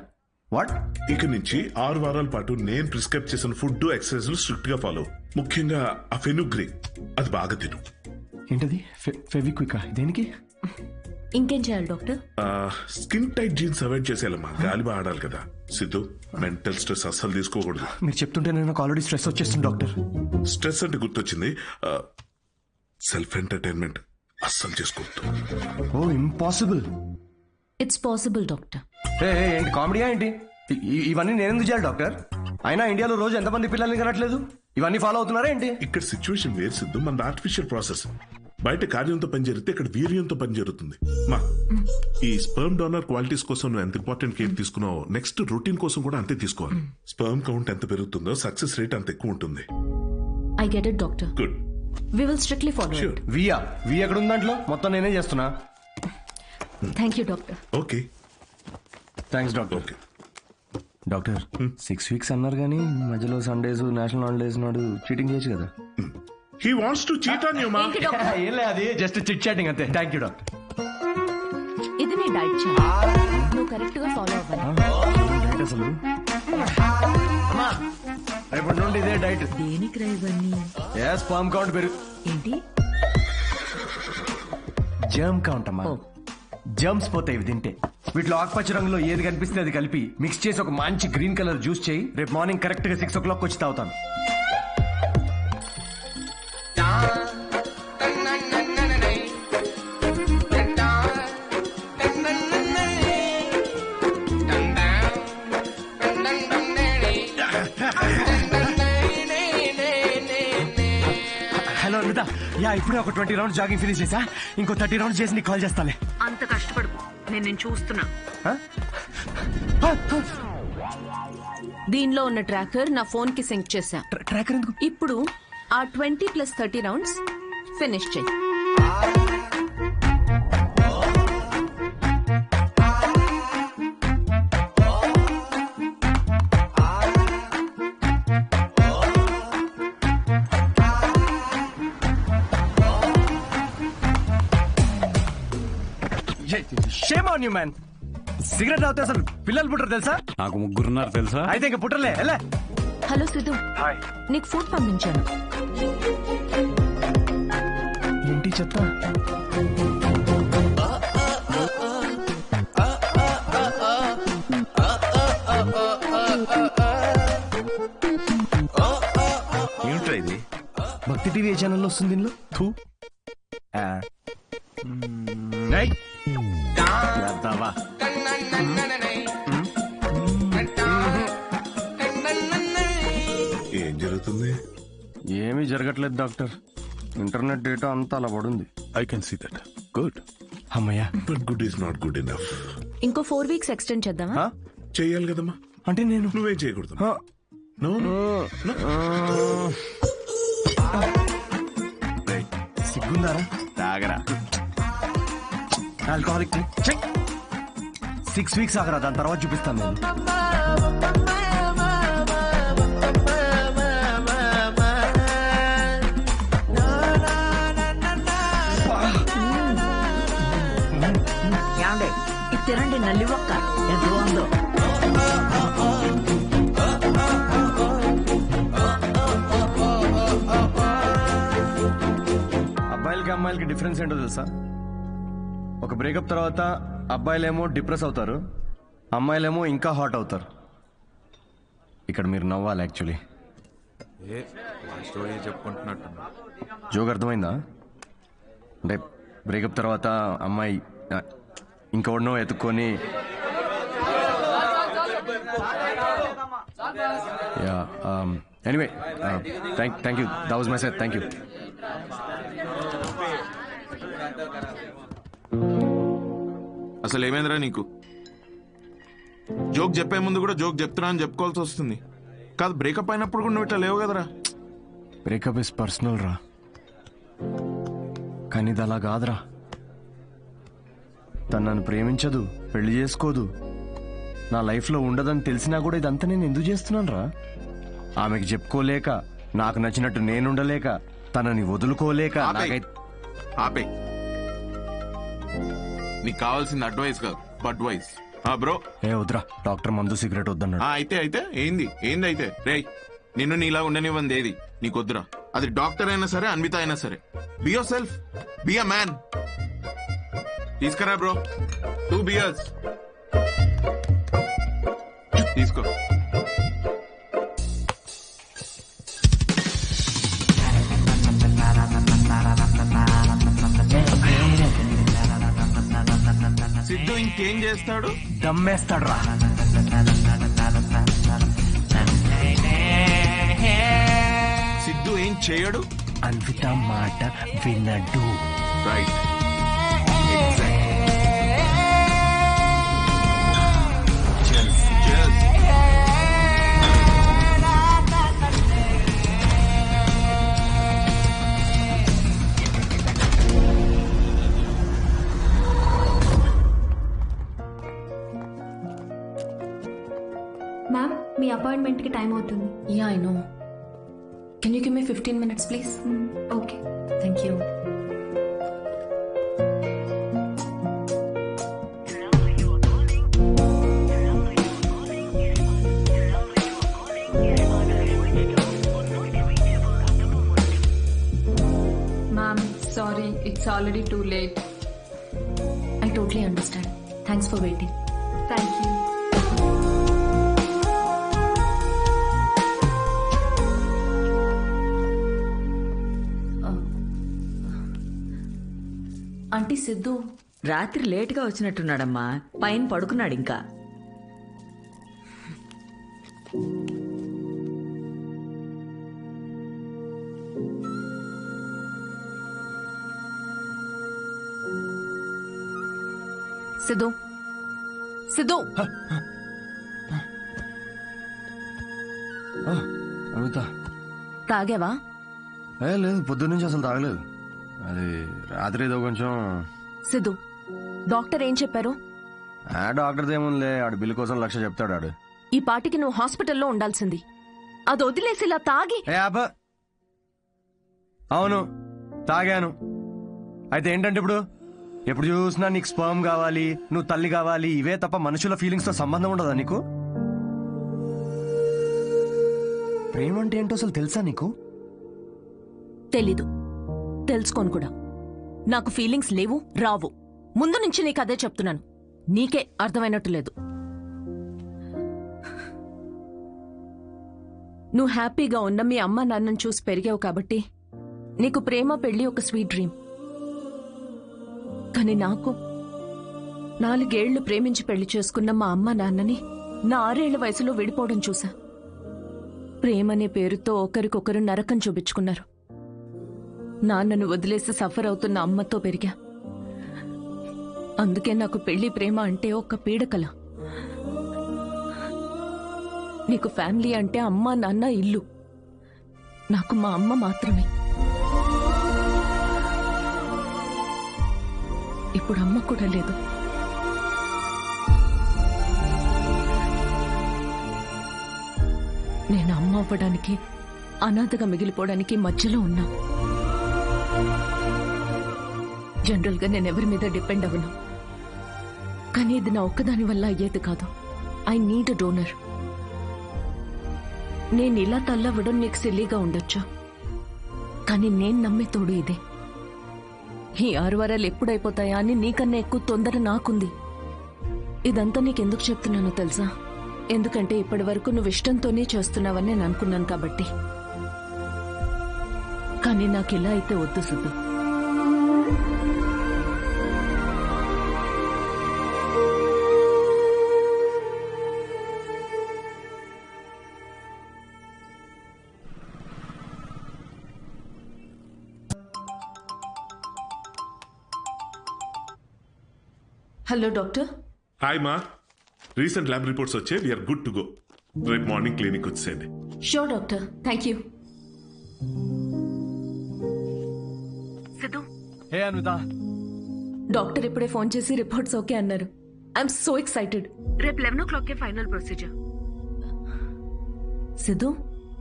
వాట్? ఇక నుంచి 6 వారాల పాటు నేను ప్రిస్క్రైబ్ చేసిన ఫుడ్, ఎక్సర్సైజ్ స్ట్రిక్ట్ గా ఫాలో. ముఖ్యంగా ఆ ఫెనుగ్రీ, అది బాగా తిను. ఏంటది? ఫెవిక్విక్? దేనికి? ఇంకేం చేయాలి doctor? Skin tight jeans avoid చేసేయాలమ్మా. గాలి బాగా ఆడాలి కదా. సిద్ధు, మెంటల్ స్ట్రెస్ అస్సలు తీసుకోకూడదు. మీరు చెప్తుంటే నాకు ఆల్రెడీ స్ట్రెస్ వచ్చేస్తుంది డాక్టర్. స్ట్రెస్ అంటే గుర్తొచ్చింది, సెల్ఫ్ ఎంటర్టైన్మెంట్ అస్సలు చేసుకోవద్దు. ఓ, ఇంపాసిబుల్. It's possible doctor. ఏంటి కామెడీయా ఏంటి? ఇవన్నీ నేనెందుకు చేయాలి డాక్టర్? అయినా ఇండియాలో రోజు ఎంతమంది పిల్లల్ని కనట్లేదు? ఇవన్నీ ఫాలో అవుతున్నారా ఏంటి? ఇక్కడ సిచ్యువేషన్ వేరు సిద్ధు. మన ఆర్టిఫిషియల్ ప్రాసెస్. బయట కార్యంతో పని జరిగితే ఇక్కడ వీర్యంతో పని జరుగుతుంది. మా ఈ స్పర్మ్ డోనర్ క్వాలిటీస్ కోసం నువ్వు ఎంత ఇంపార్టెంట్ కేర్ తీసుకున్నావో నెక్స్ట్ రొటీన్ కోసం కూడా అంతే తీసుకోవాలి. స్పర్మ్ కౌంట్ ఎంత పెరుగుతుందో సక్సెస్ రేట్ అంత ఎక్కువ ఉంటుంది. I get it doctor. Good. We will strictly follow it. We ఎక్కడ ఉంది దాంట్లో? మొత్తం నేనే చేస్తున్నా. Thank you doctor. Okay. Thanks doctor. Doctor 6 weeks అన్నారు కానీ మధ్యలో సండేస్ నేషనల్ హాలిడేస్ నాడు చీటింగ్ చేయొచ్చు కదా. He wants to cheat on you మా. ఏం లేదు, అది జస్ట్ చిట్ చాటింగ్ అంతే. Thank you doctor. ఇది నీ డైట్ చార్ట్, నువ్వు కరెక్ట్ గా ఫాలో అవ్వాలి. డైట్ అసలు రేపటి నుండి ఇదే డైట్. దేనికి రా ఇవన్నీ? స్పామ్ కౌంట్ పెరుగు. ఏంటి? జర్మ్ కౌంట్ అమ్మా. జర్మ్స్ పోతాయి ఇవి తింటే. వీటిలో ఆకుపచ్చ రంగులో ఏది కనిపిస్తే అది కలిపి మిక్స్ చేసి ఒక మంచి గ్రీన్ కలర్ జ్యూస్ చేయి. రేపు మార్నింగ్ కరెక్ట్ గా 6 o'clock వచ్చి తాగుతాను. హలో అనిత, ఇప్పుడే ఒక 20 rounds జాగింగ్ ఫినిష్ చేసా. ఇంకో 30 rounds చేసి నీకు కాల్ చేస్తాలే. అంత కష్టపడు, నేను చూస్తున్నా. దీనిలో ఉన్న ట్రాకర్ నా ఫోన్ కి సింక్ చేశా. ట్రాకర్ ఎందుకు? ఇప్పుడు ఆ 20 + 30 rounds ఫినిష్ చెయ్యి. Shame on you man. Cigarette తాగితే అసలు పిల్లలు పుట్టరు తెలుసా? నాకు 3 ఉన్నారు తెలుసా? అయితే ఇంక పుట్టలే. హలో సిద్ధు, నీకు ఫుడ్ పంపించాను. ఏంటి చెత్త? ఏమిట్రా ఇది? భక్తి టీవీ ఛానల్లో వస్తుంది దీనిలో. థూ. ఏం జరుగుతుంది? ఏమీ జరగట్లేదు డాక్టర్. ఇంటర్నెట్ డేటా అంతా అలా పడుంది. I can see that. Good. అమ్మయ్యా. But good is not good enough. ఇంకో 4 weeks ఎక్స్టెండ్ చేద్దామా? చెయ్యాలి కదమ్మా. అంటే నేను నువ్వేం చేయకూడదు. సిగ్గుందారా? తాగరా. ఆల్కహాలిక్ 6 weeks ఆగరా, దాని తర్వాత చూపిస్తాను నేను. ఇది తినండి, నల్లి ఒక్క ఎంత బాగుందో. అబ్బాయిలకి అమ్మాయిలకి డిఫరెన్స్ ఏంటో తెలుసా? ఒక బ్రేకప్ తర్వాత అబ్బాయిలేమో డిప్రెస్ అవుతారు, అమ్మాయిలేమో ఇంకా హాట్ అవుతారు. ఇక్కడ మీరు నవ్వాలి. Actually story చెప్పుకుంటున్నట్టు. జోక్ అర్థమైందా? అంటే బ్రేకప్ తర్వాత అమ్మాయి ఇంకెవడనో ఎత్తుక్కొని anyway thank you. That was my set. Thank you. అసలు ఏమైందిరా నీకు? జోక్ చెప్పే ముందు కూడా జోక్ చెప్తున్నా అని చెప్పుకోవాల్సి వస్తుంది. కాదు, బ్రేకప్ అయినప్పుడు కూడా నువ్వు ఇట్లా లేవు కదరా. బ్రేకప్ ఇస్ పర్సనల్ రా, కానీ ఇది అలా కాదురా. తను నన్ను ప్రేమించదు, పెళ్లి చేసుకోదు, నా లైఫ్లో ఉండదని తెలిసినా కూడా ఇదంతా నేను ఎందుకు చేస్తున్నాను రా? ఆమెకి చెప్పుకోలేక, నాకు నచ్చినట్టు నేనుండలేక, తనని వదులుకోలేక. ఆపే. నీకు కావాల్సింది అడ్వైస్ కాదు, అడ్వైస్. బ్రో ఏ వద్దురా, డాక్టర్ మందు సిగరెట్ వద్దన్నాడు. అయితే ఏంది అయితే రేయ్, నిన్ను నీలా ఉండనివ్వంది ఏది నీకొద్దురా. అది డాక్టర్ అయినా సరే, అన్విత అయినా సరే. Be your self, be a man. తీసుకురా బ్రో, 2 beers తీసుకో. సిద్ధు ఇంకేం చేస్తాడు? దమ్మేస్తాడు రా. సిద్ధు ఏం చేయడు. అన్విత మాట వినడు. రైట్. మ్యామ్ మీ అపాయింట్మెంట్కి టైం అవుతుంది. Yeah I know. Can you give me 15 minutes please? Okay. Thank you. Ma'am sorry, it's already too late. I totally understand. Thanks for waiting. Thank you. Aunty Siddhu రాత్రి లేటుగా వచ్చినట్టున్నాడమ్మా. పైన పడుకున్నాడు ఇంకా. సిద్ధు సిద్ధు అమిత తాగావా? లేదు, పొద్దున్నుంచి అసలు తాగలేదు. అది రాత్రి ఏదో కొంచెం. సిద్ధు డాక్టర్ ఏం చెప్పారు? డాక్టర్ ఏముందిలే, ఆడు బిల్లు కోసం 1,00,000 చెప్తాడు ఆడు. ఈ పాటికి నువ్వు హాస్పిటల్లో ఉండాల్సింది. అది వదిలేసి ఇలా తాగి. అవును తాగాను. అయితే ఏంటంటే ఇప్పుడు ఎప్పుడు చూసినా నీకు స్పర్మ్ కావాలి, నువ్వు తల్లి కావాలి, ఇవే తప్ప మనుషుల ఫీలింగ్స్ తో సంబంధం ఉండదా నీకు? ప్రేమ అంటే ఏంటో అసలు తెలుసా నీకు? తెలీదు, తెలుసుకోను కూడా. నాకు ఫీలింగ్స్ లేవు, రావు. ముందు నుంచి నీకు అదే చెప్తున్నాను. నీకే అర్థమైనట్టు లేదు. నువ్వు హ్యాపీగా ఉన్న మీ అమ్మ నాన్నను చూసి పెరిగావు కాబట్టి నీకు ప్రేమ పెళ్లి ఒక స్వీట్ డ్రీమ్. కానీ నాకు 4 ఏళ్లు ప్రేమించి పెళ్లి చేసుకున్న మా అమ్మ నాన్నని నా 6 ఏళ్ల వయసులో విడిపోవడం చూసా. ప్రేమనే పేరుతో ఒకరికొకరు నరకం చూపించుకున్నారు. నాన్నను వదిలేసి సఫర్ అవుతున్న అమ్మతో పెరిగా. అందుకే నాకు పెళ్లి ప్రేమ అంటే ఒక పీడకల. నీకు ఫ్యామిలీ అంటే అమ్మ నాన్న ఇల్లు. నాకు మా అమ్మ మాత్రమే. ఇప్పుడు అమ్మ కూడా లేదు. నేను అమ్మ అవ్వడానికి, అనాథగా మిగిలిపోవడానికి మధ్యలో ఉన్నా. జనరల్ గా నేను ఎవరి మీద డిపెండ్ అవ్వను. కానీ ఇది నా ఒక్కదాని వల్ల అయ్యేది కాదు. I need a donor. నేను ఇలా తల్లవ్వడం నీకు సిల్లీగా ఉండొచ్చు, కానీ నేను నమ్మే తోడు ఇదే. ఈ 6 వారాలు ఎప్పుడైపోతాయా అని నీకన్నా ఎక్కువ తొందర నాకుంది. ఇదంతా నీకెందుకు చెప్తున్నానో తెలుసా? ఎందుకంటే ఇప్పటి వరకు నువ్వు ఇష్టంతోనే చేస్తున్నావని నేను అనుకున్నాను కాబట్టి. కానీ నాకు ఇలా అయితే వద్దు సిద్ధు. Hello doctor. హాయ్ మా, రీసెంట్ ల్యాబ్ రిపోర్ట్స్ వచ్చే వీఆర్ గుడ్ టు గో. రేపు మార్నింగ్ క్లినిక్ వచ్చేయండి. Sure doctor, thank you. Siddhu, hey Anvitha. Doctor ఇప్పుడే ఫోన్ చేసి రిపోర్ట్స్ ఓకే అన్నారు. I'm so excited. రేపు 11 o'clock ఫైనల్ ప్రొసీజర్. సిద్ధు,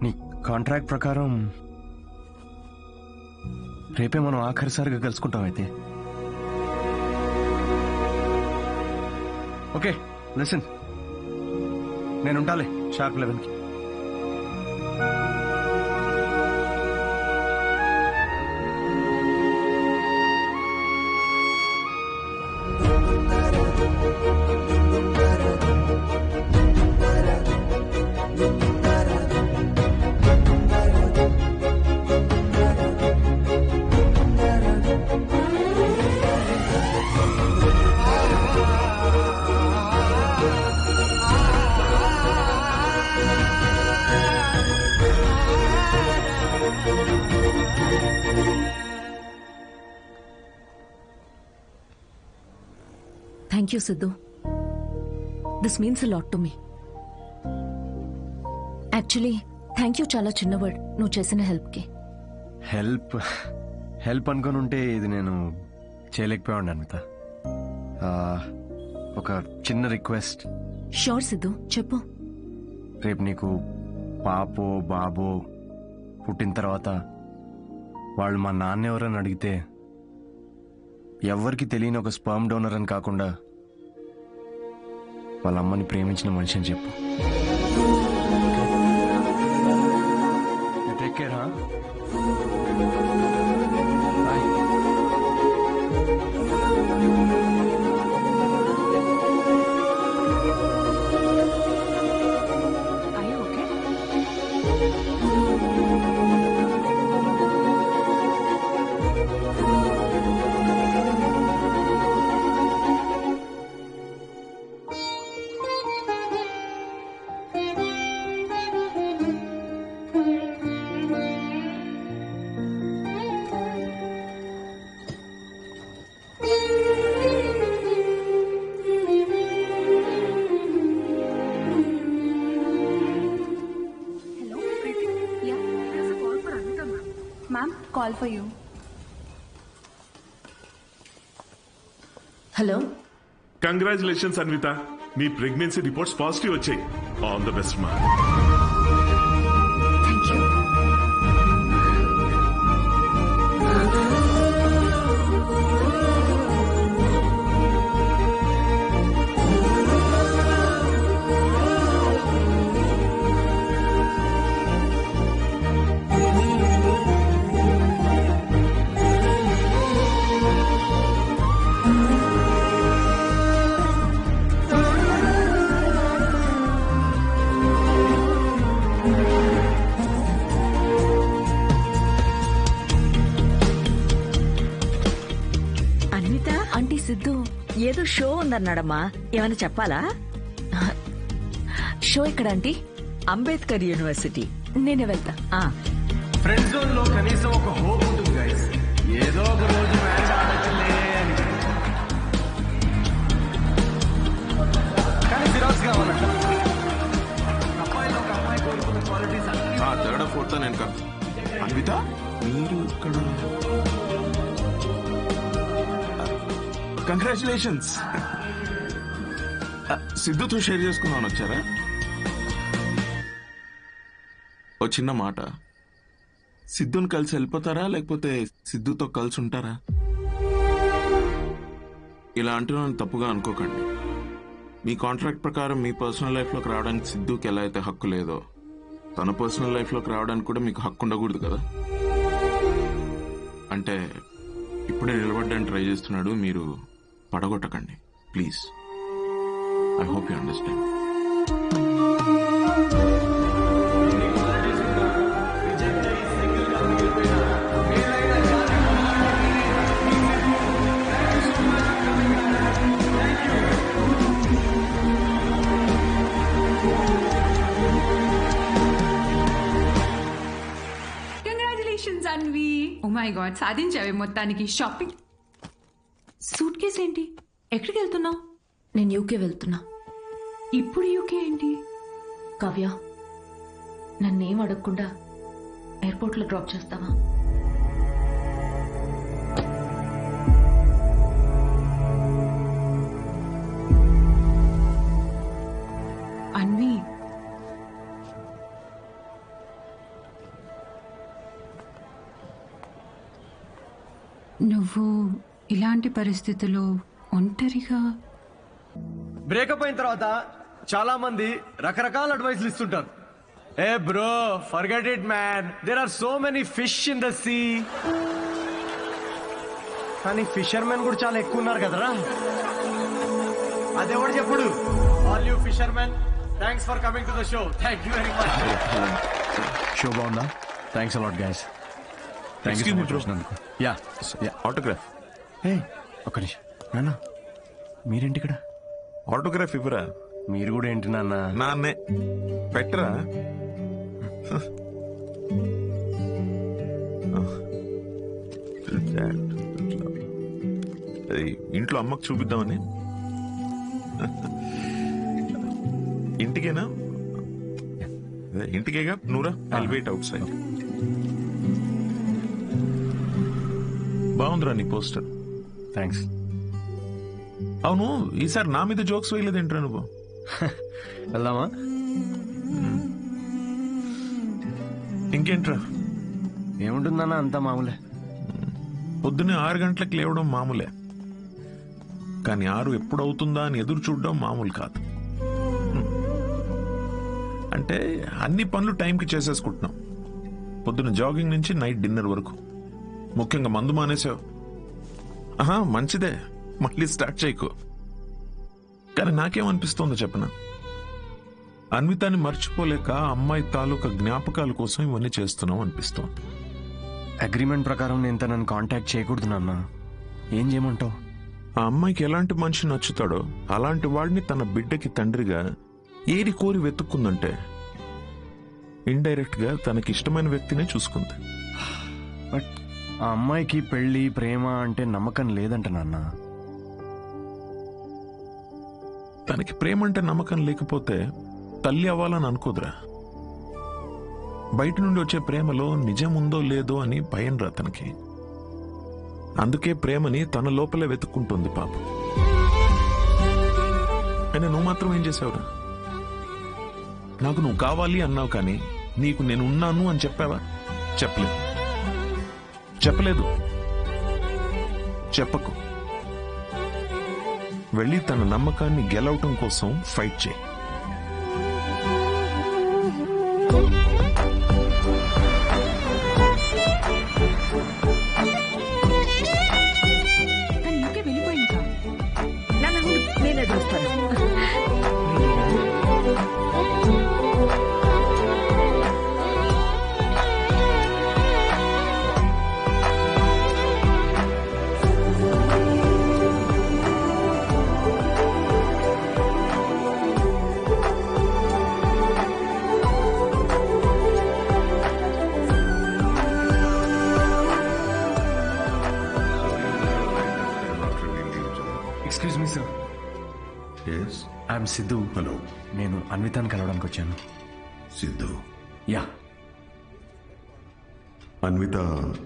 నీ కాంట్రాక్ట్ ప్రకారం రేపే మనం ఆఖరిసారిగా కలుసుకుంటాం. అయితే ఓకే, లిసన్, నేను ఉంటాలే షార్ప్ 11కి. Thank you Siddhu. This means a lot to me. Actually thank you చాలా చిన్న వర్డ్ నువ్వు చేసిన హెల్ప్కి. హెల్ప్ అనుకుని ఉంటే ఇది నేను చేయలేకపోయాను అన్విత. ఒక చిన్న రిక్వెస్ట్. షూర్ సిద్ధు, చెప్పు. రేపు నీకు పాపో బాబో పుట్టిన తర్వాత వాళ్ళు మా నాన్న ఎవరని అడిగితే ఎవ్వరికి తెలియని ఒక స్పర్మ్ డోనర్ అని కాకుండా వాళ్ళ అమ్మని ప్రేమించిన మనిషి అని చెప్పు. Take care. Call for you. Hello. Congratulations Anvitha, మీ ప్రెగ్నెన్సీ రిపోర్ట్స్ పాజిటివ్ వచ్చాయి. ఆల్ ద బెస్ట్ మా. సిద్ధు ఏదో షో ఉందన్నాడమ్మా, ఏమైనా చెప్పాలా? షో ఎక్కడ ఆంటీ? అంబేద్కర్ యూనివర్సిటీ. నేనే వెళ్తా. ఫ్రెండ్ జోన్ లో కనీసం ఒక హోప్ ఉంటుంది గైస్. ఏదో ఒక రోజు మ్యాచ్ ఆడచ్చులే అని. కానీ జిరాక్స్ కావాలంట. అమ్మాయిలో ఒక అమ్మాయి కోరుకున్న క్వాలిటీస్ థర్డ్ ఫోర్త్ నేను కాదు. అన్విత మీరు ఇక్కడ. కంగ్రాచులేషన్స్. సిద్ధుతో షేర్ చేసుకుందామని వచ్చారా? ఓ చిన్న మాట, సిద్ధుని కలిసి వెళ్ళిపోతారా లేకపోతే సిద్ధుతో కలిసి ఉంటారా? ఇలా అంటున్నాను తప్పుగా అనుకోకండి. మీ కాంట్రాక్ట్ ప్రకారం మీ పర్సనల్ లైఫ్లోకి రావడానికి సిద్ధుకి ఎలా అయితే హక్కు లేదో, తన పర్సనల్ లైఫ్లోకి రావడానికి కూడా మీకు హక్కు ఉండకూడదు కదా. అంటే ఇప్పుడే నిలబడ్డానికి ట్రై చేస్తున్నాడు, మీరు పడగొట్టకండి please. I hope you understand. Congratulations Anvi. Oh my god, సాధించావే మొత్తానికి. షాపింగ్. సూట్ కేస్ ఏంటి? ఎక్కడికి వెళ్తున్నావు? నేను యూకే వెళ్తున్నా. ఇప్పుడు యూకే ఏంటి? కావ్య, నన్నేం అడగకుండా ఎయిర్పోర్ట్లో డ్రాప్ చేస్తావా? అన్వి, నువ్వు ఇలాంటి పరిస్థితుల్లో ఒంటరిగా. బ్రేకప్ అయిన తర్వాత చాలా మంది రకరకాల అడ్వైస్లు ఇస్తుంటారు. Hey bro, forget it man, there are so many fish in the sea. కానీ ఫిషర్మెన్ కూడా చాలా ఎక్కువ ఉన్నారు కదరా. అదెవడు చెప్పుడు? All you fishermen, thanks for coming to the show. Thank you very much. Show బాగుందా? Thanks a lot guys. Thank you చూసినందుకు. Yeah autograph. ఒక్క నిమిషం నాన్న, మీరేంటి ఇక్కడ? ఆటోగ్రాఫ్ ఇవ్వరా? మీరు కూడా ఏంటి నాన్న? నాన్నే పెట్టరా. ఇంట్లో అమ్మకు చూపిద్దామని. ఇంటికేనా? ఇంటికేగా. నూరా, ఐల్ వెయిట్ అవుట్ సైడ్. బాగుందిరా నీ పోస్టర్. థ్యాంక్స్. అవును, ఈసారి నా మీద జోక్స్ వేయలేదేంట్రా నువ్వు? వెళ్దామా? ఇంకేంట్రా? ఏముంటుందన్న, అంతా మామూలే. పొద్దున్నే 6 గంటలకు లేవడం మామూలే, కానీ 6 ఎప్పుడు అవుతుందా అని ఎదురు చూడడం మామూలు కాదు. అంటే అన్ని పనులు టైంకి చేసేసుకుంటున్నాం. పొద్దున్న జాగింగ్ నుంచి నైట్ డిన్నర్ వరకు. ముఖ్యంగా మందు మానేసావు. మంచిదే, మళ్ళీ స్టార్ట్ చేయకు. కానీ నాకేమనిపిస్తోందో చెప్పనా, అన్వితాన్ని మర్చిపోలేక అమ్మాయి తాలూకా జ్ఞాపకాల కోసం ఇవన్నీ చేస్తున్నాం అనిపిస్తోంది. అగ్రిమెంట్ ప్రకారం నేను తనని కాంటాక్ట్ చేయకూడదు నాన్న. ఏం చేయమంటావు? ఆ అమ్మాయికి ఎలాంటి మనిషి నచ్చుతాడో అలాంటి వాడిని తన బిడ్డకి తండ్రిగా ఏరి కోరి వెతుక్కుందంటే ఇండైరెక్ట్ గా తనకి ఇష్టమైన వ్యక్తినే చూసుకుంది. బట్ ఆ అమ్మాయికి పెళ్లి ప్రేమ అంటే నమ్మకం లేదంట నాన్న. తనకి ప్రేమ అంటే నమ్మకం లేకపోతే తల్లి అవ్వాలని అనుకోదురా. బయట నుండి వచ్చే ప్రేమలో నిజం ఉందో లేదో అని భయం రా తనకి. అందుకే ప్రేమని తన లోపలే వెతుక్కుంటుంది పాపం. అయినా నువ్వు మాత్రం ఏం చేసావురా? నాకు నువ్వు కావాలి అన్నావు, కానీ నీకు నేను ఉన్నాను అని చెప్పావా? చెప్పలేదు. చెప్పకు. వెళ్ళి తన నమ్మకాన్ని గెలవటం కోసం ఫైట్ చేయి. నేనే చూస్తాను. Excuse me sir. I'm Siddhu. Hello. నేను అన్వితాన్ని కలవడానికి వచ్చాను. సిద్ధు? యా. అన్విత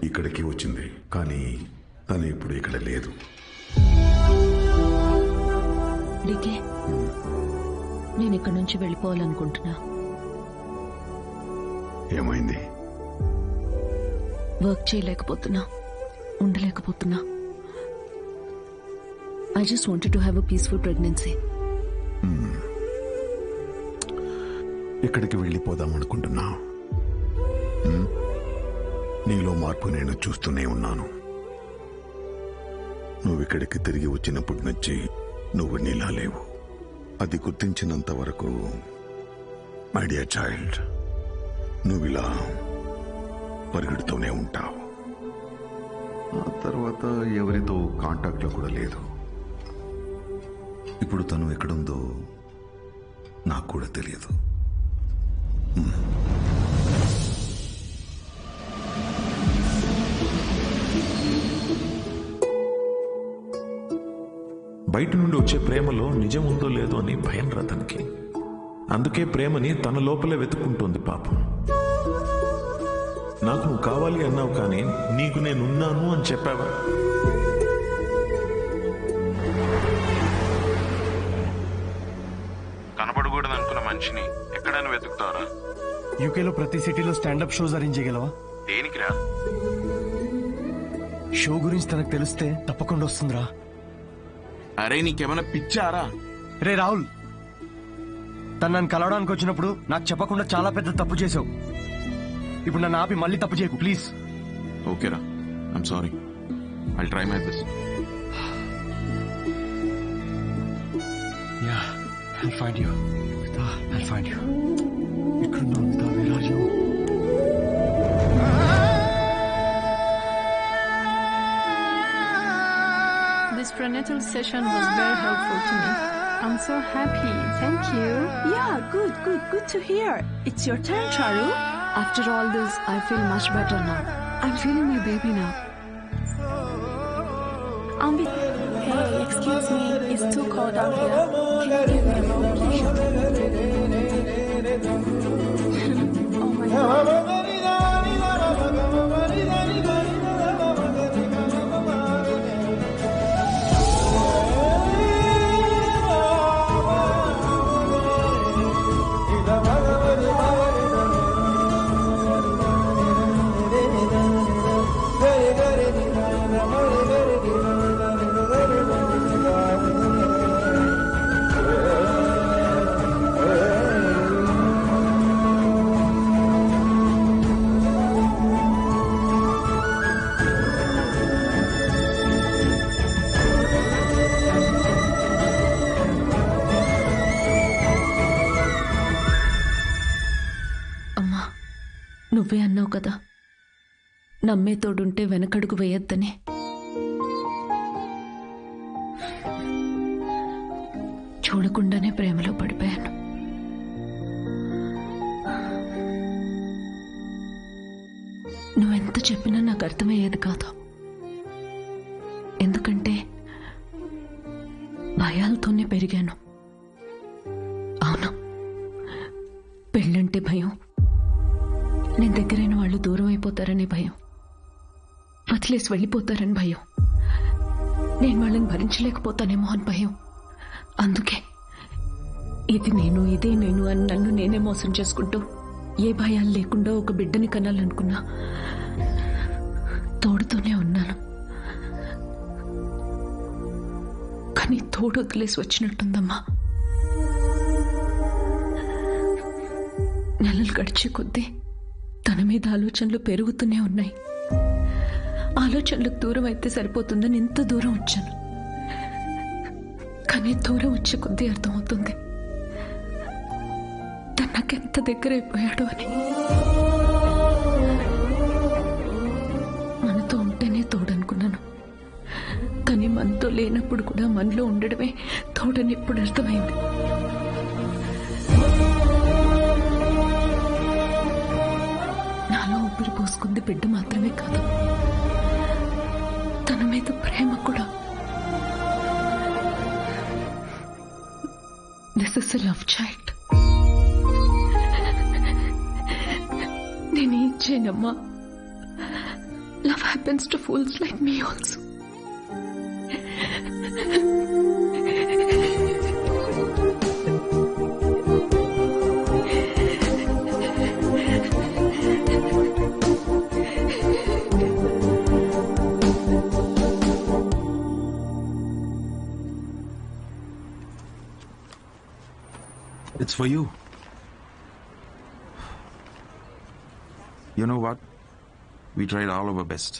ఇక్కడికి వచ్చింది, కానీ తను ఇప్పుడు ఇక్కడ లేదు. డీకే, నేను ఇక్కడి నుంచి వెళ్ళిపోవాలనుకుంటున్నా. ఏమైంది? Work చేయలేకపోతున్నా, ఉండలేకపోతున్నా. I just wanted to have a peaceful pregnancy. ఇక్కడికి వెళ్ళిపోదాం అనుకుంటున్నా. నీలో మార్పు నేను చూస్తూనే ఉన్నాను. నువ్వు ఇక్కడికి తిరిగి వచ్చినప్పటి నుంచి నువ్వు నీలా లేవు. అది గుర్తించినంత వరకు మై డియర్ చైల్డ్, నువ్విలా పరిగెడుతూనే ఉంటావు. ఆ తర్వాత ఎవరితో కాంటాక్ట్లో కూడా లేదు. ఇప్పుడు తను ఎక్కడుందో నాకు కూడా తెలియదు. బయట నుండి వచ్చే ప్రేమలో నిజం ఉందో లేదో అని భయం రా తనకి. అందుకే ప్రేమని తన లోపలే వెతుక్కుంటోంది పాపం. నాకు నువ్వు కావాలి అన్నావు, కానీ నీకు నేనున్నాను అని చెప్పావా? కనబడకూడదు అనుకున్న మనిషిని ఎక్కడైనా వెతుకుతారా? యూకేలో ప్రతి సిటీలో స్టాండప్ షోస్ అరేంజ్ చేయగలవా? దేనికిరా? షో గురించి తనకు తెలిస్తే తప్పకుండా వస్తుందిరా. అరే నీకేమైనా పిచ్చారా? రే రాహుల్, తను నన్ను కలవడానికి వచ్చినప్పుడు నాకు చెప్పకుండా చాలా పెద్ద తప్పు చేసావు. ఇప్పుడు నన్ను ఆపి మళ్ళీ తప్పు చేయకు ప్లీజ్. ఓకేరా, I'm sorry. I'll try my best. Yeah, I'll find you. I'll find you. ఎక్కడున్నావు Amita? Where are you? This prenatal session was very helpful to me. I'm so happy. Thank you. Yeah, good to hear. It's your turn, Charu. After all this, I feel much better now. I'm feeling my baby now. Hey, excuse me. It's too cold out here. Can you give me a robe, please? Oh my God. నువ్వే అన్నావు కదా, నమ్మే తోడుంటే వెనకడుగు వేయొద్దని. చూడకుండానే ప్రేమలో పడిపోయాను. నువ్వెంత చెప్పినా నాకు అర్థమయ్యేది కాదు. ఎందుకంటే భయాలతోనే పెరిగాను. అవును, పెళ్ళంటే భయం, నేను దగ్గరైన వాళ్ళు దూరం అయిపోతారనే భయం, వదిలేసి వెళ్ళిపోతారని భయం, నేను వాళ్ళని భరించలేకపోతానేమో అని భయం. అందుకే ఇది నేను, ఇదే నేను అని నన్ను నేనే మోసం చేసుకుంటూ ఏ భయాలు లేకుండా ఒక బిడ్డని కనాలనుకున్నా. తోడుతోనే ఉన్నాను, కానీ తోడు వదిలేసి వచ్చినట్టుందమ్మా. నెలలు గడిచే కొద్దీ తన మీద ఆలోచనలు పెరుగుతూనే ఉన్నాయి. ఆలోచనలకు దూరం అయితే సరిపోతుందని ఇంత దూరం వచ్చాను. కానీ దూరం వచ్చే కొద్దీ అర్థమవుతుంది తను నాకెంత దగ్గర అయిపోయాడు అని. మనతో ఉంటేనే తోడనుకున్నాను, కానీ మనతో లేనప్పుడు కూడా మనలో ఉండడమే తోడని ఇప్పుడు అర్థమైంది. నాలో ఊపిరి పోసుకుంది బిడ్డ మాత్రమే కాదు, తన మీద ప్రేమ కూడా. This is a love child. నేనేం చేయనమ్మా, love happens to fools like me also. It's for you. You know what? We tried all our best.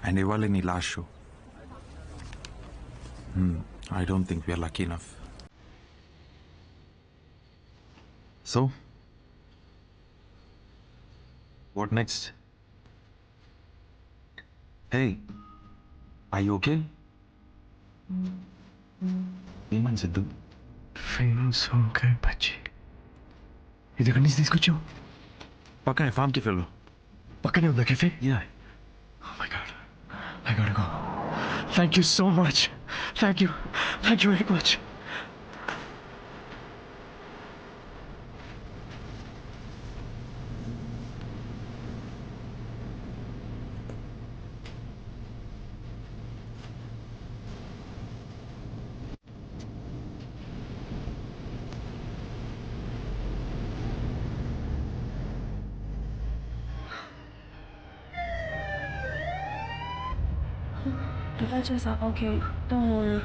And ఇవాళ నీ last show. I don't think we are lucky enough. So, what next? Hey, are you okay? ఏమని Siddhu? Feelings okay బచ్చి. ఇది ఎక్కడి నుంచి తీసుకొచ్చావు? పక్కనే form కెఫేలో. పక్కనే ఉందా cafe? Yeah. Oh my god. I gotta go. Thank you so much. Thank you. Thank you very much. Okay, don't worry.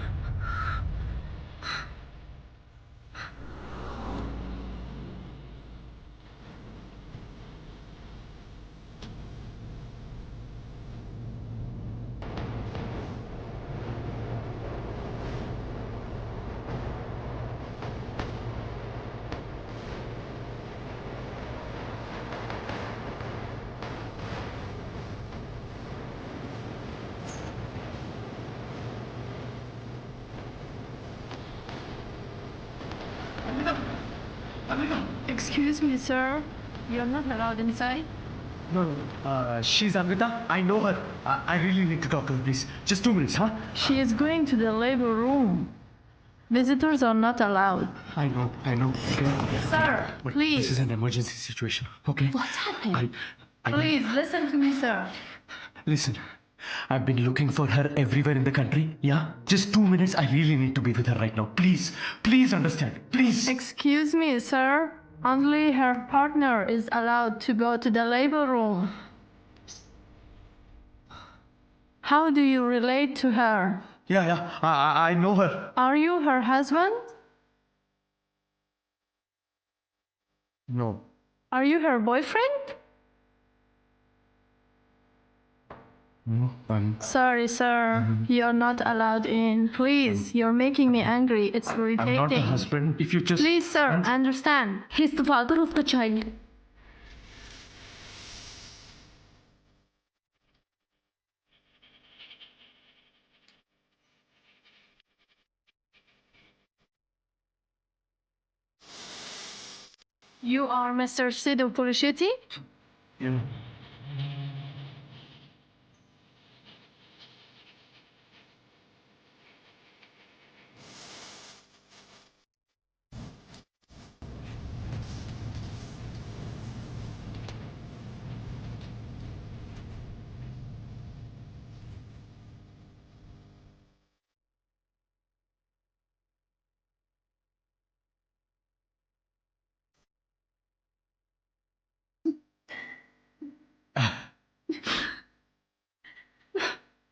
Excuse me, sir. You're not allowed inside. No. She's Amrita. I know her. I really need to talk to her, please. Just 2 minutes, huh? She is going to the labor room. Visitors are not allowed. I know. Okay. Sir, But please. This is an emergency situation, okay? What's happening? I Please, listen to me, sir. Listen, I've been looking for her everywhere in the country, yeah? Just 2 minutes, I really need to be with her right now. Please understand, please. Excuse me, sir. Only her partner is allowed to go to the labor room. How do you relate to her? Yeah, I know her. Are you her husband? No. Are you her boyfriend? No, I'm... Sorry, sir. You're not allowed in. Please, you're making me angry. It's irritating. I'm not the husband. If you just... Please, sir, understand. He's the father of the child. You are Mr. Sidhu Pulisheti?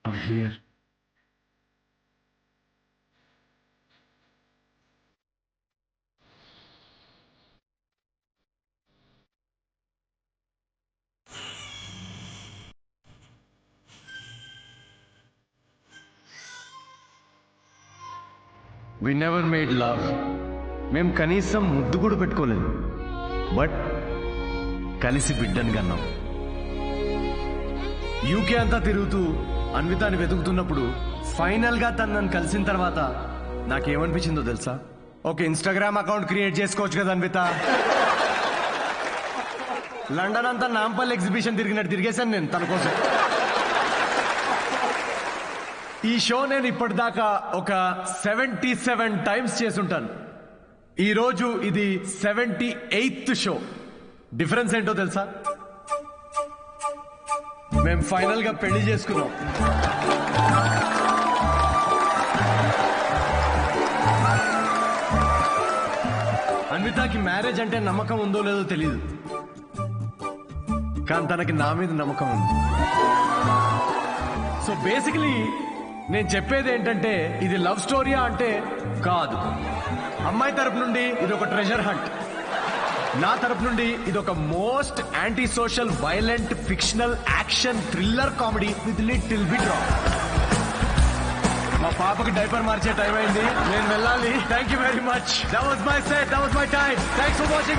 I'm here. We never made love. మేము కనీసం ముద్దు కూడా పెట్టుకోలేదు, but కలిసి బిడ్డని కన్నాం. UK అంతా తిరుగుతూ అన్వితాని వెతుకుతున్నప్పుడు final గా తను నన్ను కలిసిన తర్వాత నాకేమనిపించిందో తెలుసా? ఒక ఇన్స్టాగ్రామ్ అకౌంట్ క్రియేట్ చేసుకోవచ్చు కదా అన్విత. లండన్ అంతా నాంపల్ ఎగ్జిబిషన్ తిరిగినట్టు తిరిగేశాను నేను తన కోసం. ఈ షో నేను ఇప్పటిదాకా ఒక 77 టైమ్స్ చేసుంటాను. ఈరోజు ఇది 78th షో. డిఫరెన్స్ ఏంటో తెలుసా? మేము ఫైనల్ గా పెళ్లి చేసుకున్నాం. అన్వితాకి మ్యారేజ్ అంటే నమ్మకం ఉందో లేదో తెలియదు, కానీ తనకి నా మీద నమ్మకం ఉంది. సో బేసికలీ నేను చెప్పేది ఏంటంటే, ఇది లవ్ స్టోరీయా అంటే కాదు. అమ్మాయి తరపు నుండి ఇది ఒక ట్రెజర్ హంట్, నా తరపు నుండి ఇది ఒక most anti social violent fictional action thriller comedy with little bit drama. మా పాపకి డైపర్ మార్చే టైం అయింది, నేను వెళ్ళాలి. Thank you very much. That was my set, that was my time. Thanks for watching.